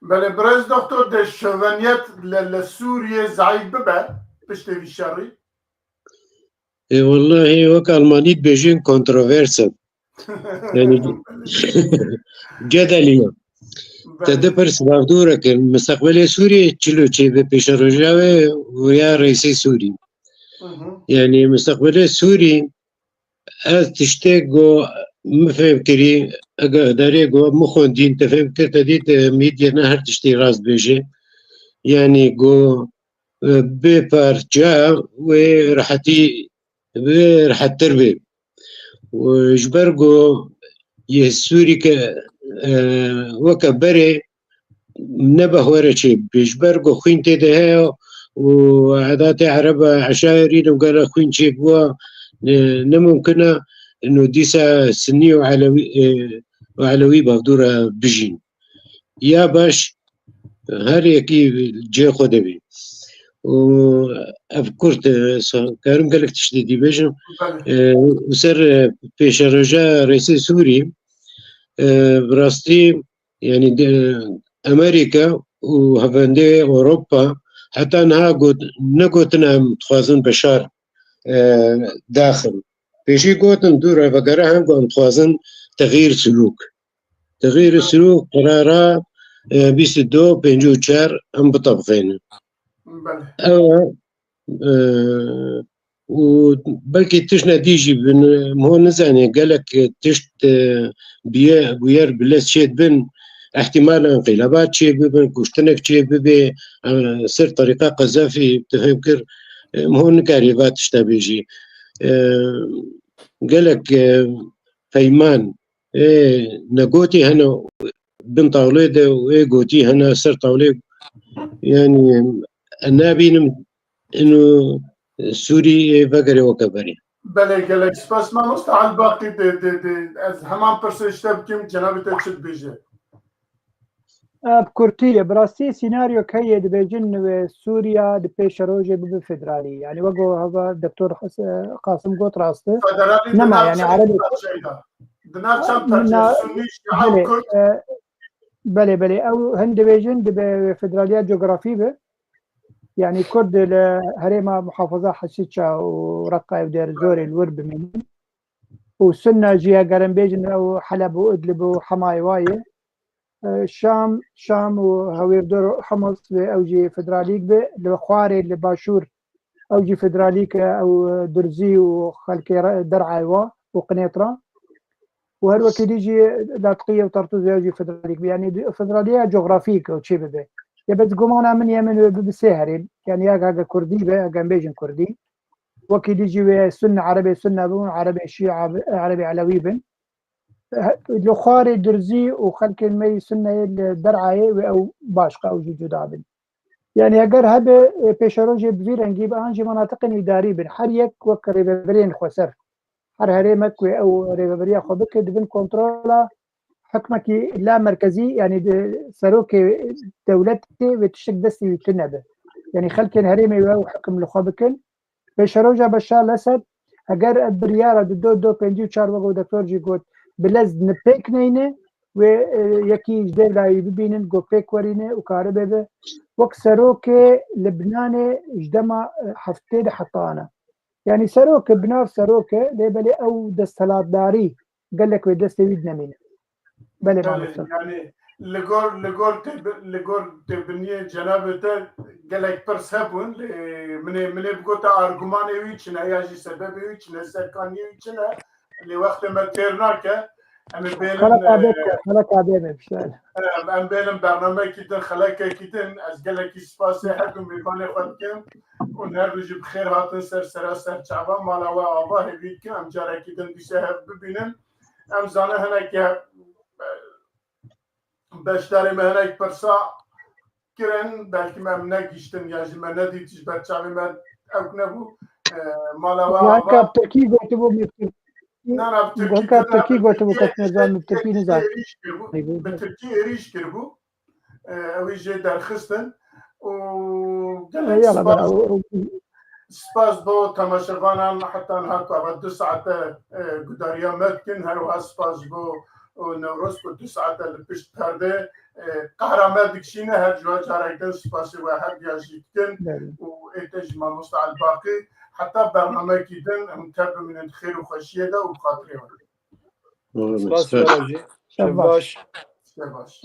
A: بله برز دكتور ده شوفنيات لسوريا ضعيف ببا بشتي في الشري
B: والله وك المانيت بيجين كونتروفيرسل يعني جدلية تدبر سبب دورك المستقبل سوريا تشلو شيء ببيشروجاوي ويا رئيس سوري يعني مستقبل سوري تشتاقو مفهم كري داريقو مخون دين تفهم كرتا ديت ميديا نهر تشتي راس بيجي يعني قو ببارجا ورحتي رح تربي وجبرجو يسوري وكبري نبه ورشي بجبرجو خوين تدها وعادات عرب عشائري وقال خوين شيبوا نممكن انه ديسا سني وعلوي بقدورة بجين يا باش هاري كي جي خدبي وأفكرت كارم قالك تشديدي بجم وسر بيش رجاء رئيس سوري براستي يعني أمريكا وهفندي أوروبا حتى أنها نقوتنا متخوازن بشار داخل بيشي قوتن دورة فقرها هم متخوازن تغيير سلوك قرارا 22 54 ام بطبقين او وبلكي تشنا ديجي مو نزاني قالك تشت بيار بلاس شيد بن احتمال انقلابات شي بن كشتنك شي ببي سر طريقة قذافي تفكر مو نكاريبات تشتبيجي قالك فيمان نقوتي هنا بن طاولي ده وقوتي هنا سر طاولي يعني النابين انه سوري فقري وكبري
A: بله قالك سباس ما مستعد باقي از همان پرسش تبكم جناب تشد بيجي
E: بكورتية براستي سيناريو كي دبيجن وسوريا دبيش روجي بفدرالي يعني وقو هذا الدكتور قاسم قوت راسته نما يعني عربي
A: دنار چند ترجیح سنی شیعه و کرد
E: بله او هند بيجن بفدراليات جغرافي به يعني كرد هريما محافظة حسيتشا ورقة ودير زوري الورب من وسنة جيها قرن بيجن او حلب وادلب وحماي وايه شام وهوير دور حمص اوجي فدراليك به لخواري لباشور اوجي فدراليك او درزي وخلكي درعا وقنيطرة وهر وكي يجي لاذقيه وطرطوز يجي فدراليك يعني فدراليه جغرافيك او شيء به بس قمانا من يمن بالسهرين يعني يا كردي به بيجن كردي وكي يجي سنه عربي سنه بون عربي شيعه عربي علوي بن لخاري درزي وخلك المي سنه درعايه او باشقه او جدابن يعني اگر هبه بيشروجي بفيرنجي بانجي مناطق اداري بن حريك وكريبرين خسر هر هرمك او ريبريا خبك دبن كنترولا حكمك لا مركزي يعني سروك دولتي وتشك دستي وتنبه يعني خلك الهرمي وحكم لخبكن بشروجا بشار الاسد اگر برياره دو بنجي چار وگو دكتور جي قلت بلز نبيك نينه ويكي جدير لاي ببينن جو بيك ورينه وكاربه به وك سروك لبنان جدما حفتي حطانا يعني سروك بناف سروك لبلي او دستلات داري قال لك ودست ويدنا منه بله
A: يعني لقول تبني جنابته قال لك برسبون من بقطع ارغماني ويتشنا ياجي سبب ويتشنا سكاني ويتشنا لوقت ما تيرناك انا
E: خلق عبيبه بشال
A: ام بينم برنامج كده خلق كده از قال لك سباس حكم بيبان خدكم ونرجع بخير هاتن سر شعبان مالا وابا هبيك ام جارا كده بيشه ببينن ام زانه هناك باشتري مهنك برسا كرن بلكي ما مناقشتن يا جماعه ندي تجبر شعبي ما اكنبو مالا وابا
E: تركي قلتوا
A: انا
E: بتركي قلتوا كنظام بتركي نظام
A: بتركي ريش كربو ويجي دار خستن و سپاس بو تماشاوانان حتی هاکو و 2 ساعت گداریا متکن هر سپاس بو نوروز کو 2 ساعت لپشت کرده قهرمان دکشینه هر جوا جارکن سپاس و هر یاجیتکن و ایتج ما مستعد باقی حتی برنامه کیدن متابع من الخير وخشيه ده وبخاطري
C: سپاس باش
A: شباش